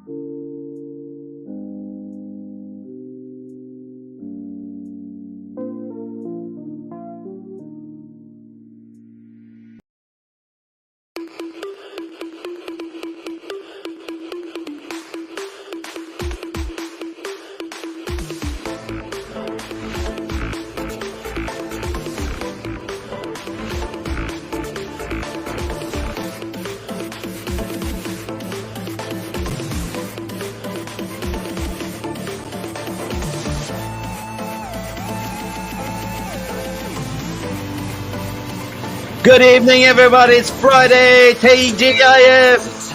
Good evening, everybody. It's Friday. TGIF.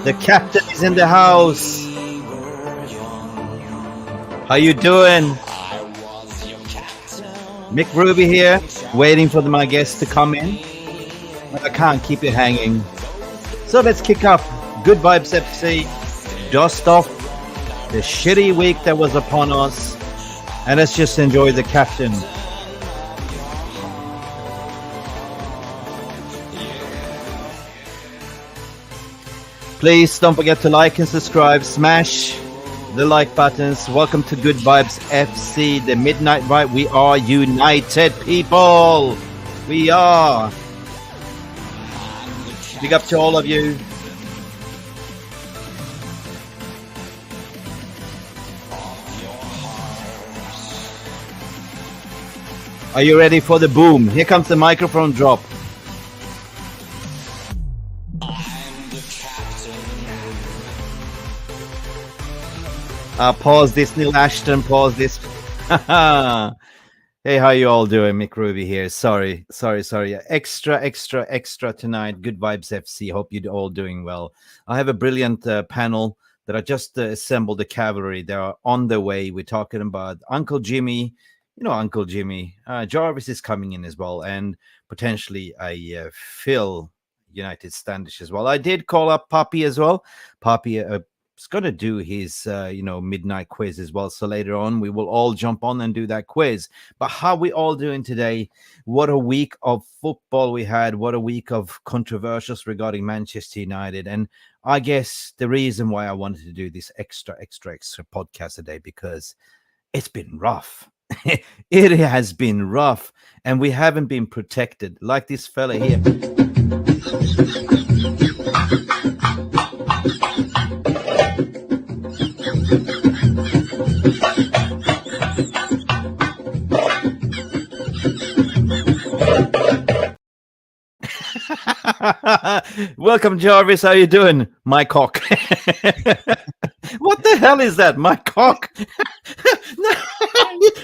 The captain is in the house. How you doing? Mick Ruby here, waiting for my guests to come in. But I can't keep it hanging. So let's kick off. Good Vibes FC. Dust off the shitty week that was upon us. And let's just enjoy the captain. Please don't forget to like and subscribe. Smash the like buttons. Welcome to Good Vibes FC, the Midnight Ride. We are united, people. We are. Big up to all of you. Are you ready for the boom? Here comes the microphone drop. Pause this, Neil Ashton. Pause this. Hey, how you all doing? Mick Ruby here. Sorry. Extra tonight. Good Vibes FC. Hope you're all doing well. I have a brilliant panel that I just assembled. The cavalry. They are on their way. We're talking about Uncle Jimmy. You know Uncle Jimmy. Jarvis is coming in as well. And potentially a Phil United Standish as well. I did call up Poppy as well. Poppy is going to do his midnight quiz as well, so later on we will all jump on and do that quiz. But how we all doing today? What a week of football we had. What a week of controversies regarding Manchester United. And I guess the reason why I wanted to do this extra podcast today, because it's been rough. It has been rough, and we haven't been protected like this fella here. Welcome, Jarvis. How you doing? My cock. What the hell is that? My cock?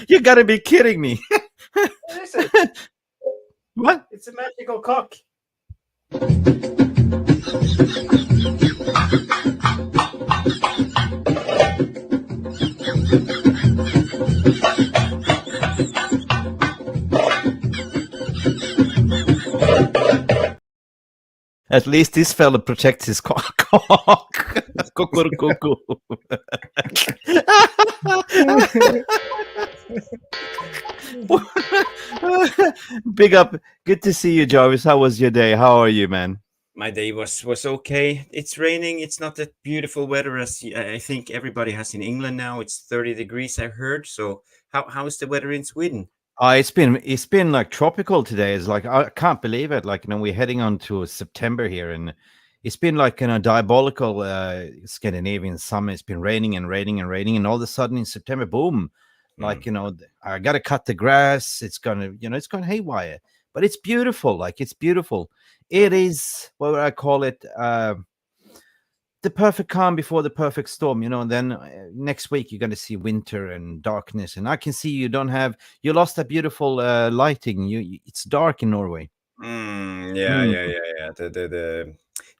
You gotta be kidding me. What is it? What? It's a magical cock. At least this fella protects his cock. Big up. Good to see you, Jarvis. How was your day? How are you, man? My day was okay. It's raining. It's not that beautiful weather as I think everybody has in England now. It's 30 degrees, I heard. So how is the weather in Sweden? It's been like tropical today. It's like I can't believe it. Like, we're heading on to September here, and it's been like diabolical Scandinavian summer. It's been raining, and all of a sudden in September, boom! Like I gotta cut the grass. It's gonna it's haywire, but it's beautiful. Like it's beautiful. It is what would I call it? The perfect calm before the perfect storm, and then next week you're going to see winter and darkness. And I can see you lost that beautiful lighting. It's dark in Norway. Yeah. The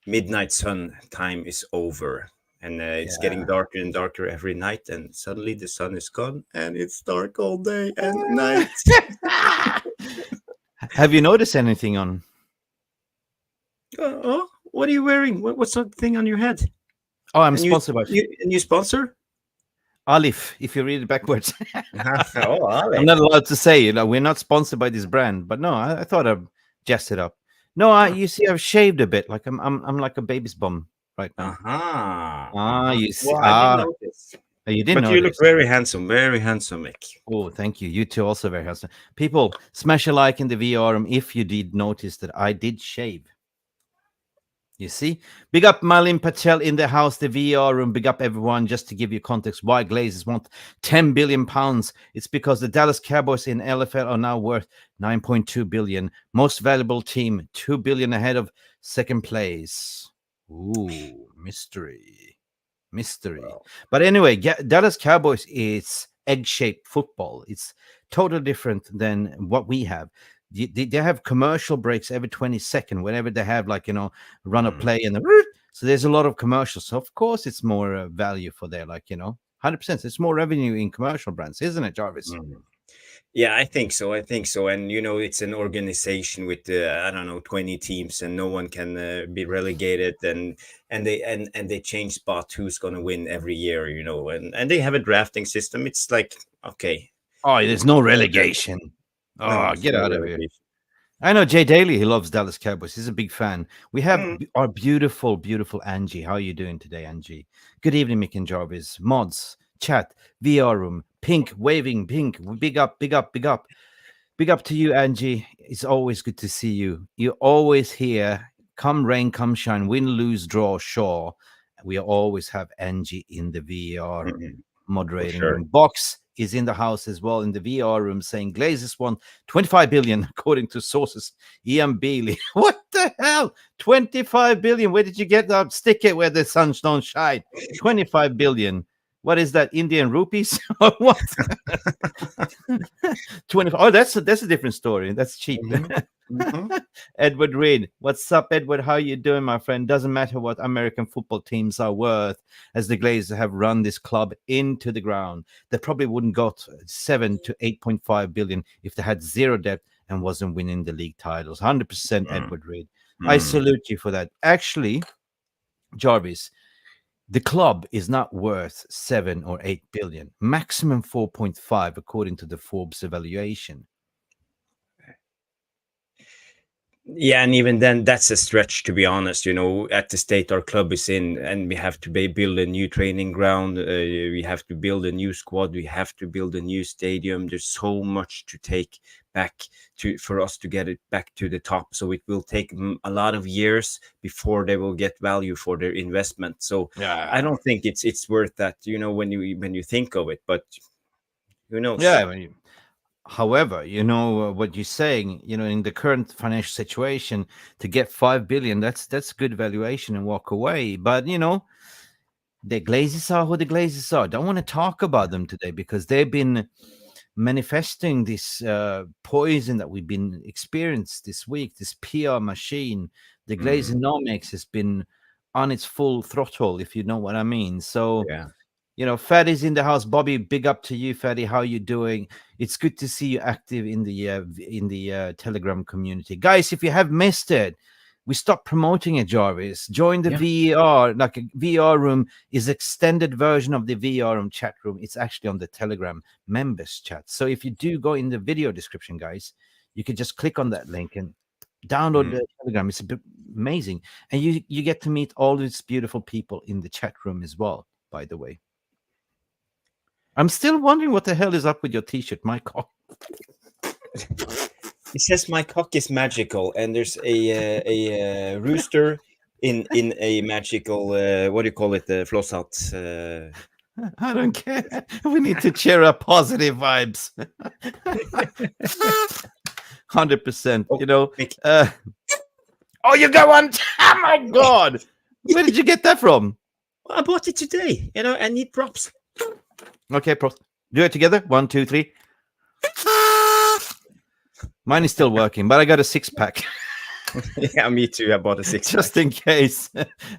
midnight sun time is over, and it's getting darker and darker every night. And suddenly the sun is gone, and it's dark all day and night. Have you noticed anything on? What are you wearing? What's that thing on your head? Oh, I'm sponsored by a new sponsor? Alif, if you read it backwards. Alif. I'm not allowed to say, we're not sponsored by this brand, but no, I thought I'd jest it up. No, you see, I've shaved a bit, like I'm like a baby's bum. right now. Aha. Ah, Uh-huh. you see. Well, I didn't Ah, notice. you didn't But you look notice. very handsome, Mick. Oh, thank you. You too, also very handsome. People, smash a like in the VR room if you did notice that I did shave. You see? Big up Malin Patel in the house, the VR room. Big up everyone. Just to give you context, why Glazers want 10 billion pounds. It's because the Dallas Cowboys in LFL are now worth 9.2 billion. Most valuable team, 2 billion ahead of second place. Ooh, mystery. Well, But anyway, Dallas Cowboys is egg-shaped football. It's totally different than what we have. They have commercial breaks every 20 seconds whenever they have, like, run a mm, play and so there's a lot of commercials. So of course it's more value for their, like, 100%. It's more revenue in commercial brands, isn't it, Jarvis? mm. Yeah, I think so. I think so. And it's an organization with I don't know, 20 teams, and no one can be relegated. And they change spot who's going to win every year. And they have a drafting system. It's like, okay, Oh, there's no more than relegation. no, Oh, it's get no out of here. relegation. I know Jay Daly, he loves Dallas Cowboys. He's a big fan. We have Mm, our beautiful, beautiful Angie. How are you doing today, Angie? Good evening, Mick and Jarvis. Mods, chat, VR room, pink, waving, pink. Big up, big up, big up. Big up to you, Angie. It's always good to see you. You're always here. Come rain, come shine, win, lose, draw, sure. We always have Angie in the VR mm, for moderating sure. room. Box is in the house as well in the VR room, saying Glazers won 25 billion according to sources. Ian Bealey. What the hell? 25 billion. Where did you get that? Stick it where the sun don't shine. 25 billion. What is that? Indian rupees? Or what? 25. Oh, that's a different story. That's cheap. Hmm. Hmm. Edward Reed. What's up, Edward? How you doing, my friend? Doesn't matter what American football teams are worth, as the Glazers have run this club into the ground. They probably wouldn't got 7 to 8.5 billion if they had zero debt and wasn't winning the league titles. 100% Mm, Edward Reed. I mm. salute you for that. Actually, Jarvis, the club is not worth 7 or 8 billion, maximum 4.5 according to the Forbes evaluation. Yeah, and even then, that's a stretch, to be honest. At the state our club is in, and we have to build a new training ground. We have to build a new squad. We have to build a new stadium. There's so much to take back for us to get it back to the top. So it will take a lot of years before they will get value for their investment. So I Yeah. don't think it's worth that. When you think of it, but who knows? Yeah. However, what you're saying, in the current financial situation, to get 5 billion, that's good valuation and walk away. But the Glazers are who the Glazers are. Don't want to talk about them today because they've been manifesting this poison that we've been experienced this week. This PR machine, the Mm, Glazonomics has been on its full throttle, if you know what I mean. So yeah. Fatty's in the house. Bobby, big up to you, Fatty. How you doing? It's good to see you active in the Telegram community, guys. If you have missed it, we stopped promoting it. Jarvis, join the Yeah. VR. Like, a VR room is extended version of the VR room chat room. It's actually on the Telegram members chat. So if you do go in the video description, guys, you can just click on that link and download Mm. the Telegram. It's a bit amazing, and you get to meet all these beautiful people in the chat room as well. By the way. I'm still wondering what the hell is up with your T-shirt, my cock. It says my cock is magical, and there's a rooster in a magical what do you call it? The floss hat. I don't care. We need to cheer up positive vibes. 100%. Oh, Mick, Uh, oh, you go on. Oh my God. Where did you get that from? I bought it today. I need props. Okay, do it together. 1, 2, 3. Mine is still working, but I got a 6-pack. Yeah, me too. I bought a six. Just in case.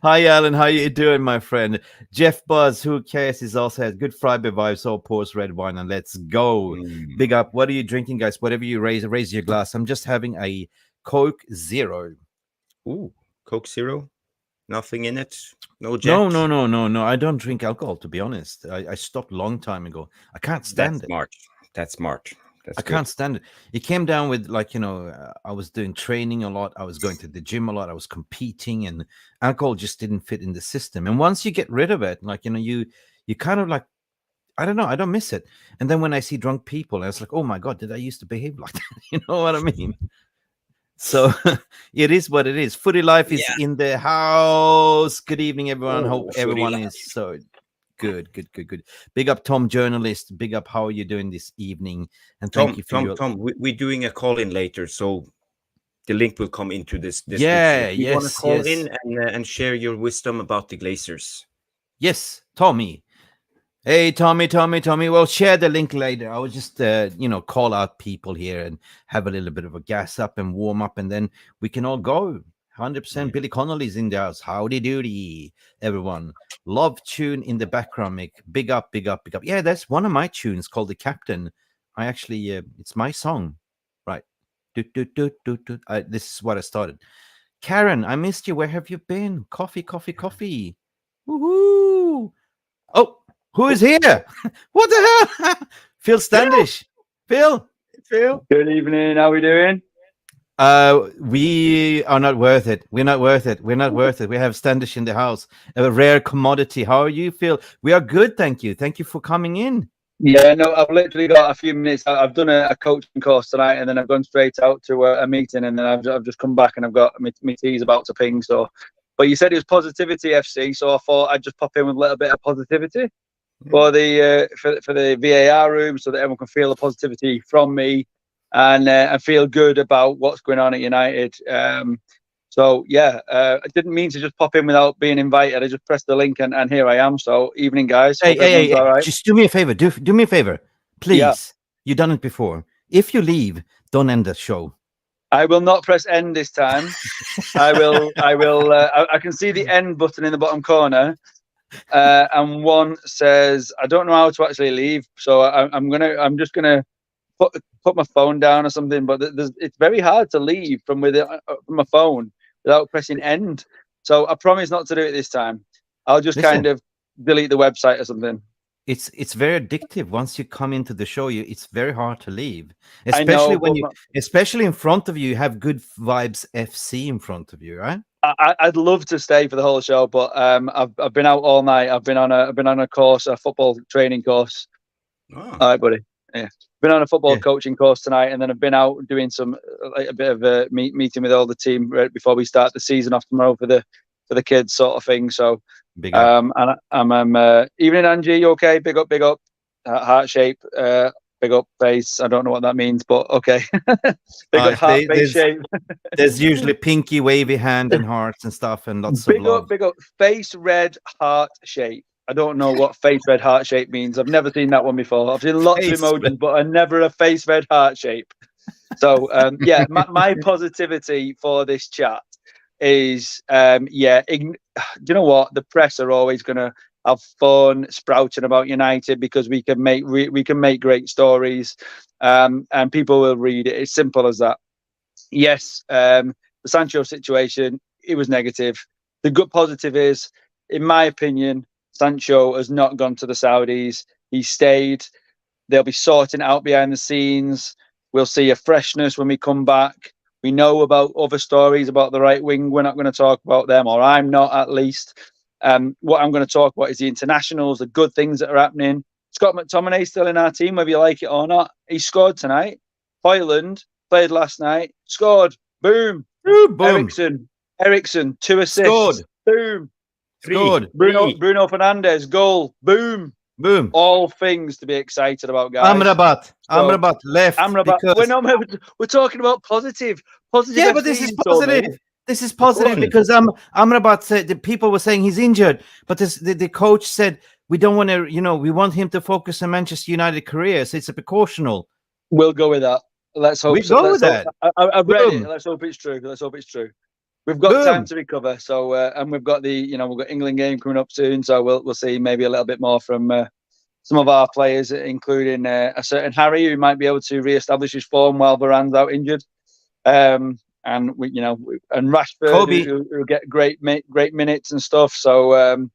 Hi, Alan. How you doing, my friend? Jeff Buzz, who cares? He's also has good Friday vibes. All pours red wine, and let's go. Mm. Big up. What are you drinking, guys? Whatever you raise your glass. I'm just having a Coke Zero. Ooh, Coke Zero. Nothing in it. No No, Jack. no, no, no, no. I don't drink alcohol, to be honest. I stopped a long time ago. I can't That's stand it. smart. That's smart. That's I good. can't stand it. It came down with I was doing training a lot. I was going to the gym a lot. I was competing, and alcohol just didn't fit in the system. And once you get rid of it, you kind of like, I don't know, I don't miss it. And then when I see drunk people, I was like, oh my God, did I used to behave like that? You know what I mean? So it is what it is. Footy Life is Yeah. in the house. Good evening, everyone. Hope Footy everyone Life. is so good. Big up, Tom, journalist. Big up. How are you doing this evening? And thank you for your. Tom, we're doing a call in later, so the link will come into this description. Yeah, If you want to yes, call yes. in and share your wisdom about the Glazers. Yes, Tommy. Hey, Tommy. Well, share the link later. I will just, call out people here and have a little bit of a gas up and warm up, and then we can all go. 100% Billy Connolly's in the house. Howdy doody, everyone. Love tune in the background, Mick. Big up. Yeah, that's one of my tunes called The Captain. I actually, it's my song. Right. This is what I started. Karen, I missed you. Where have you been? Coffee. Woohoo! Oh, who is here? What the hell? Phil Standish. Phil. Good evening. How are we doing? We are not worth it. We're not worth it. We have Standish in the house, a rare commodity. How are you, Phil? We are good, thank you. Thank you for coming in. Yeah, no, I've literally got a few minutes. I've done a coaching course tonight, and then I've gone straight out to a meeting, and then I've just come back, and I've got my tea's about to ping. So, but you said it was Positivity FC, so I thought I'd just pop in with a little bit of positivity for the for the VAR room, so that everyone can feel the positivity from me, and feel good about what's going on at United. So yeah, I didn't mean to just pop in without being invited. I just pressed the link and here I am. So evening, guys. Hey, all right. Just do me a favor. Do me a favor, please. Yeah. You've done it before. If you leave, don't end the show. I will not press end this time. I will. I can see the end button in the bottom corner, and one says, "I don't know how to actually leave." So I'm just gonna put my phone down or something. But it's very hard to leave from a phone without pressing end. So I promise not to do it this time. I'll just kind of delete the website or something. It's very addictive. Once you come into the show, it's very hard to leave. Especially especially in front of you, you have Good Vibes FC in front of you, right? I'd love to stay for the whole show, but I've been out all night. I've been on a course, a football training course. Oh. All right, buddy. Yeah, been on a football coaching course tonight, and then I've been out doing a bit of a meeting with all the team right before we start the season off tomorrow for the kids sort of thing. So, big up. And I'm evening, Angie. You okay? Big up. Heart shape. Big up face. I don't know what that means, but okay. Big up heart face shape. There's usually pinky wavy hand and hearts and stuff, and lots of love. Big up face red heart shape. I don't know what face red heart shape means. I've never seen that one before. I've seen lots of emojis, but I never a face red heart shape. So yeah, my positivity for this chat is do you know what? The press are always going to have fun sprouting about United because we can make great stories, and people will read it. It's simple as that. Yes, the Sancho situation, it was negative. The good positive is, in my opinion, Sancho has not gone to the Saudis. He stayed. They'll be sorting out behind the scenes. We'll see a freshness when we come back. We know about other stories about the right wing. We're not going to talk about them, or I'm not at least. What I'm going to talk about is the internationals, the good things that are happening. Scott McTominay still in our team, whether you like it or not. He scored tonight. Hojlund played last night. Scored. Boom. Ooh, boom. Ericsson, 2 assists. Scored. Boom. Scored. Bruno Fernandes, goal. Boom. All things to be excited about, guys. Amrabat left. Because... We're talking about positive. Yeah, but this is positive. This is positive because Amrabat said the people were saying he's injured, but the coach said we don't want to, we want him to focus on Manchester United career, so it's a precautional. We'll go with that. Let's hope. I've read it. Let's hope it's true. We've got time to recover. So, and we've got we've got England game coming up soon. So we'll see maybe a little bit more from some of our players, including a certain Harry, who might be able to re-establish his form while Varane's out injured. And and Rashford, who get great minutes and stuff. So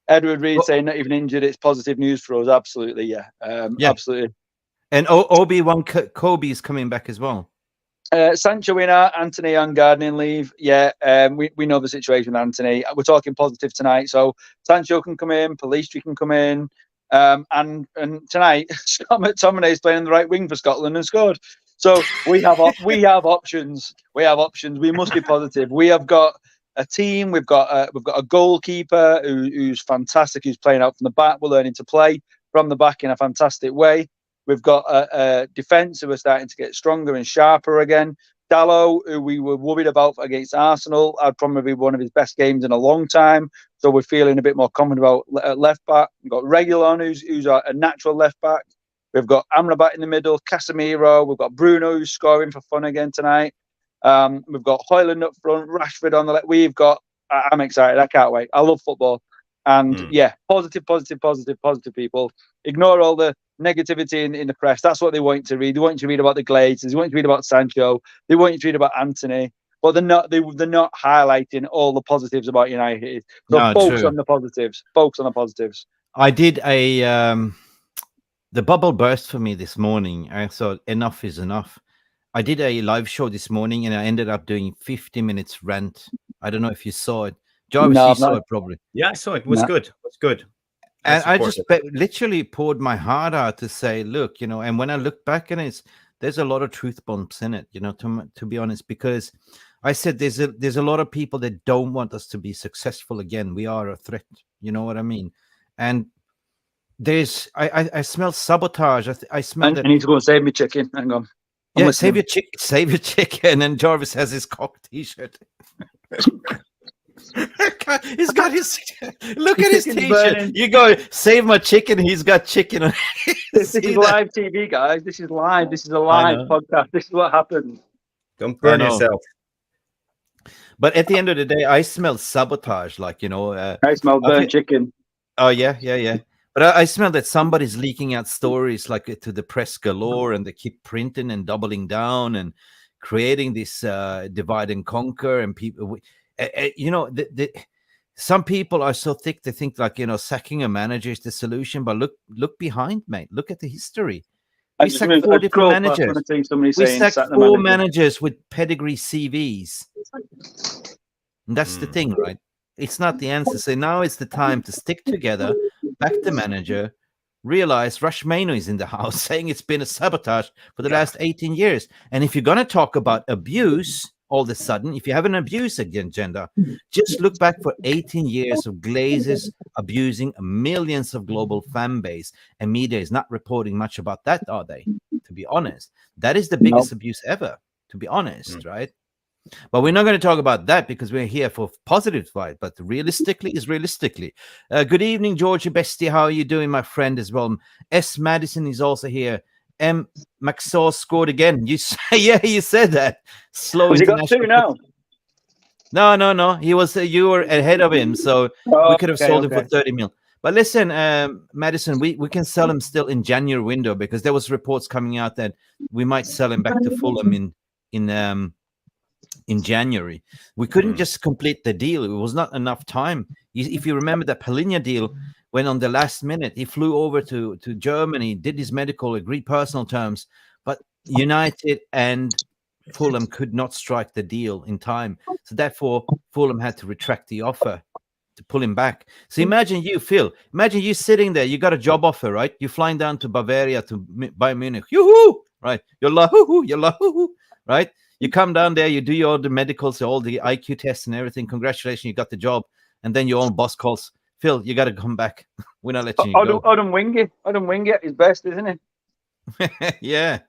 Edward Reed saying not even injured, it's positive news for us. Absolutely, yeah. Absolutely. And Obi-Wan Kobe is coming back as well. Sancho in out, Antony on gardening leave. Yeah, we know the situation with Antony. We're talking positive tonight, so Sancho can come in, Pellistri can come in, and tonight Scott McTominay is playing in the right wing for Scotland and scored. So we have options. We have options. We must be positive. We have got a team. We've got a goalkeeper who's fantastic. Who's playing out from the back. We're learning to play from the back in a fantastic way. We've got a defence who are starting to get stronger and sharper again. Dalot, who we were worried about against Arsenal, had probably one of his best games in a long time. So we're feeling a bit more confident about left back. We've got Reguilon, who's a natural left back. We've got Amrabat in the middle, Casemiro. We've got Bruno, who's scoring for fun again tonight. We've got Hojlund up front, Rashford on the left. I'm excited. I can't wait. I love football. And yeah, positive, people. Ignore all the negativity in the press. That's what they want you to read. They want you to read about the Glazers. They want you to read about Sancho. They want you to read about Antony. But they're not highlighting all the positives about United. So focus on the positives. Focus on the positives. I did the bubble burst for me this morning. I thought enough is enough. I did a live show this morning and I ended up doing 50 minutes rant. I don't know if you saw it. Jarvis, you saw it probably. Yeah, I saw it. It was good. It was good. And I just literally poured my heart out to say, look, and when I look back at it, there's a lot of truth bombs in it, to be honest, because I said there's a lot of people that don't want us to be successful again. We are a threat. You know what I mean? And I smell sabotage. I smell that. I need to go and save me chicken. Hang on. Yeah, save your chicken. And Jarvis has his cock t-shirt. He's got his look at his t-shirt. Burning. You go save my chicken. He's got chicken on. This is live TV, guys. This is live. This is a live podcast. This is what happens. Don't burn yourself. But at the end of the day, I smell sabotage. I smell burnt chicken. Oh yeah. But I smell that somebody's leaking out stories to the press galore, and they keep printing and doubling down and creating this divide and conquer. And people, some people are so thick they think sacking a manager is the solution. But look behind, mate. Look at the history. We sacked 4 different managers. We sacked 4 managers with pedigree CVs. And that's the thing, right? It's not the answer. So now it's the time to stick together, back the manager, realize Rashmano is in the house saying it's been a sabotage for the last 18 years. And if you're going to talk about abuse, all of a sudden, if you have an abuse agenda, just look back for 18 years of Glazers abusing millions of global fan base, and media is not reporting much about that, are they? To be honest, that is the biggest abuse ever, to be honest, right? But we're not going to talk about that because we're here for positive fight. But realistically is realistically. Good evening, Georgie Bestie. How are you doing, my friend, as well? S. Madison is also here. M. Maxor scored again. You said that. Slow. Has he got 2 now? No. He was. You were ahead of him, so we could have sold him for 30 mil. But listen, Madison, we can sell him still in January window because there was reports coming out that we might sell him back to Fulham in January. We couldn't just complete the deal. It was not enough time. If you remember, the Palinha deal went on the last minute. He flew over to Germany, did his medical, agreed personal terms, but United and Fulham could not strike the deal in time. So therefore, Fulham had to retract the offer to pull him back. So imagine you, Phil. Imagine you sitting there. You got a job offer, right? You're flying down to Bavaria to Bayern Munich. Yoo-hoo! Right? You're la-hoo-hoo, right? You come down there, you do all the medicals, all the IQ tests and everything. Congratulations, you got the job. And then your own boss calls, Phil, you got to come back. We're not letting you go. Adam Wingate at his best, isn't he? Yeah,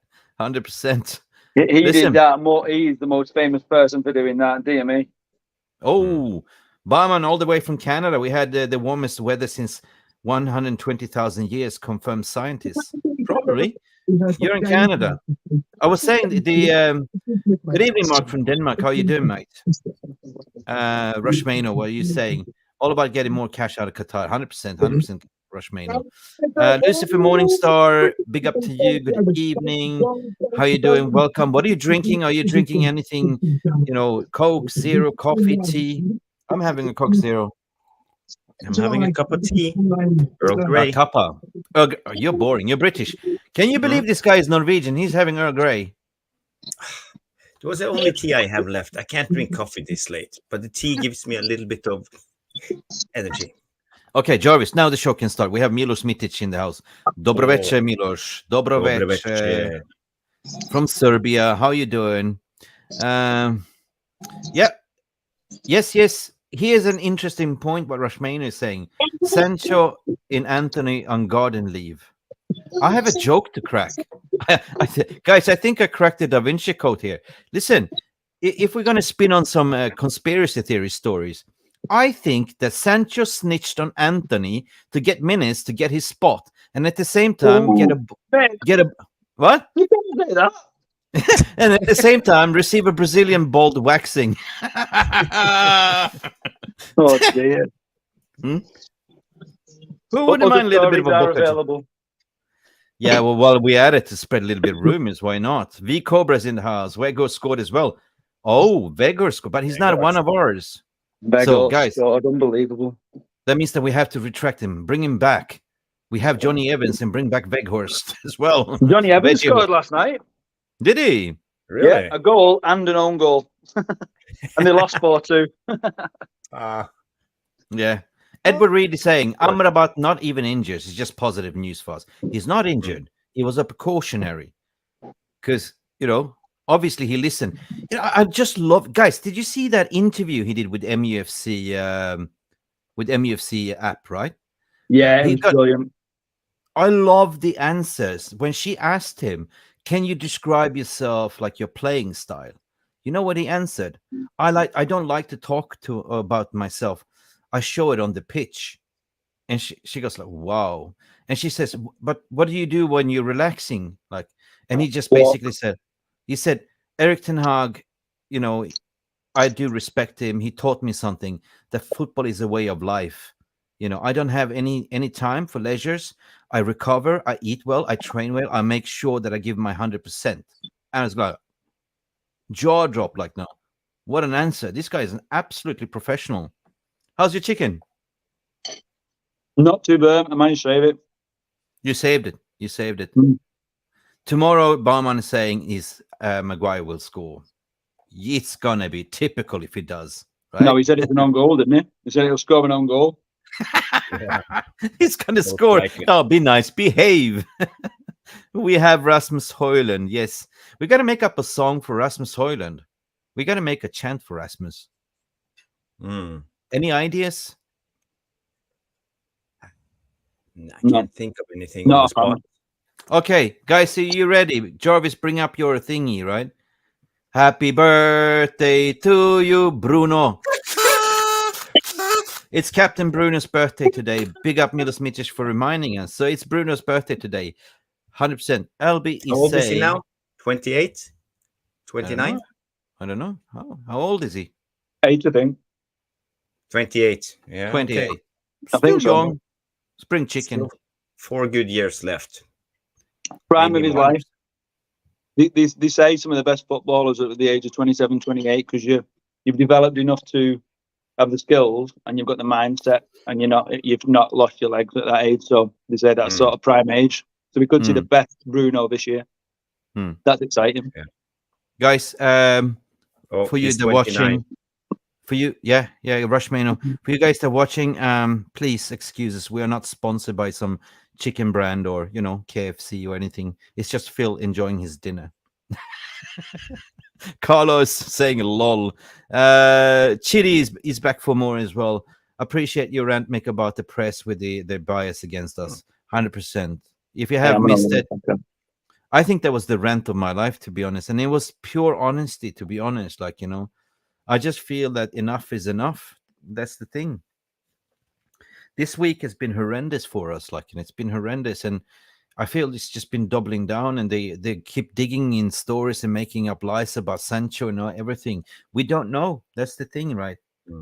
100%. He did that more. He's the most famous person for doing that, DME. Oh, Barman, all the way from Canada. We had the warmest weather since 120,000 years, confirmed scientists. Probably. You're in Canada. I was saying good evening, Mark from Denmark. How are you doing, mate? Rashmano, what are you saying? All about getting more cash out of Qatar. 100% Rashmano. Lucifer Morningstar, big up to you. Good evening. How are you doing? Welcome. What are you drinking? Are you drinking anything, Coke, Zero, coffee, tea? I'm having a Coke Zero. I'm having a cup of tea. Earl Grey. Kappa. You're boring. You're British. Can you believe this guy is Norwegian? He's having Earl Grey. It was the only tea I have left. I can't drink coffee this late, but the tea gives me a little bit of energy. Okay, Jarvis, now the show can start. We have Milos Mitic in the house. Dobro večer, Milos. Dobro večer. From Serbia. How you doing? Yeah. Yes. Here's an interesting point what Rashmane is saying. Sancho in Antony on garden leave. I have a joke to crack. Guys, I think I cracked the Da Vinci Code here. Listen, if we're going to spin on some conspiracy theory stories, I think that Sancho snitched on Antony to get minutes to get his spot, and at the same time get a what? You can't say that. And at the same time receive a Brazilian bald waxing. Oh dear. Who wouldn't mind a little bit of a book? Available. Yeah, well, while we at it to spread a little bit of rumors, why not? V Cobra's in the house. Vegor scored as well. Oh, Vegor scored, but he's not one of ours. So, guys, scored, unbelievable. That means that we have to retract him, bring him back. We have Johnny Evans and bring back Veghorst as well. Johnny Evans scored last night. Did he? Really? Yeah, a goal and an own goal. And they lost 4-2. Yeah. Edward Reed is saying, Amrabat not even injured. It's just positive news for us. He's not injured. He was a precautionary. Because, obviously he listened. I just love... Guys, did you see that interview he did with MUFC app, right? Yeah, he's brilliant. I love the answers. When she asked him, can you describe yourself like your playing style? You know what he answered? I don't like to talk about myself. I show it on the pitch. And she goes like, wow. And she says, but what do you do when you're relaxing? And he just basically said, Erik ten Hag, I do respect him. He taught me something, that football is a way of life. I don't have any time for leisures. I recover, I eat well, I train well, I make sure that I give my 100%. And it's like, jaw drop like, no. What an answer. This guy is an absolutely professional. How's your chicken? Not too bad. I managed to save it. You saved it. Tomorrow, Baumann is saying Maguire will score. It's going to be typical if he does. Right? No, he said it's an own goal, didn't he? He said he'll score an own goal. He's going to score. Oh, be nice. Behave. We have Rasmus Hojlund. Yes. We got to make up a song for Rasmus Hojlund. We got to make a chant for Rasmus. Any ideas? I can't think of anything on the spot. Okay, guys, are you ready? Jarvis, bring up your thingy, right? Happy birthday to you, Bruno. It's Captain Bruno's birthday today. Big up Milos Mitic for reminding us. So it's Bruno's birthday today. 100%. LB is How old saying, is he now? 28? 29? I don't know. How old is he? 8, I think. 28. Yeah. 28. Okay. Still I think so. young. Spring chicken. Still 4 good years left. Prime of his life. They say some of the best footballers are at the age of 27, 28 because you've developed enough to have the skills and you've got the mindset and you've not lost your legs at that age. So they say that's sort of prime age. So we could see the best Bruno this year. That's exciting. Yeah. Guys, for you that are watching, Rushmano, for you guys that are watching, please excuse us. We are not sponsored by some chicken brand or KFC or anything. It's just Phil enjoying his dinner. Carlos saying lol. Chitty is back for more as well. Appreciate your rant, Mick, about the press with the bias against us. 100%. If you have missed it, I think that was the rant of my life, to be honest. And it was pure honesty, to be honest. I just feel that enough is enough. That's the thing. This week has been horrendous for us. It's been horrendous. And I feel it's just been doubling down, and they keep digging in stories and making up lies about Sancho and everything. We don't know. That's the thing, right?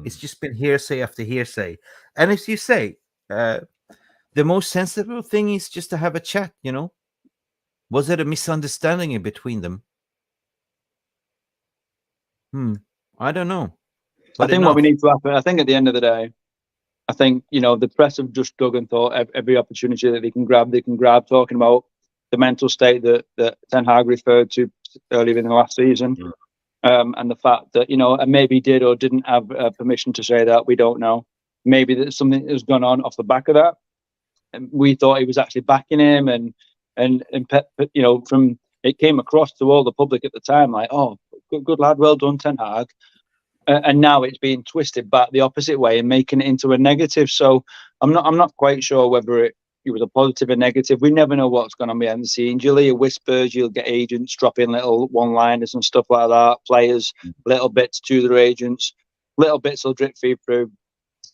It's just been hearsay after hearsay. And as you say, the most sensible thing is just to have a chat, Was it a misunderstanding in between them? I don't know. I think what we need to happen, I think at the end of the day, I think, the press have just dug and thought every opportunity that they can grab, talking about the mental state that Ten Hag referred to earlier in the last season. And the fact that, and maybe did or didn't have permission to say that, we don't know. Maybe there's something has gone on off the back of that. And we thought he was actually backing him, and from it came across to all the public at the time like, oh, good lad, well done, Ten Hag. And now it's being twisted back the opposite way and making it into a negative. So I'm not quite sure whether it was a positive or negative. We never know what's going on behind the scenes. You'll hear whispers, you'll get agents dropping little one-liners and stuff like that, players, little bits to their agents, little bits will drip feed through.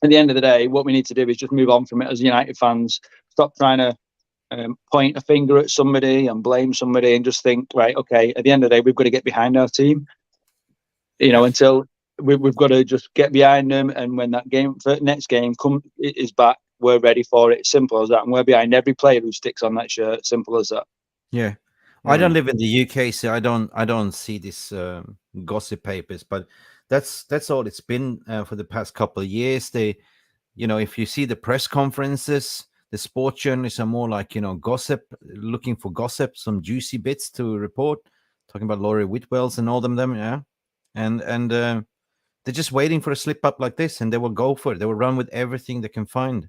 At the end of the day, what we need to do is just move on from it as United fans. Stop trying to point a finger at somebody and blame somebody, and just think, right, okay, at the end of the day, we've got to get behind our team. Until we've got to just get behind them, and when that next game is back, we're ready for it. Simple as that. And we're behind every player who sticks on that shirt. Simple as that. Yeah. I don't live in the UK, so I don't see this gossip papers, but that's all it's been for the past couple of years. They, if you see the press conferences, the sports journalists are more like, gossip, looking for gossip, some juicy bits to report, talking about Laurie Whitwells and all of them, yeah. And they're just waiting for a slip up like this, and they will go for it. They will run with everything they can find.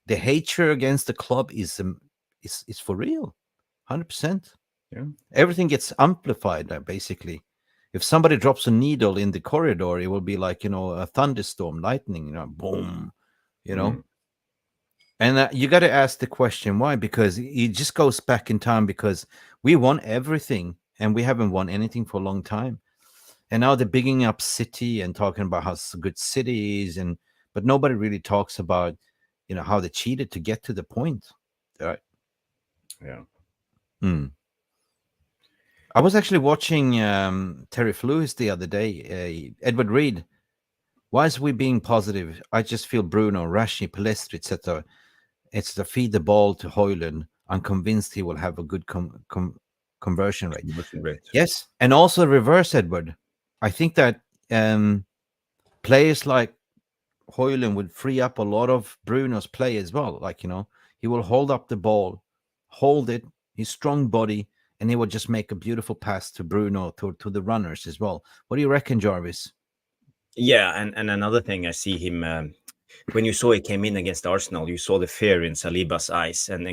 The hatred against the club is for real, 100%. Yeah, everything gets amplified basically. If somebody drops a needle in the corridor, it will be like a thunderstorm, lightning, boom, And you got to ask the question why, because it just goes back in time, because we won everything and we haven't won anything for a long time. And now they're bigging up City and talking about how good City is, but nobody really talks about how they cheated to get to the point. Right? Yeah. I was actually watching Terry Lewis the other day. Edward Reed. Why is we being positive? I just feel Bruno, Rashi, Palestri, etc. It's to feed the ball to Hojlund. I'm convinced he will have a good conversion rate. Yes, and also reverse, Edward. I think that players like Hojlund would free up a lot of Bruno's play as well. Like, he will hold up the ball, hold it, his strong body, and he will just make a beautiful pass to Bruno, to the runners as well. What do you reckon, Jarvis? Yeah, and another thing, I see him when you saw he came in against Arsenal, you saw the fear in Saliba's eyes, and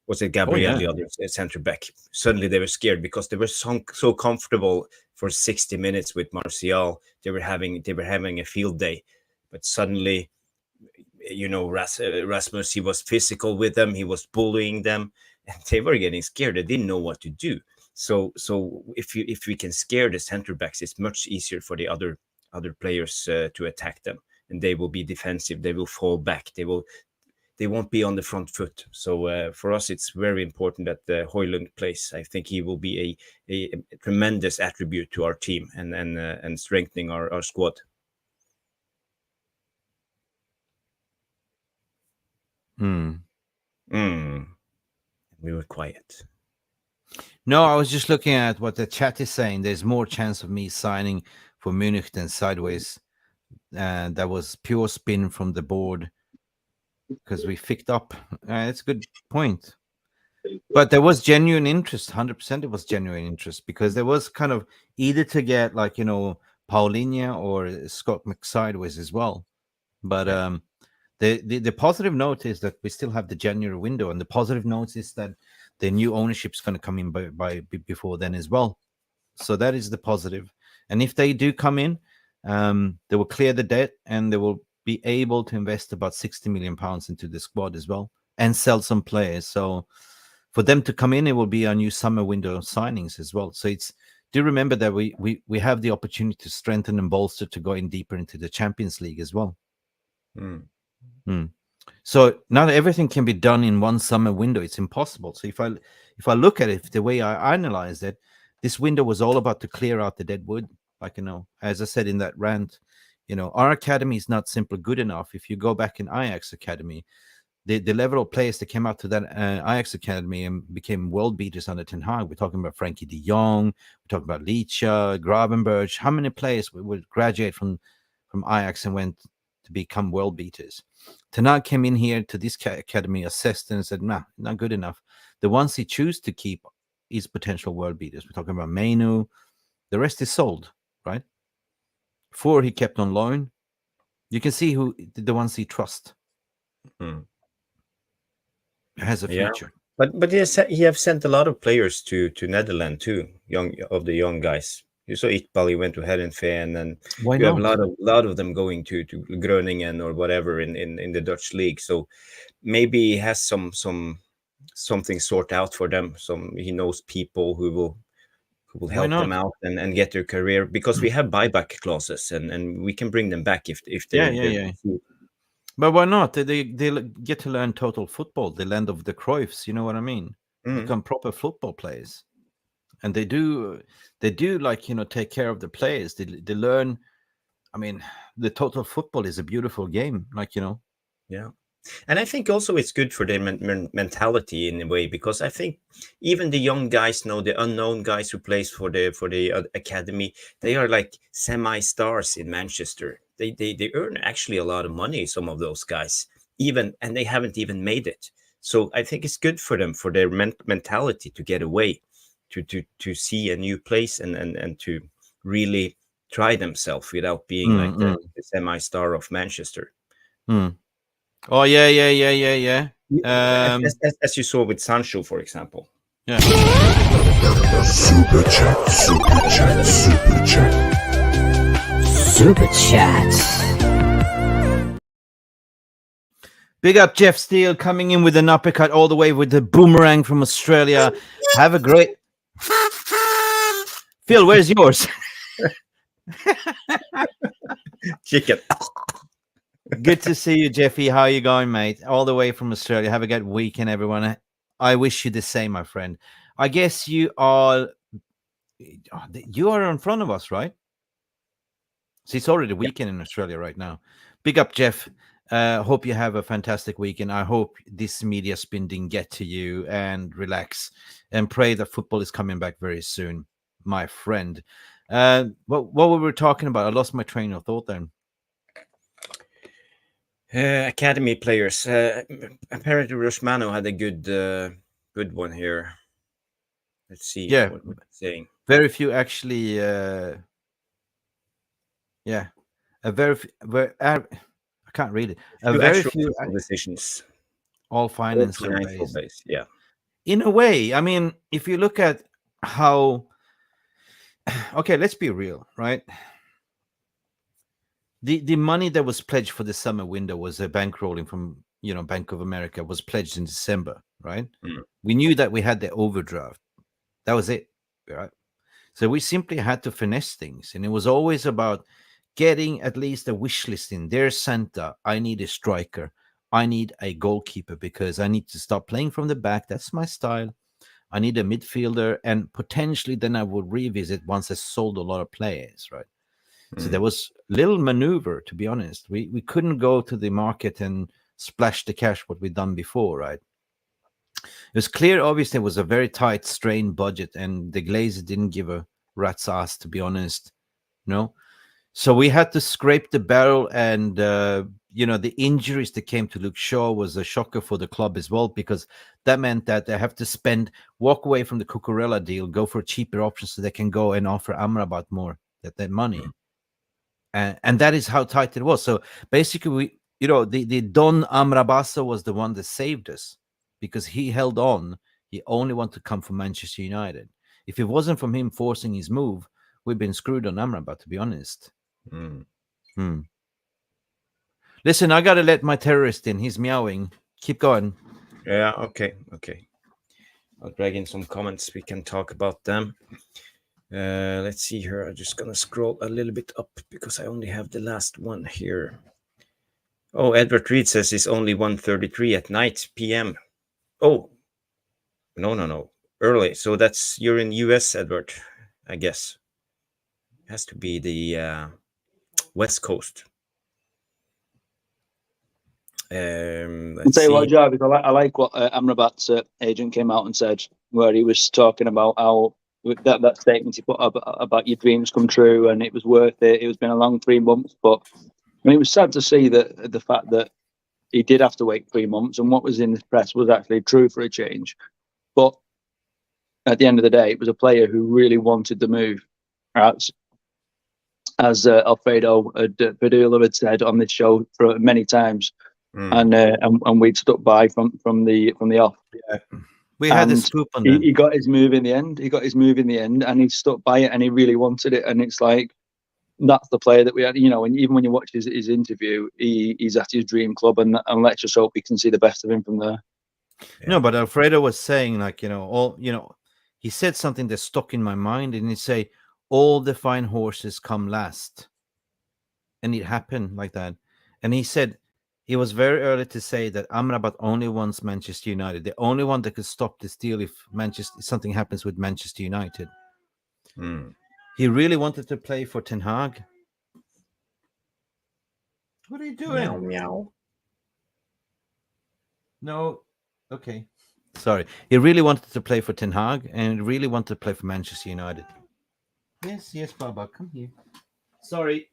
was it Gabriel, the other center back? Suddenly they were scared because they were so comfortable for 60 minutes with Martial. They were having a field day, but suddenly, Rasmus, he was physical with them, he was bullying them, and they were getting scared. They didn't know what to do. So if we can scare the center backs, it's much easier for the other players to attack them, and they will be defensive. They will fall back. They won't be on the front foot. So for us, it's very important that Hojlund plays. I think he will be a tremendous attribute to our team and strengthening our squad. We were quiet. No, I was just looking at what the chat is saying. There's more chance of me signing for Munich than sideways. And that was pure spin from the board because we picked up. It's a good point. But there was genuine interest. 100% it was genuine interest, because there was kind of either to get like, Paulinho or Scott McSideways as well. But the positive note is that we still have the January window, and the positive note is that the new ownership is going to come in by before then as well. So that is the positive. And if they do come in, they will clear the debt, and they will be able to invest about 60 million pounds into the squad as well, and sell some players. So for them to come in, it will be our new summer window signings as well. So do remember that we have the opportunity to strengthen and bolster to go in deeper into the Champions League as well. So not everything can be done in one summer window. It's impossible. So if I look at it the way I analyzed it, this window was all about to clear out the dead wood. Like, as I said in that rant, our academy is not simply good enough. If you go back in Ajax academy, the level of players that came out to that Ajax academy and became world beaters under Ten Hag, we're talking about Frankie de Jong, we're talking about Licha, Gravenberch. How many players would graduate from Ajax and went to become world beaters. Tanat came in here to this academy, assessed and said, nah, not good enough. The ones he choose to keep is potential world beaters. We're talking about Mainu. The rest is sold, right? 4 he kept on loan. You can see who the ones he trusts. Has a future. But he have sent a lot of players to Netherlands too, young guys. You saw Iqbal, he went to Herenveen, and Why you not? have a lot of them going to Groningen or whatever in the Dutch league. So maybe he has something sort out for them. He knows people who will help them out and get their career, because we have buyback clauses and we can bring them back if they But why not? They get to learn total football, the land of the Cruyffs. You know what I mean? Become proper football players, and they do like, you know, take care of the players. They learn. I mean, the total football is a beautiful game, like, you know. Yeah. And I think also it's good for their mentality in a way, because I think even the young guys know, the unknown guys who plays for the academy, they are like semi-stars in Manchester. They earn actually a lot of money, some of those guys, and they haven't even made it. So I think it's good for them, for their mentality to get away, to see a new place and to really try themselves without being like the semi-star of Manchester. Oh yeah. As you saw with Sancho, for example. Yeah. Super chat. Big up Jeff Steele coming in with an uppercut all the way with the boomerang from Australia. Have a great Phil, where's yours? Chicken. Good to see you, Jeffy. How are you going, mate? All the way from Australia. Have a good weekend, everyone. I wish you the same, my friend. I guess you are in front of us, right? So it's already weekend in Australia right now. Big up, Jeff. Hope you have a fantastic weekend. I hope this media spin didn't get to you, and relax and pray that football is coming back very soon, my friend. What were we talking about? I lost my train of thought then. Academy players. Apparently, Rosmano had a good one here. Let's see. Yeah, what we're saying. Very few actually. I can't read it. Very few decisions. All financial based. Yeah. In a way, I mean, if you look at how. Okay, let's be real, right? The money that was pledged for the summer window was a bankrolling from, you know, Bank of America, was pledged in December, right? We knew that we had the overdraft. That was it, right? So we simply had to finesse things, and it was always about getting at least a wish list in. There's Santa. I need a striker. I need a goalkeeper because I need to stop playing from the back. That's my style. I need a midfielder, and potentially then I would revisit once I sold a lot of players, right? So there was little maneuver, to be honest. We couldn't go to the market and splash the cash what we'd done before, right? It was clear, obviously, it was a very tight, strained budget, and the Glazers didn't give a rat's ass, to be honest. No. So we had to scrape the barrel, and the injuries that came to Luke Shaw was a shocker for the club as well, because that meant that they have to walk away from the Cucurella deal, go for cheaper options so they can go and offer Amrabat more that money. And that is how tight it was. So basically, the Don Amrabasso was the one that saved us, because he held on. He only wanted to come from Manchester United. If it wasn't from him forcing his move, we've been screwed on Amrabat, to be honest. Listen, I got to let my terrorist in. He's meowing. Keep going. Yeah, okay. I'll drag in some comments. We can talk about them. Let's see here. I'm just going to scroll a little bit up because I only have the last one here. Oh, Edward Reed says it's only 1:33 at night p.m. Oh, no. Early. So you're in US, Edward, I guess. It has to be the West Coast. I'll tell you what, Jarvis, I like what Amrabat's agent came out and said, where he was talking about how that statement he put about your dreams come true and it was worth it. It's been a long 3 months, but mean, it was sad to see that the fact that he did have to wait 3 months, and what was in the press was actually true for a change. But at the end of the day, it was a player who really wanted the move. As Alfredo Padula had said on this show for many times, and we'd stuck by from the off. Yeah. We had a scoop on that. He got his move in the end. And he stuck by it, and he really wanted it. And it's like, that's the player that we had, and even when you watch his interview, he's at his dream club, and let's just hope we can see the best of him from there. Yeah. No, but Alfredo was saying, like, he said something that stuck in my mind, and he say, all the fine horses come last. And it happened like that. And he said, he was very early to say that Amrabat only wants Manchester United. The only one that could stop this deal if something happens with Manchester United. He really wanted to play for Ten Hag. What are you doing? Meow, meow. No. Okay. Sorry. He really wanted to play for Ten Hag, and really wanted to play for Manchester United. Yes, Baba. Come here. Sorry.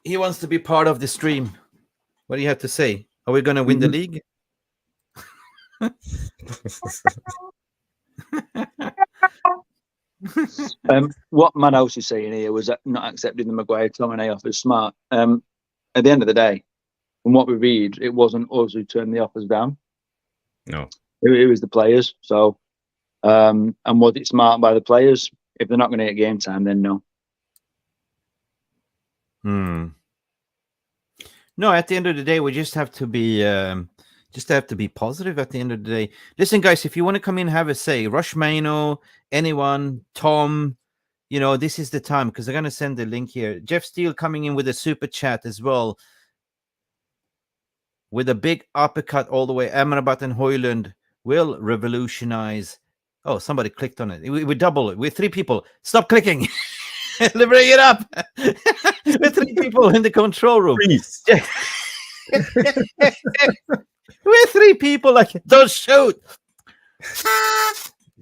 He wants to be part of the stream. What do you have to say? Are we going to win the league? What Madhouse is saying here was not accepting the Maguire-Tominay offer smart. At the end of the day, from what we read, it wasn't us who turned the offers down. No. It was the players. So, and was it smart by the players? If they're not going to get game time, then no. No, at the end of the day, we just have to be positive at the end of the day. Listen, guys, if you want to come in, have a say. Rushmano, anyone, Tom, this is the time, because I'm going to send the link here. Jeff Steele coming in with a super chat as well, with a big uppercut all the way. Amrabat and Hojlund will revolutionize. Oh, somebody clicked on it. We double it. We're 3 people. Stop clicking. Bring it up. We're 3 people in the control room. Please. We're 3 people. Like, don't shoot.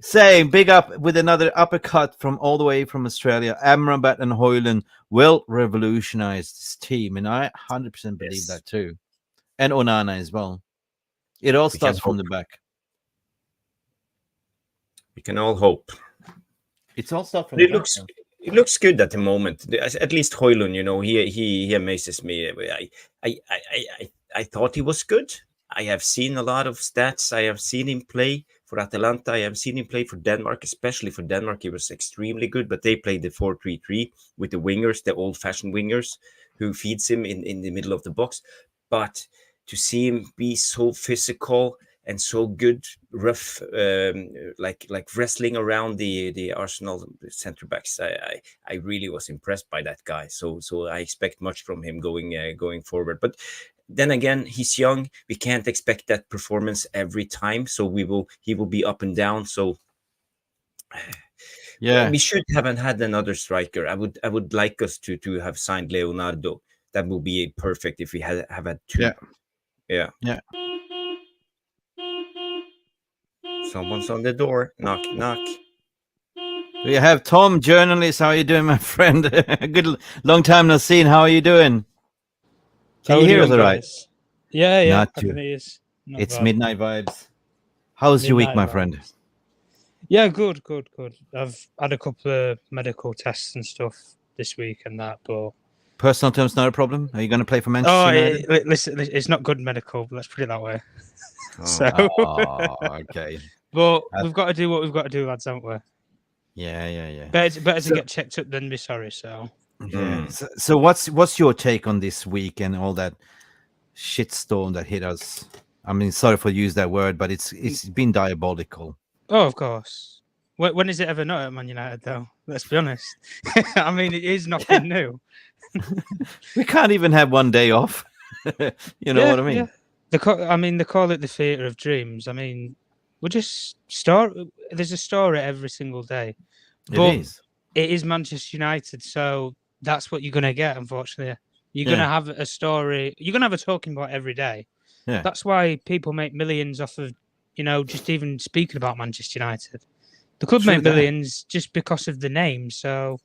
Saying big up with another uppercut from all the way from Australia. Amrabat and Hojlund will revolutionize this team, and I 100% believe that too. And Onana as well. It all starts from the back. We can all hope. It's all stuff from the back. It looks good at the moment. At least Hojlund, he amazes me. I thought he was good. I have seen a lot of stats. I have seen him play for Atalanta. I have seen him play for Denmark, especially for Denmark. He was extremely good, but they played the 4-3-3 with the wingers, the old-fashioned wingers, who feeds him in the middle of the box. But to see him be so physical and so good, rough, like wrestling around the Arsenal centre backs, I really was impressed by that guy. So I expect much from him going forward. But then again, he's young. We can't expect that performance every time. So he will be up and down. So yeah, we should haven't had another striker. I would like us to have signed Leonardo. That would be perfect if we have had 2. Yeah. Someone's on the door. Knock, knock. We have Tom, journalist. How are you doing, my friend? Good long time no seen. How are you doing? Can you hear us all right? Yeah. Not I can hear you. It's midnight vibes. How's your week, my friend? Yeah, good. I've had a couple of medical tests and stuff this week and that, but personal terms not a problem. Are you going to play for Manchester United? Listen, it's not good medical. Let's put it that way. Okay. But we've got to do what we've got to do, lads, haven't we? Yeah. Better to get checked up than be sorry. So yeah. So what's your take on this week and all that shitstorm that hit us? I mean, sorry for use that word, but it's been diabolical. Oh, of course. When is it ever not at Man United, though? Let's be honest. I mean, it is nothing new. We can't even have one day off. You know what I mean? Yeah. They call it the theatre of dreams. I mean, there's a story every single day. It is Manchester United, so that's what you're going to get, unfortunately. You're going to have a story. You're going to have a talking about every day. Yeah. That's why people make millions off of, just even speaking about Manchester United. The club make millions just because of the name, so...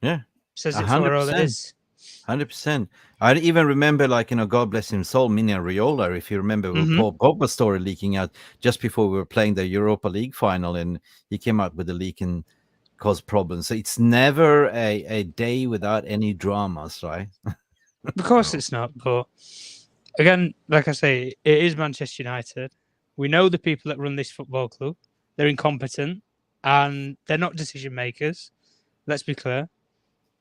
Yeah. Says it for all it is. 100%. I even remember, like, God bless him soul, Mina Riola, if you remember, Paul Pogba's story leaking out just before we were playing the Europa League final, and he came out with the leak and caused problems. So it's never a day without any dramas, right? Of course it's not. But again, like I say, it is Manchester United. We know the people that run this football club. They're incompetent and they're not decision makers. Let's be clear.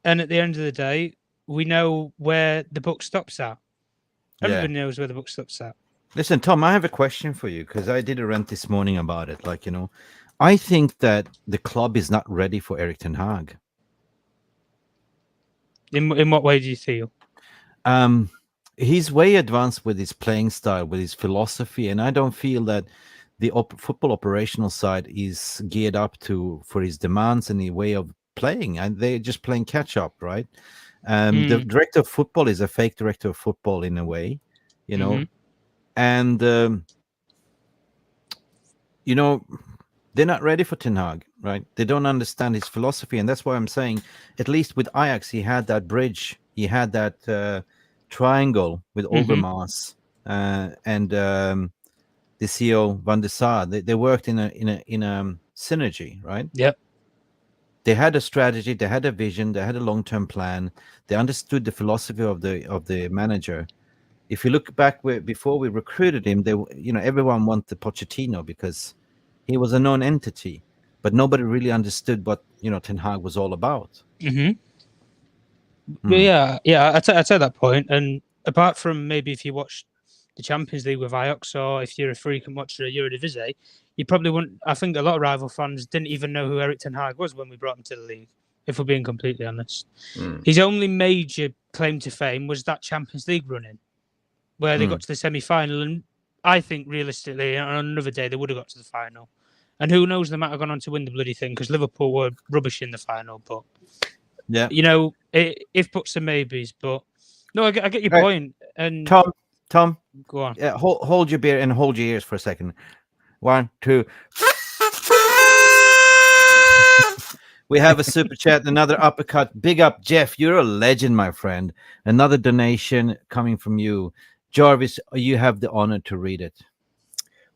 And at the end of the day, we know where the buck stops at. Everybody knows where the buck stops at. Listen, Tom, I have a question for you because I did a rant this morning about it. Like, I think that the club is not ready for Erik ten Hag. In what way do you feel? He's way advanced with his playing style, with his philosophy, and I don't feel that the football operational side is geared up for his demands and the way of playing, and they're just playing catch up, right? The director of football is a fake director of football in a way, and they're not ready for Ten Hag, right? They don't understand his philosophy, and that's why I'm saying, at least with Ajax, he had that bridge, he had that triangle with Overmars and the CEO Van der Sar. They worked in a synergy, right? Yep. They had a strategy, they had a vision, they had a long-term plan. They understood the philosophy of the manager. If you look back before we recruited him, everyone wanted Pochettino because he was a known entity, but nobody really understood what Ten Hag was all about. Yeah, I'd say that point. And apart from maybe if you watch the Champions League with Ajax, or if you're a frequent watcher of Eredivisie, you probably wouldn't. I think a lot of rival fans didn't even know who Erik ten Hag was when we brought him to the league, if we're being completely honest. His only major claim to fame was that Champions League run-in, where they got to the semi-final, and I think realistically, on another day, they would have got to the final. And who knows, they might have gone on to win the bloody thing, because Liverpool were rubbish in the final. But, yeah, if buts and maybes. But, no, I get your point. And Tom, go on. Hold your beer and hold your ears for a second. 1, 2. We have a super chat, another uppercut. Big up, Jeff. You're a legend, my friend. Another donation coming from you. Jarvis, you have the honor to read it.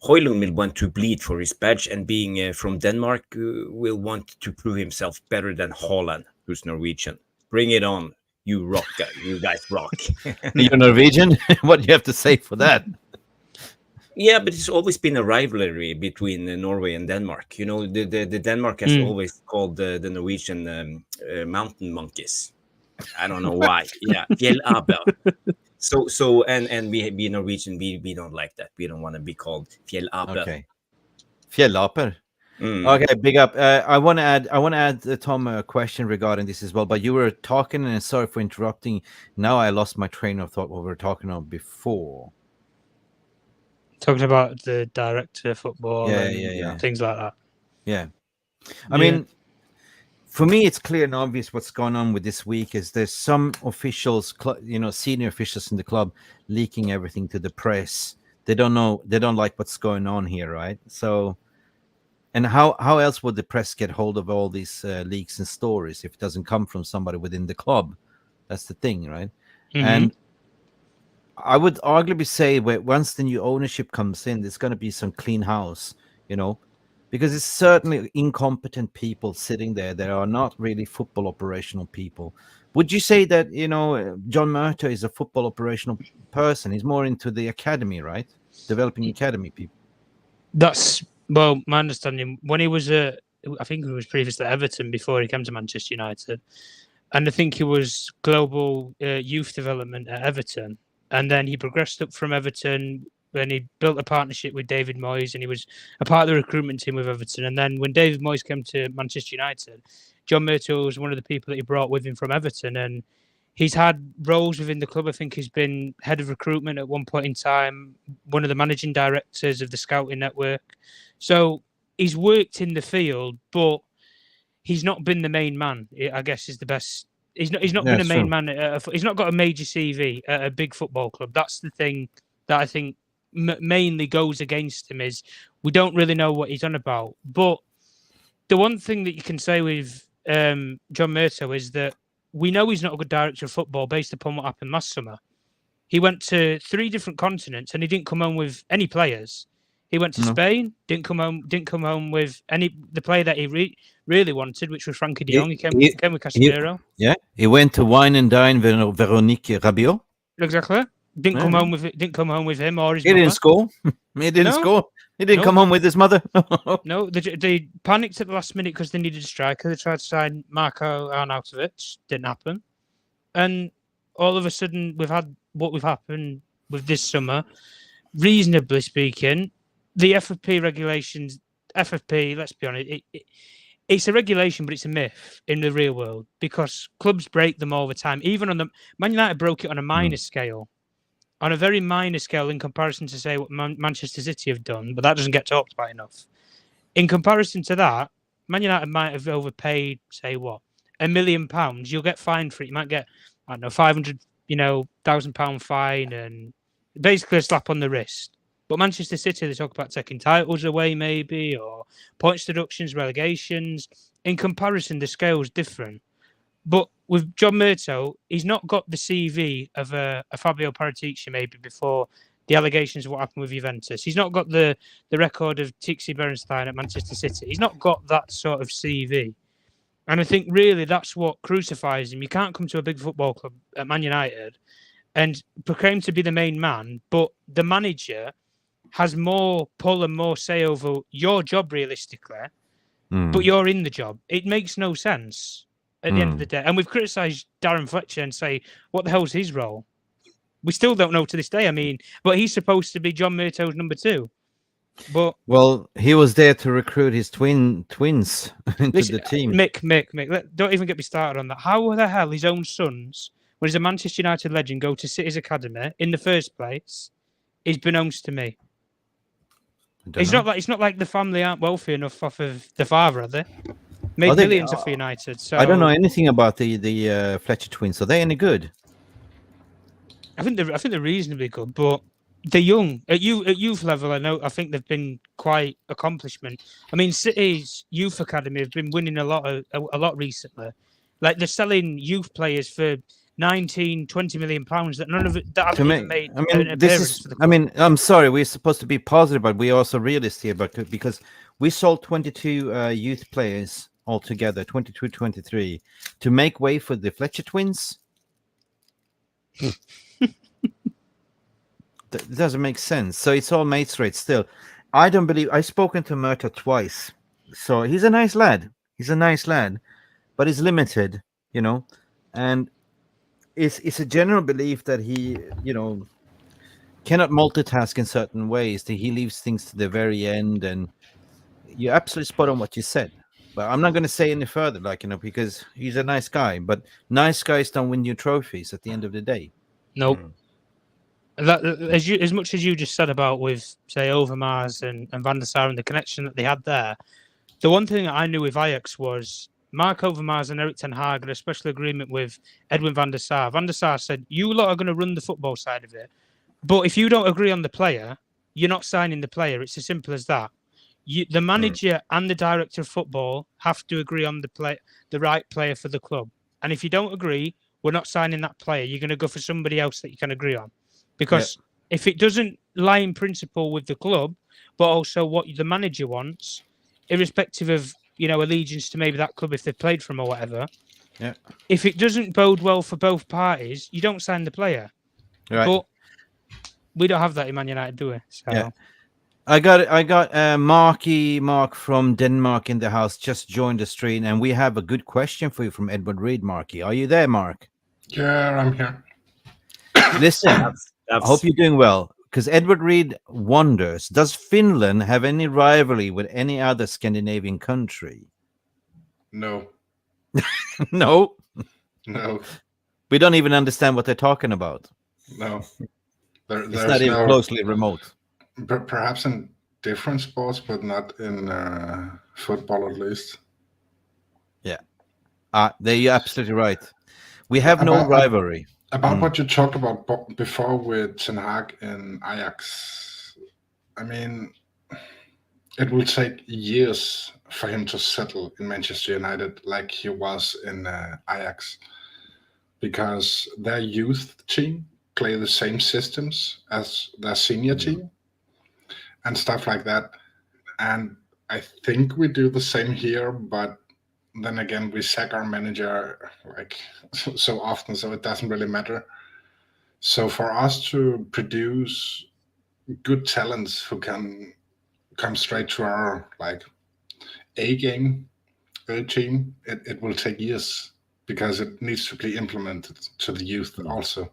Hojlund will want to bleed for his badge, and being from Denmark, will want to prove himself better than Hojlund, who's Norwegian. Bring it on. You rock, you guys rock. You're Norwegian? What do you have to say for that? Yeah, but it's always been a rivalry between Norway and Denmark. The Denmark has always called the Norwegian mountain monkeys. I don't know why. Yeah, fjellaper. So and we Norwegian, we don't like that. We don't want to be called fjellaper. Okay, fjellaper. Okay, big up. I want to add, Tom, a question regarding this as well. But you were talking, and sorry for interrupting. Now I lost my train of thought. What we were talking about before. Talking about the director of football, yeah, things like that. Yeah, I mean, for me, it's clear and obvious what's going on with this week is there's some officials, senior officials in the club leaking everything to the press. They don't know, they don't like what's going on here, right? So, and how else would the press get hold of all these leaks and stories if it doesn't come from somebody within the club? That's the thing, right? And I would arguably say once the new ownership comes in, there's going to be some clean house, because it's certainly incompetent people sitting there that are not really football operational people. Would you say that, John Murtough is a football operational person? He's more into the academy, right? Developing academy people. That's, well, my understanding. When he was I think he was previously at Everton before he came to Manchester United. And I think he was global youth development at Everton. And then he progressed up from Everton when he built a partnership with David Moyes, and he was a part of the recruitment team with Everton. And then when David Moyes came to Manchester United, John Murtough was one of the people that he brought with him from Everton. And he's had roles within the club. I think he's been head of recruitment at one point in time, one of the managing directors of the scouting network. So he's worked in the field, but he's not been the main man, I guess, is the best. He's not been a main man. He's not got a major CV at a big football club. That's the thing that I think mainly goes against him, is we don't really know what he's on about. But the one thing that you can say with John Murtough is that we know he's not a good director of football based upon what happened last summer. He went to 3 different continents and he didn't come home with any players. He went to Spain, didn't come home with the player that he really wanted, which was Frankie de Jong. He came with Casemiro. He went to wine and dine Veronique Rabiot. Exactly. Didn't come home with him or his He mother. didn't score. He didn't score. He didn't come home with his mother. No, they panicked at the last minute because they needed a striker. They tried to sign Marko Arnautovic. Didn't happen. And all of a sudden, we've had what we've happened with this summer. Reasonably speaking, the FFP regulations, FFP, let's be honest, it's a regulation, but it's a myth in the real world because clubs break them all the time. Even on the Man United broke it on a minor scale, on a very minor scale in comparison to say what Manchester City have done, but that doesn't get talked about enough. In comparison to that, Man United might have overpaid, say what, £1 million. You'll get fined for it. You might get, I don't know, £500,000 fine and basically a slap on the wrist. But Manchester City, they talk about taking titles away, maybe, or points deductions, relegations. In comparison, the scale is different. But with John Murtough, he's not got the CV of a Fabio Paratici maybe before the allegations of what happened with Juventus. He's not got the record of Tixi Berenstein at Manchester City. He's not got that sort of CV. And I think really that's what crucifies him. You can't come to a big football club at Man United and proclaim to be the main man, but the manager has more pull and more say over your job realistically, but you're in the job. It makes no sense at the end of the day. And we've criticised Darren Fletcher and say, what the hell's his role? We still don't know to this day. I mean, but he's supposed to be John Murtough's number 2. But he was there to recruit his twins into the team. Mick, don't even get me started on that. How the hell his own sons, when he's a Manchester United legend, go to City's academy in the first place is beknownst to me. It's not like the family aren't wealthy enough off of the father, are they? Made millions off United. So I don't know anything about the Fletcher twins. Are they any good? I think they're reasonably good, but they're young at youth level. I think they've been quite accomplishment. I mean, City's youth academy have been winning a lot recently. Like they're selling youth players for 19-20 million pounds that none of it that haven't even made an appearance for the club. I mean, I'm sorry, we're supposed to be positive, but we're also realist here. But because we sold 22 youth players altogether, 22, 23, to make way for the Fletcher twins. That doesn't make sense. So it's all mates rate still. I don't believe I've spoken to Murtough twice. So he's a nice lad. But he's limited, and it's a general belief that he, cannot multitask in certain ways, that he leaves things to the very end. And you're absolutely spot on what you said. But I'm not going to say any further, because he's a nice guy. But nice guys don't win you trophies at the end of the day. Nope. That, as much as you just said about with, say, Overmars and Van der Sar and the connection that they had there, the one thing that I knew with Ajax was Mark Overmars and Erik ten Hag had a special agreement with Edwin van der Sar. Van der Sar said, you lot are going to run the football side of it. But if you don't agree on the player, you're not signing the player. It's as simple as that. The manager and the director of football have to agree on the right player for the club. And if you don't agree, we're not signing that player. You're going to go for somebody else that you can agree on. Because if it doesn't lie in principle with the club, but also what the manager wants, irrespective of, allegiance to maybe that club if they've played from or whatever, if it doesn't bode well for both parties, you don't sign the player. Right. But we don't have that in Man United, do we? So. Yeah. I got Mark from Denmark in the house, just joined the stream, and we have a good question for you from Edward Reed. Marky, are you there, Mark? Yeah, I'm here. Listen, I hope you're doing well, because Edward Reed wonders, does Finland have any rivalry with any other Scandinavian country? No. No? No. We don't even understand what they're talking about. No. It's not even closely remote. Perhaps in different sports, but not in football at least. Yeah. You're absolutely right. We have no rivalry. About what you talked about before with Ten Hag and Ajax, I mean, it will take years for him to settle in Manchester United like he was in Ajax. because their youth team play the same systems as their senior team and stuff like that. And I think we do the same here, but then again, we sack our manager like so often, so it doesn't really matter. So for us to produce good talents who can come straight to our like A game, A team, it will take years because it needs to be implemented to the youth also.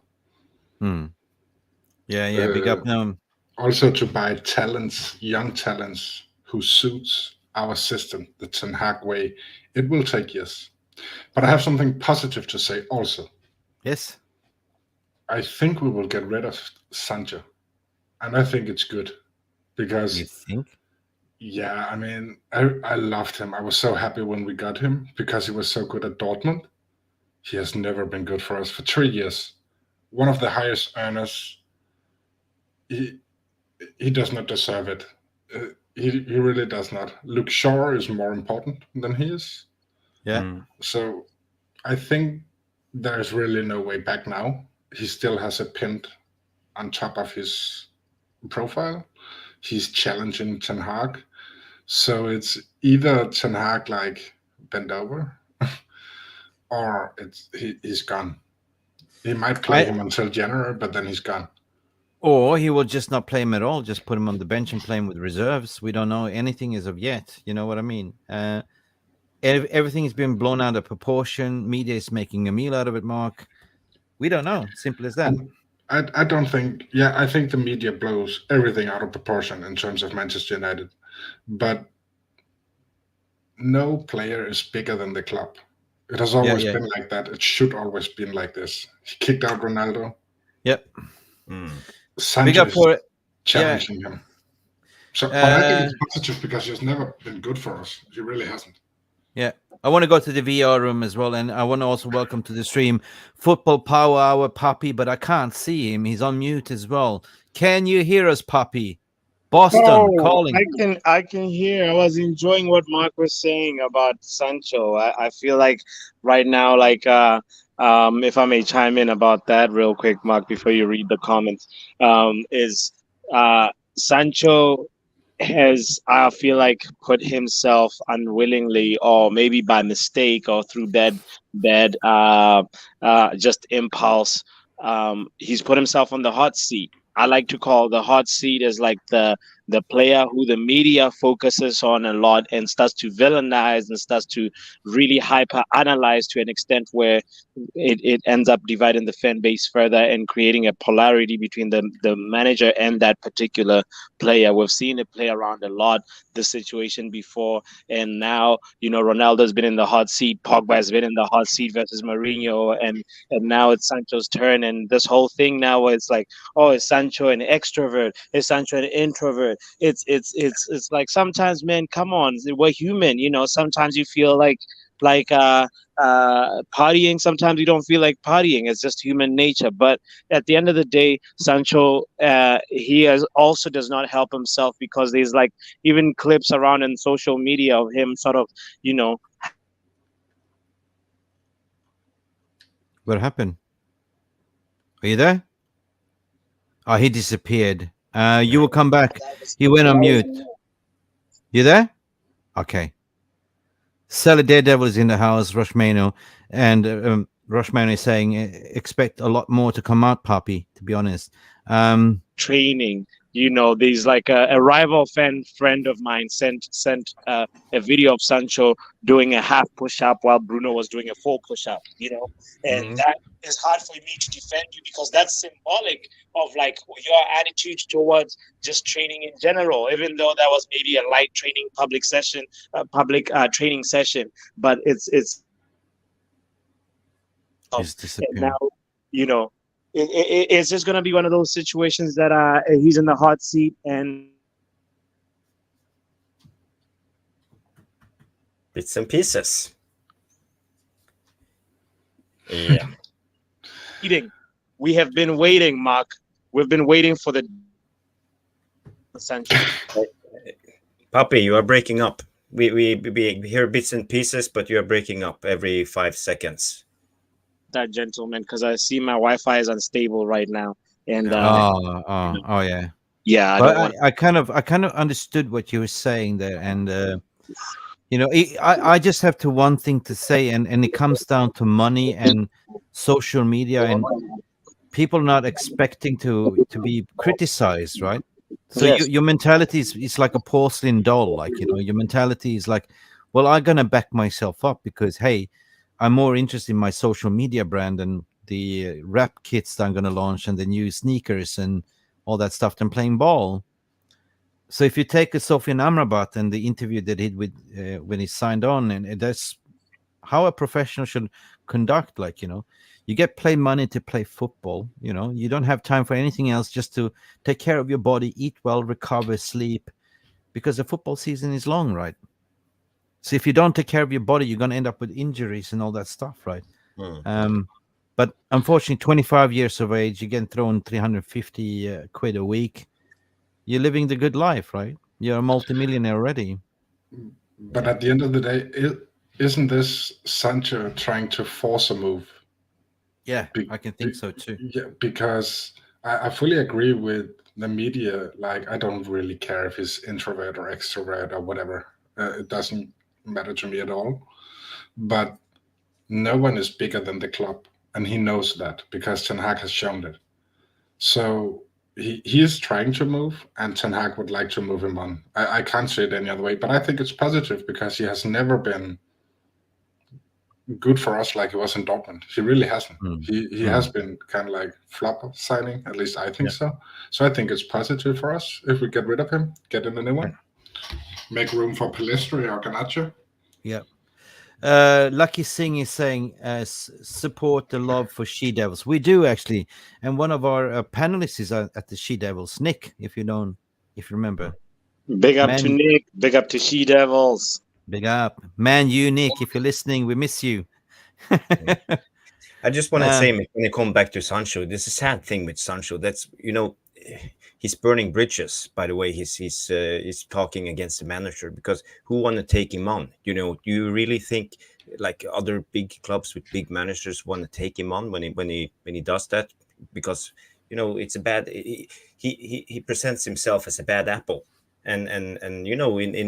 Yeah, big up them. Also to buy talents, young talents who suits our system, the Ten Hag way, it will take years. But I have something positive to say also. Yes. I think we will get rid of Sancho. And I think it's good because you think? Yeah, I mean, I loved him. I was so happy when we got him because he was so good at Dortmund. He has never been good for us for 3 years. One of the highest earners. He does not deserve it. He really does not. Luke Shaw is more important than he is. Yeah. So I think there's really no way back now. He still has a pin on top of his profile. He's challenging Ten Hag. So it's either Ten Hag like bend over or he's gone. He might play him until January, but then he's gone. Or he will just not play him at all, just put him on the bench and play him with reserves. We don't know anything as of yet. You know what I mean? Everything's been blown out of proportion. Media is making a meal out of it, Mark. We don't know. Simple as that. I don't think, I think the media blows everything out of proportion in terms of Manchester United. But no player is bigger than the club. It has always been like that. It should always been like this. He kicked out Ronaldo. Yep. Sancho is challenging him. So, but I think it's positive because he's never been good for us. He really hasn't. Yeah. I want to go to the VR room as well, and I want to also welcome to the stream Football Power Hour Poppy, but I can't see him. He's on mute as well. Can you hear us, Poppy? Boston calling. I can hear. I was enjoying what Mark was saying about Sancho. I feel like right now, like if I may chime in about that real quick, Mark, before you read the comments, is Sancho has, I feel like, put himself unwillingly or maybe by mistake or through bad just impulse. He's put himself on the hot seat. I like to call the hot seat as like the player who the media focuses on a lot and starts to villainize and starts to really hyper analyze to an extent where it ends up dividing the fan base further and creating a polarity between the manager and that particular player. We've seen it play around a lot, this situation before, and now, you know, Ronaldo's been in the hot seat, Pogba has been in the hot seat versus Mourinho, and now it's Sancho's turn, and this whole thing now where it's like, oh, is Sancho an extrovert? Is Sancho an introvert? It's like sometimes, man, come on, we're human, you know. Sometimes you feel like partying. Sometimes you don't feel like partying. It's just human nature. But at the end of the day, Sancho, he also does not help himself because there's like even clips around in social media of him sort of, you know. What happened? Are you there? Oh, he disappeared. You will come back. He went on mute. You there? Okay. Sella Daredevil is in the house, Rushmano. And Rushmano is saying, expect a lot more to come out, Poppy, to be honest. Training. You know, there's like a rival friend of mine sent a video of Sancho doing a half push-up while Bruno was doing a full push-up, you know, and that is hard for me to defend you because that's symbolic of like your attitude towards just training in general, even though that was maybe a light training public training session, but it's now, you know, it's just going to be one of those situations that he's in the hot seat and bits and pieces. Yeah. We have been waiting, Mark. We've been waiting for the Sancho. Puppy, you are breaking up. We hear bits and pieces, but you are breaking up every 5 seconds. that gentleman because I see my Wi-Fi is unstable right now, and yeah. yeah, I But don't want. I kind of understood what you were saying there, and I just have to one thing to say, and it comes down to money and social media and people not expecting to be criticized, right? So Yes. your mentality is like a porcelain doll, like your mentality is like, well, I'm gonna back myself up because hey, I'm more interested in my social media brand and the rap kits that I'm gonna launch and the new sneakers and all that stuff than playing ball. So if you take a Sofian Amrabat and the interview that he did with when he signed on, and that's how a professional should conduct. Like you get play money to play football. You don't have time for anything else, just to take care of your body, eat well, recover, sleep, because the football season is long, right? So if you don't take care of your body, you're gonna end up with injuries and all that stuff, right? But unfortunately, 25 years of age, you're getting thrown 350 quid a week. You're living the good life, right? You're a multimillionaire already. But at the end of the day, isn't this Sancho trying to force a move? Yeah, I can think so too. Yeah, because I fully agree with the media. Like, I don't really care if he's introvert or extrovert or whatever. It doesn't matter to me at all. But no one is bigger than the club, and he knows that because Ten Hag has shown it. So he is trying to move, and Ten Hag would like to move him on. I can't say it any other way, but I think it's positive because he has never been good for us like he was in Dortmund. He really hasn't. He has been kind of like flop signing, at least I think so. So I think it's positive for us if we get rid of him, get in a new one, make room for Palestri or Garnacho. Yeah. Lucky Singh is saying support the love for She Devils. We do actually, and one of our panelists is at the She Devils, Nick. If you remember. Big up to Nick. Big up to She Devils. Big up, man. You, Nick, if you're listening, we miss you. I just want to say, when you come back to Sancho, there's a sad thing with Sancho. That's he's burning bridges. By the way, he's talking against the manager because who want to take him on? Do you really think like other big clubs with big managers want to take him on when he does that? Because it's a bad. He presents himself as a bad apple. And in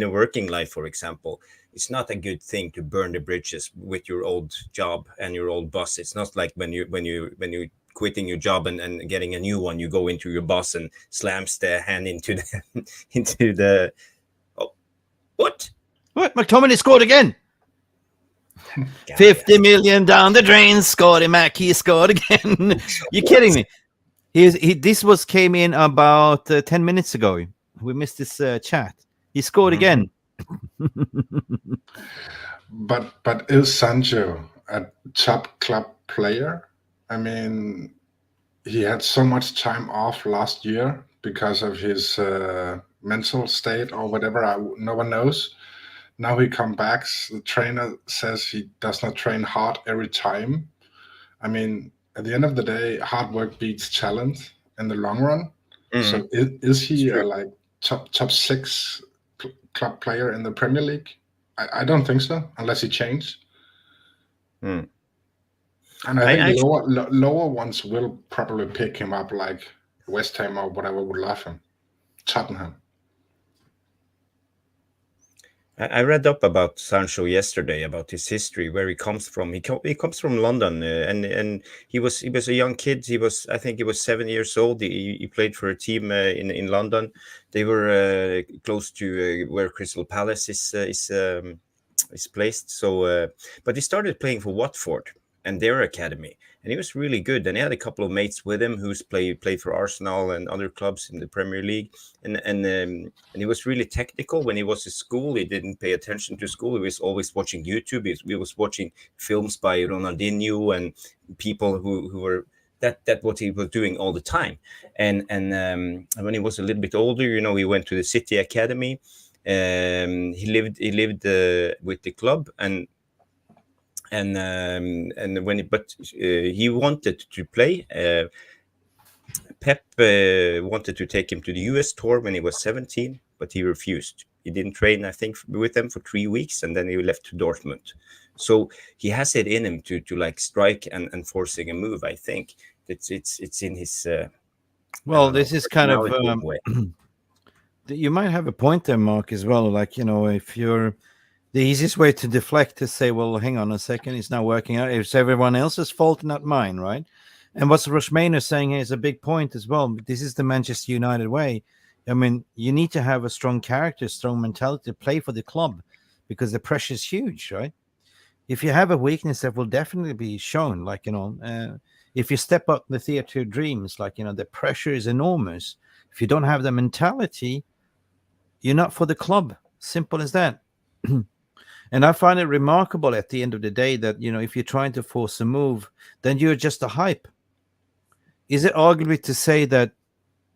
a working life, for example, it's not a good thing to burn the bridges with your old job and your old boss. It's not like when you quitting your job and getting a new one, you go into your boss and slams the hand into the what McTominay scored again. 50 million down the drain. Scotty Mackey scored again. You're kidding me. This came in about 10 minutes ago. We missed this chat. He scored again. But is Sancho a top club player? I mean, he had so much time off last year because of his mental state or whatever. No one knows. Now he comes back. The trainer says he does not train hard every time. I mean, at the end of the day, hard work beats talent in the long run. So is he like top 6 club player in the Premier League? I don't think so, unless he changed. And I think lower ones will probably pick him up, like West Ham or whatever would love him. Tottenham. I read up about Sancho yesterday, about his history, where he comes from. He comes from London, and he was a young kid. I think he was 7 years old. He played for a team in London. They were close to where Crystal Palace is placed. So, but he started playing for Watford and their academy, and he was really good. And he had a couple of mates with him who's played for Arsenal and other clubs in the Premier League. And he was really technical. When he was at school, he didn't pay attention to school. He was always watching YouTube. He was watching films by Ronaldinho and people who were that what he was doing all the time. And when he was a little bit older, he went to the City Academy. He lived with the club and when he wanted to play. Pep wanted to take him to the US tour when he was 17, but he refused. He didn't train, I think, with them for 3 weeks, and then he left to Dortmund. So he has it in him to like strike and forcing a move. I think it's in his. Well, this is kind of. Way. You might have a point there, Mark, as well. Like, if you're the easiest way to deflect is say, well, hang on a second, it's not working out. It's everyone else's fault, not mine, right? And what Rushmain is saying here is a big point as well. This is the Manchester United way. I mean, you need to have a strong character, strong mentality to play for the club because the pressure is huge, right? If you have a weakness, that will definitely be shown. Like, if you step up the theater of dreams, like, the pressure is enormous. If you don't have the mentality, you're not for the club. Simple as that. And I find it remarkable at the end of the day that, if you're trying to force a move, then you're just a hype. Is it arguably to say that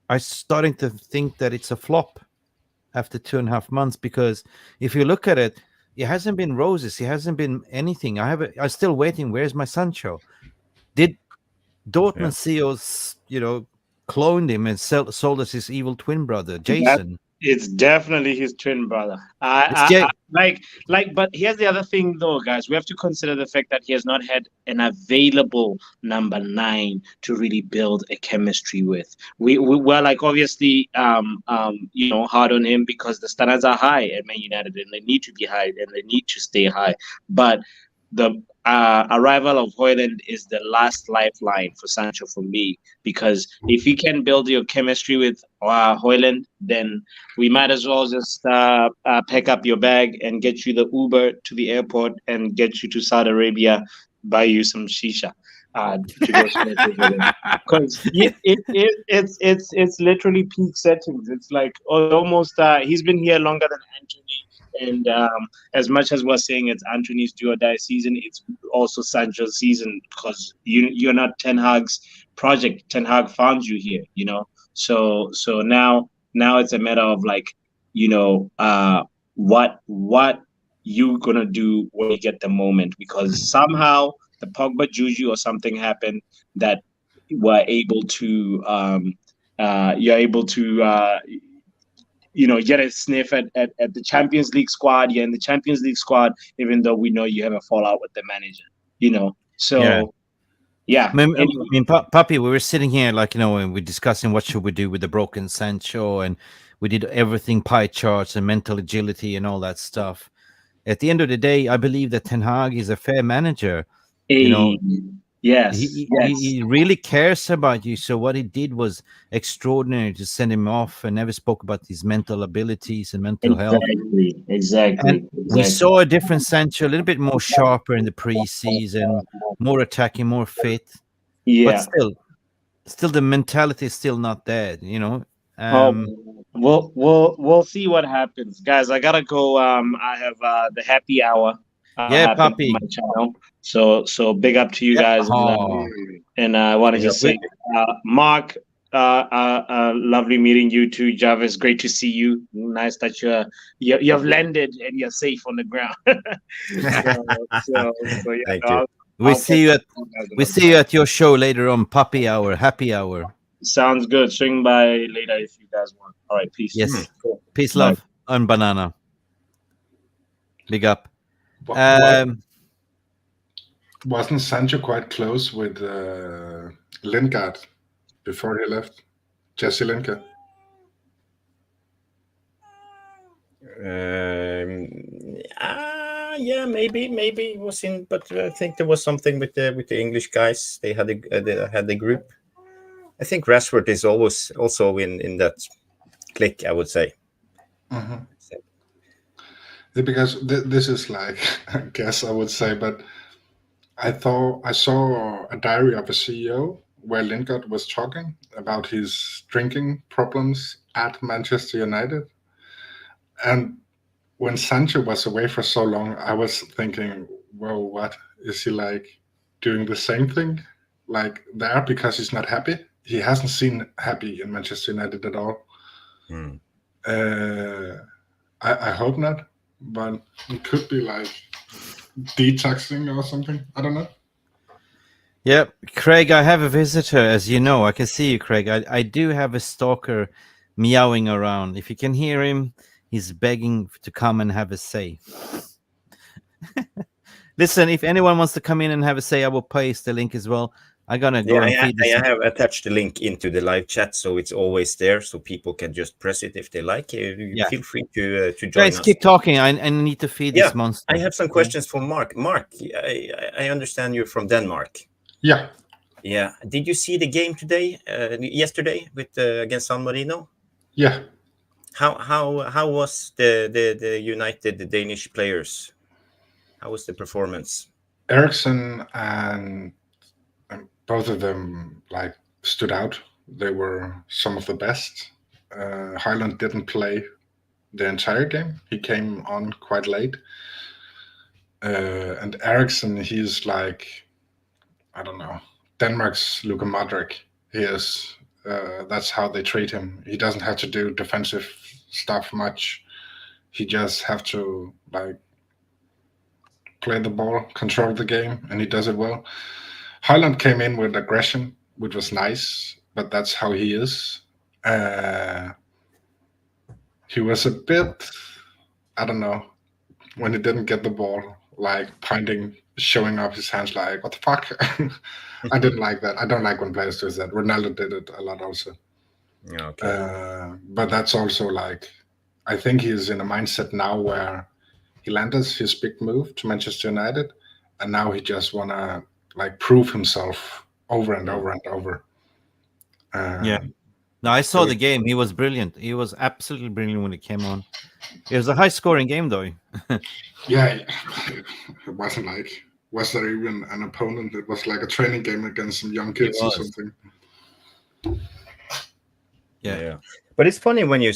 I'm starting to think that it's a flop after 2.5 months? Because if you look at it, it hasn't been roses. It hasn't been anything. I'm still waiting. Where's my Sancho? Did Dortmund CEOs, cloned him and sold us his evil twin brother, Jason? It's definitely his twin brother. But here's the other thing, though, guys. We have to consider the fact that he has not had an available number 9 to really build a chemistry with. We're like obviously, hard on him because the standards are high at Man United, and they need to be high, and they need to stay high. But the arrival of Hojlund is the last lifeline for Sancho for me, because if you can build your chemistry with Hojlund, then we might as well just pack up your bag and get you the Uber to the airport and get you to Saudi Arabia, buy you some shisha. To go because it's literally peak settings. It's like almost he's been here longer than Antony. And as much as we're saying it's Antony's do or die season, it's also Sancho's season, because you're not Ten Hag's project. Ten Hag found you here, So now it's a matter of like, what you gonna do when you get the moment, because somehow the Pogba juju or something happened that we're able to you're able to get a sniff at the Champions League squad. You're in the Champions League squad, even though we know you have a fallout with the manager, So, yeah. I mean, Puppy, we were sitting here, like, and we're discussing what should we do with the broken Sancho, and we did everything, pie charts and mental agility and all that stuff. At the end of the day, I believe that Ten Hag is a fair manager. Yes, he really cares about you. So what he did was extraordinary to send him off, and never spoke about his mental abilities and mental health. Exactly. And we saw a different Sancho, a little bit more sharper in the preseason, more attacking, more fit. Yeah. But still the mentality is still not there, We'll see what happens, guys. I gotta go. I have the happy hour. Puppy. My channel. So big up to you guys, and I want to just say, Mark, lovely meeting you too. Jarvis, great to see you. Nice that you've landed and you're safe on the ground. Thank you. We see you at your show later on, Puppy Hour, Happy Hour. Sounds good. Swing by later if you guys want. All right, peace. Yes, peace, love, and banana. Big up. Wasn't Sancho quite close with Lingard before he left? Jesse Lingard. Yeah, maybe it was in, but I think there was something with the English guys. They had the group. I think Rashford is always also in that clique, I would say. Mm-hmm. Because this is like, I guess I would say, but I saw a diary of a CEO where Lingard was talking about his drinking problems at Manchester United. And when Sancho was away for so long, I was thinking, whoa, what? Is he like doing the same thing like there because he's not happy? He hasn't seen happy in Manchester United at all. I hope not, but it could be like detoxing or something. I don't know. Yeah, Craig, I have a visitor, as you know. I can see you, Craig. I do have a stalker meowing around. If you can hear him, He's begging to come and have a say. Listen, if anyone wants to come in and have a say, I will paste the link as well. I'm gonna go and feed this. I have attached the link into the live chat, so it's always there, so people can just press it if they like. Feel free to join Guys, us. keep talking. I need to feed this monster. I have some questions for Mark. Mark, I understand you're from Denmark. Yeah. Yeah. Did you see the game yesterday with against San Marino? Yeah. How was the United, the Danish players? How was the performance? Eriksen and both of them like stood out. They were some of the best. Hojlund didn't play the entire game. He came on quite late. And Eriksen, he's like, I don't know, Denmark's Luka Modric. He is. That's how they treat him. He doesn't have to do defensive stuff much. He just have to like play the ball, control the game, and he does it well. Hojlund came in with aggression, which was nice, but that's how he is. He was a bit, I don't know, when he didn't get the ball, like pointing, showing up his hands like, what the fuck? I didn't like that. I don't like when players do that. Ronaldo did it a lot also. Okay. But that's also like, I think he's in a mindset now where he landed his big move to Manchester United, and now he just want to like prove himself over and over and over. No, I saw the game. He was brilliant. He was absolutely brilliant when he came on. It was a high-scoring game, though. Yeah, it wasn't like, was there even an opponent? It was like a training game against some young kids or something. Yeah. But it's funny when you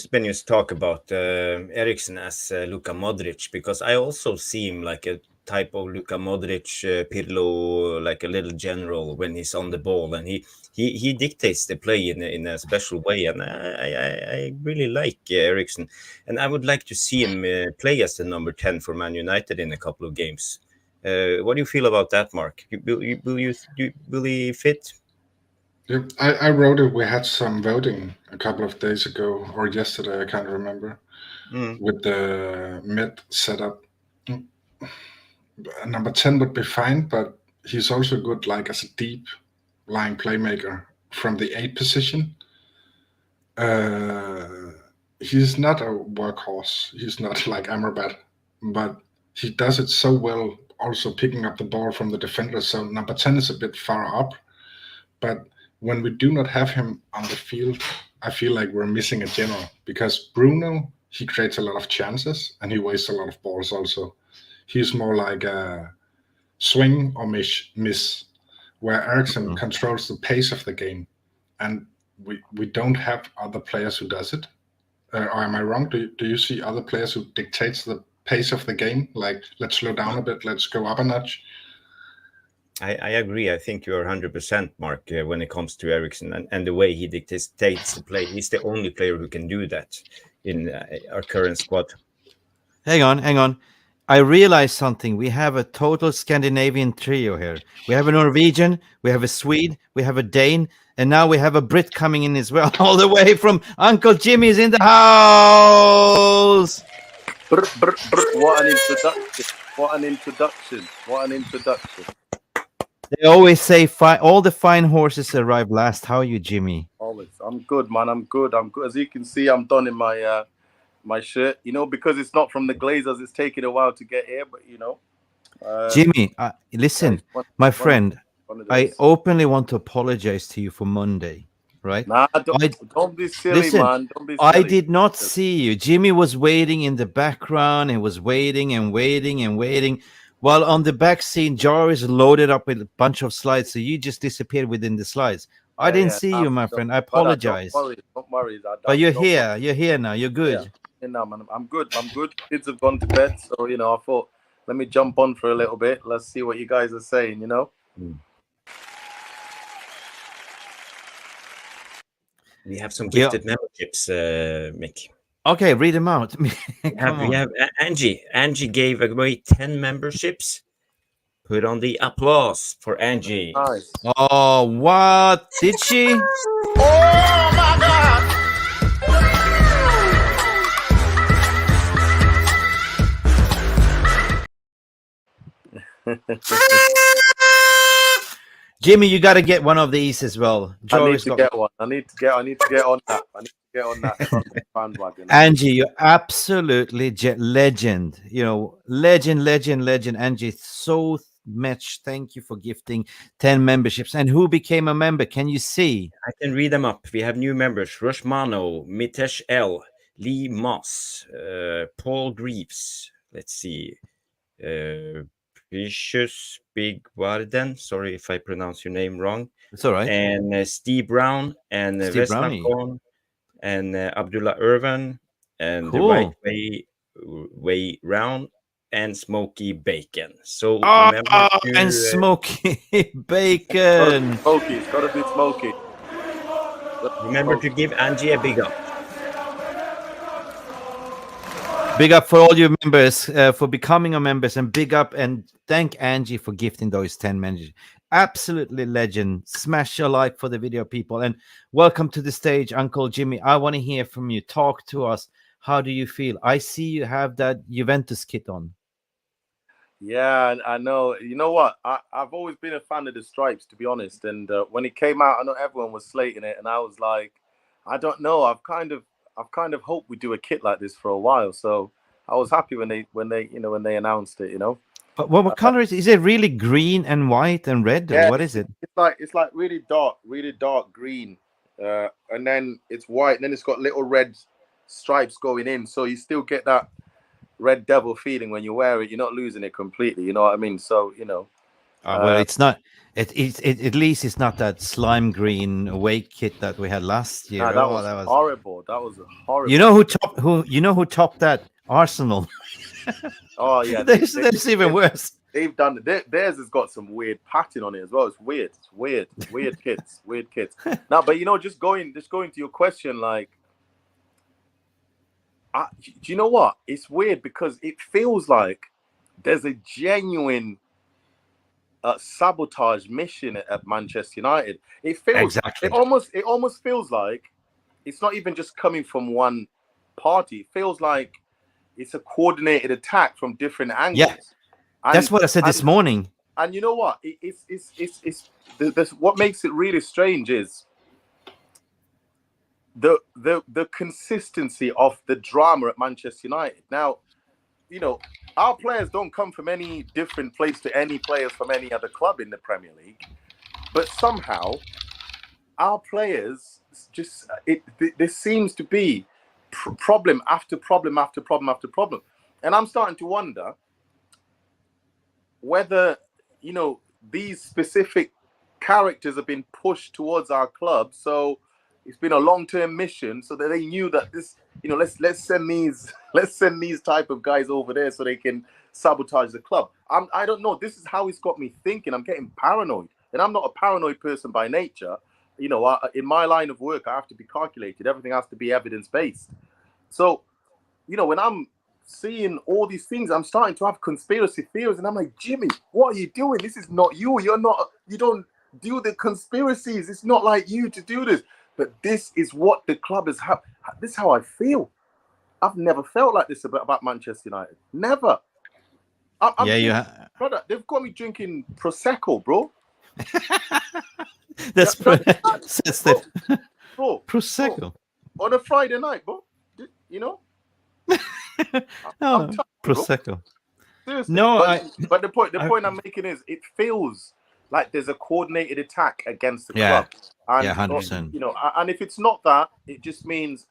talk about Eriksen as Luka Modric, because I also see him like a type of Luka Modric, Pirlo, like a little general when he's on the ball, and he dictates the play in a special way, and I really like Eriksen, and I would like to see him play as the number 10 for Man United in a couple of games. What do you feel about that, Mark? Will he fit? Yeah, I wrote it. We had some voting a couple of days ago or yesterday, I can't remember, with the mid setup. Number 10 would be fine, but he's also good like as a deep lying playmaker from the 8 position. He's not a workhorse. He's not like Amrabat, but he does it so well, also picking up the ball from the defender. So number 10 is a bit far up, but when we do not have him on the field, I feel like we're missing a general, because Bruno, he creates a lot of chances and he wastes a lot of balls also. He's more like a swing or miss, where Eriksen controls the pace of the game, and we don't have other players who does it. Or am I wrong? Do you see other players who dictates the pace of the game? Like, let's slow down a bit, let's go up a notch. I agree. I think you're 100%, Mark, when it comes to Eriksen and the way he dictates the play. He's the only player who can do that in our current squad. Hang on. I realized something. We have a total Scandinavian trio here. We have a Norwegian, we have a Swede, we have a Dane, and now we have a Brit coming in as well, all the way from Uncle Jimmy's in the house. What an introduction. They always say all the fine horses arrive last. How are you, Jimmy? Always. I'm good, man. I'm good. As you can see, I'm done in my my shirt. Because it's not from the Glazers, it's taken a while to get here. But Jimmy, listen, my friend. I openly want to apologize to you for Monday, right? Nah, don't be silly, listen, man. Don't be silly. I did not see you. Jimmy was waiting in the background and was waiting and waiting and waiting. While on the back scene, Jar is loaded up with a bunch of slides, so you just disappeared within the slides. I didn't see you, my friend. I apologize. Don't worry. But you're here. You're here now. You're good. Yeah, no, man. I'm good. Kids have gone to bed, so I thought, let me jump on for a little bit. Let's see what you guys are saying. We have some gifted memberships, Mick. Okay, read them out. We have Angie. Angie gave away 10 memberships. Put on the applause for Angie. Nice. Oh, what? Did she? Oh, my God. Jimmy, you got to get one of these as well. I need to get one. I need to get on that. I need to get on that bandwagon. Angie, you're absolutely legend. Legend. Angie, so much. Thank you for gifting 10 memberships. And who became a member? Can you see? I can read them up. We have new members: Rushmano, Mitesh L, Lee Moss, Paul Greaves. Let's see. Precious Big Warden. Sorry if I pronounce your name wrong. It's all right. And Steve Brown and Vesna and Abdullah Irvin and the right way round and Smoky Bacon. So remember and Smoky Bacon. It's gotta be Smoky. Remember to give Angie a big up. Big up for all your members for becoming a members, and big up and thank Angie for gifting those 10 members. Absolutely legend. Smash your like for the video, people, and welcome to the stage, Uncle Jimmy. I want to hear from you. Talk to us. How do you feel? I see you have that Juventus kit on. Yeah, I know. You know what? I've always been a fan of the stripes, to be honest. And when it came out, I know everyone was slating it, and I was like, I don't know. I've kind of hoped we do a kit like this for a while. So I was happy when they announced it. But what color is it? Is it really green and white and red? Yeah, or what is it? It's like really dark green, and then it's white, and then it's got little red stripes going in. So you still get that Red Devil feeling when you wear it. You're not losing it completely. You know what I mean? So well, it's not. At least it's not that slime green away kit that we had last year. That was horrible. That was horrible. You know who topped that? Arsenal. Oh yeah, that's even worse. They've done theirs has got some weird pattern on it as well. It's weird. Weird kits. Now, but just going to your question, like, do you know what? It's weird because it feels like there's a genuine sabotage mission at Manchester United. It feels exactly. It almost feels like it's not even just coming from one party. It feels like it's a coordinated attack from different angles. Yeah, that's what I said this morning. And you know what? It's what makes it really strange is the consistency of the drama at Manchester United. Now, our players don't come from any different place to any players from any other club in the Premier League, but somehow our players there seems to be problem after problem after problem after problem, and I'm starting to wonder whether these specific characters have been pushed towards our club. So it's been a long-term mission, so that they knew that this, let's send these type of guys over there so they can sabotage the club. I don't know. This is how it's got me thinking. I'm getting paranoid, and I'm not a paranoid person by nature. In my line of work, I have to be calculated. Everything has to be evidence-based. So, when I'm seeing all these things, I'm starting to have conspiracy theories, and I'm like, Jimmy, what are you doing? This is not you. You don't do the conspiracies. It's not like you to do this. But this is what the club is. This is how I feel. I've never felt like this about Manchester United. Never. Brother, they've got me drinking Prosecco, bro. That's bro, Prosecco on a Friday night, bro. Prosecco. Seriously. No, but the point I'm making is, it feels like there's a coordinated attack against the club. And, 100%. And if it's not that, it just means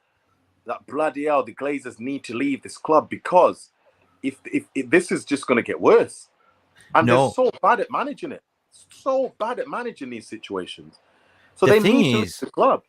that bloody hell, the Glazers need to leave this club, because if this is just going to get worse. And they're so bad at managing it. So bad at managing these situations. So they need to leave the club.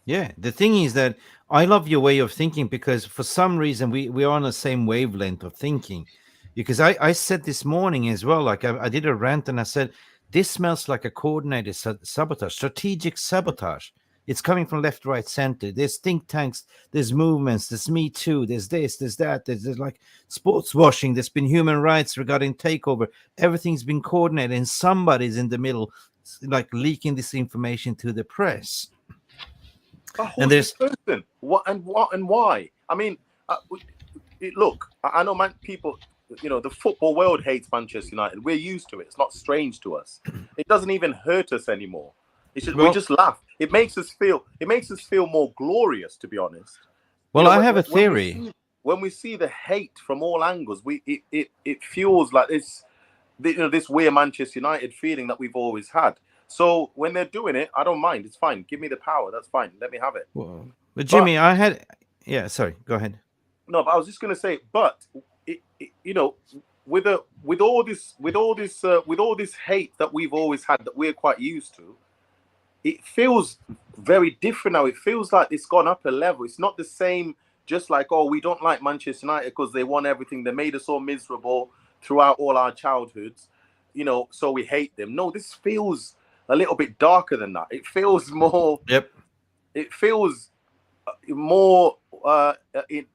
Yeah, the thing is that I love your way of thinking, because for some reason we are on the same wavelength of thinking. Because I said this morning as well, like I did a rant and I said, this smells like a coordinated sabotage, strategic sabotage. It's coming from left, right, center. There's think tanks, there's movements, there's Me Too, there's this, there's that, there's like sports washing, there's been human rights regarding takeover. Everything's been coordinated, and somebody's in the middle, like leaking this information to the press. And there's what and why? I mean, look, I know people the football world hates Manchester United. We're used to it. It's not strange to us. It doesn't even hurt us anymore. It's just, we just laugh. It makes us feel more glorious, to be honest. Well, I have a theory. When we see the hate from all angles, it feels like this weird Manchester United feeling that we've always had. So when they're doing it, I don't mind. It's fine. Give me the power. That's fine. Let me have it. Well, but Jimmy, sorry, go ahead. No, but I was just going to say, but with all this hate that we've always had, that we're quite used to, it feels very different now. It feels like it's gone up a level. It's not the same. Just like, oh, we don't like Manchester United because they won everything. They made us all miserable throughout all our childhoods, so we hate them. No, this feels a little bit darker than that. It feels more. Yep. It feels more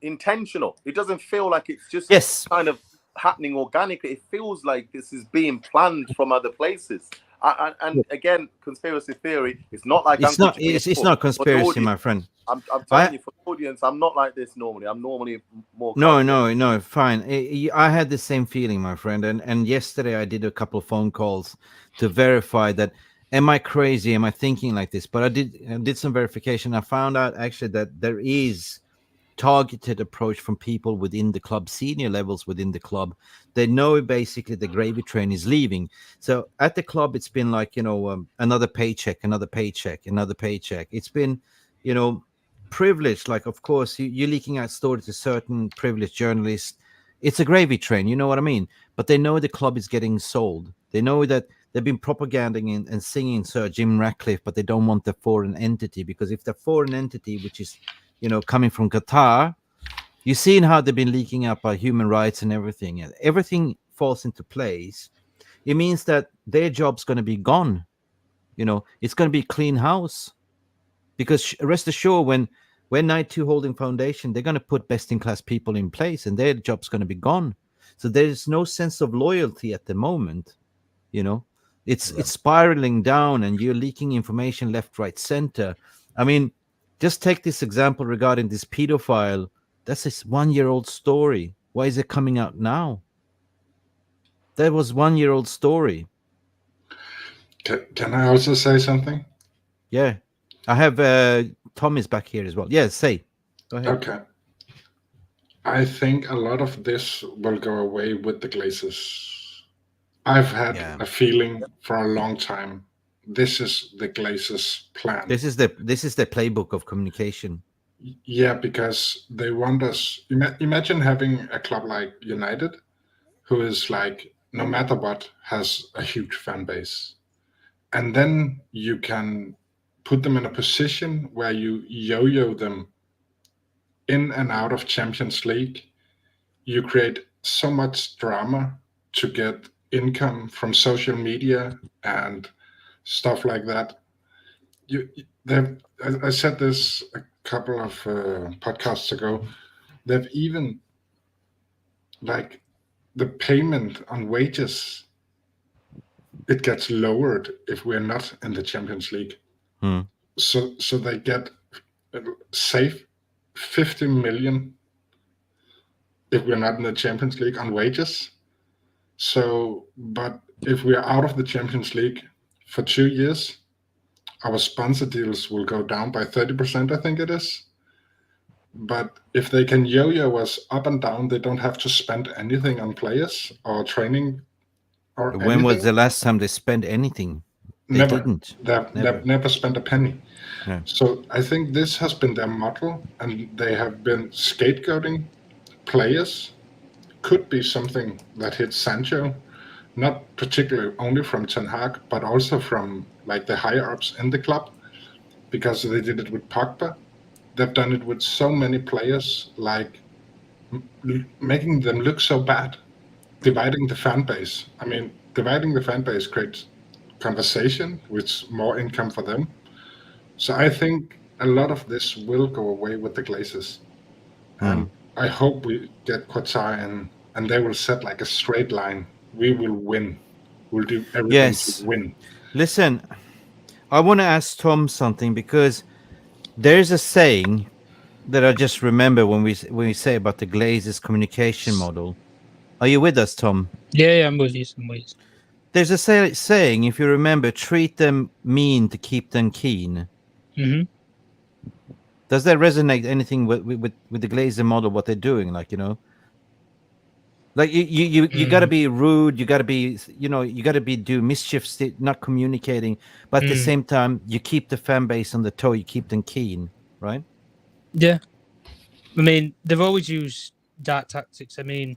intentional. It doesn't feel like it's just kind of happening organically. It feels like this is being planned from other places. And again, conspiracy theory. It's not like it's not conspiracy, my friend. I'm telling you, for the audience, I'm not like this normally. I'm normally more. No, fine. I had the same feeling, my friend. And yesterday I did a couple of phone calls to verify that. Am I crazy? Am I thinking like this? But I did some verification. I found out actually that there is targeted approach from people within the club, senior levels within the club. They know basically the gravy train is leaving. So at the club, it's been like, another paycheck, another paycheck, another paycheck. It's been, privileged. Like, of course, you're leaking out stories to certain privileged journalists. It's a gravy train, you know what I mean? But they know the club is getting sold. They know that they've been propaganding and singing Sir Jim Ratcliffe, but they don't want the foreign entity, because if the foreign entity, which is coming from Qatar, you've seen how they've been leaking up our human rights and everything. And everything falls into place. It means that their job's going to be gone. It's going to be a clean house. Because rest assured, when Night 2 Holding Foundation, they're going to put best-in-class people in place, and their job's going to be gone. So there's no sense of loyalty at the moment. It's spiraling down, and you're leaking information left, right, center. I mean, just take this example regarding this pedophile. That's a 1-year-old story. Why is it coming out now? That was 1-year-old story. Can I also say something? Yeah. I have Tom is back here as well. Yeah, say. Go ahead. Okay. I think a lot of this will go away with the Glazers. I've had a feeling for a long time. This is the Glazers' plan. This is the playbook of communication. Yeah, because they want us. Imagine having a club like United, who is like, no matter what, has a huge fan base, and then you can put them in a position where you yo-yo them in and out of Champions League. You create so much drama to get income from social media and stuff like that. I said this a couple of podcasts ago. They've even, like, the payment on wages, it gets lowered if we're not in the Champions League. So they get save 50 million if we're not in the Champions League on wages. So, but if we're out of the Champions League for 2 years, our sponsor deals will go down by 30%, I think it is. But if they can yo-yo us up and down, they don't have to spend anything on players or training or When anything. was the last time they spent anything? They Never. didn't. They've never spent a penny. Yeah. So I think this has been their model, and they have been scapegoating players. Could be something that hit Sancho, not particularly only from Ten Hag, but also from like the higher ups in the club, because they did it with Pogba. They've done it with so many players, like making them look so bad, dividing the fan base. I mean, dividing the fan base creates conversation, which more income for them. So I think a lot of this will go away with the Glazers. And I hope we get Qatar in, and they will set like a straight line. We will win. We'll do everything to win. Listen, I want to ask Tom something, because there's a saying that I just remember when we say about the Glazers communication model. Are you with us, Tom? Yeah, I'm with you. There's a saying, if you remember, treat them mean to keep them keen. Mm-hmm. Does that resonate anything with the Glazer model, what they're doing? Like, like you got to be rude, you got to be, you got to be do mischief, not communicating, but at the same time, you keep the fan base on the toe, you keep them keen, right? Yeah. I mean, they've always used dark tactics. I mean,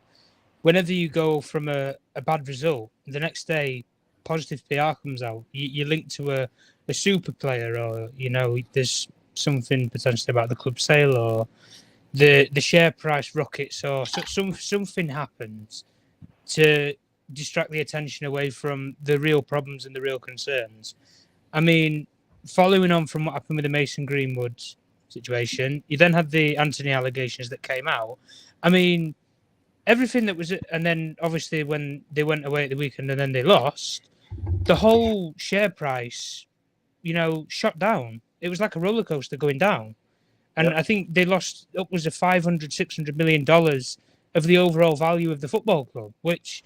whenever you go from a bad result, the next day, positive PR comes out. You link to a super player, or there's something potentially about the club sale, or the share price rockets, or something happens to distract the attention away from the real problems and the real concerns. I mean, following on from what happened with the Mason Greenwood situation, you then had the Antony allegations that came out. I mean, everything that was, and then obviously when they went away at the weekend and then they lost, the whole share price, shot down. It was like a roller coaster going down. And I think they lost upwards of $500-600 million of the overall value of the football club, which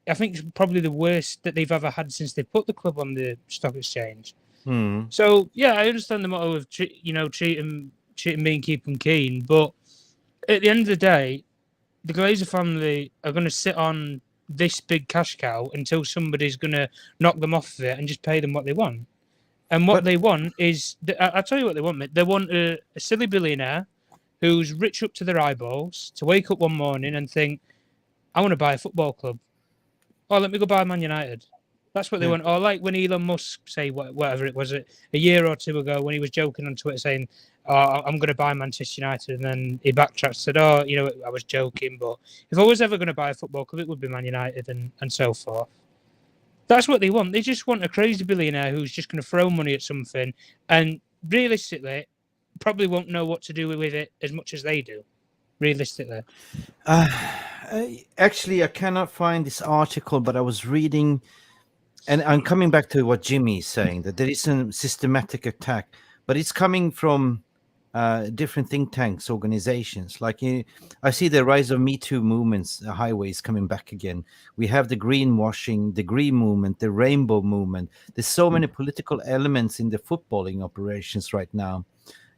I think is probably the worst that they've ever had since they put the club on the stock exchange. So, yeah, I understand the motto of, treat them mean, keep them keen. But at the end of the day, the Glazer family are going to sit on this big cash cow until somebody's going to knock them off of it and just pay them what they want. And what they want is, I'll tell you what they want, mate. They want a silly billionaire who's rich up to their eyeballs to wake up one morning and think, I want to buy a football club. Oh, let me go buy Man United. That's what they want. Or like when Elon Musk, say whatever it was, a year or two ago, when he was joking on Twitter saying, oh, I'm going to buy Manchester United. And then he backtracked and said, oh, I was joking. But if I was ever going to buy a football club, it would be Man United and so forth. That's what they want. They just want a crazy billionaire who's just going to throw money at something and realistically probably won't know what to do with it as much as they do. Realistically. Actually, I cannot find this article, but I was reading, and I'm coming back to what Jimmy is saying, that there is a systematic attack, but it's coming from different think tanks, organizations. Like I see the rise of Me Too movements, highways coming back again. We have the greenwashing, the green movement, the rainbow movement. There's so many political elements in the footballing operations right now.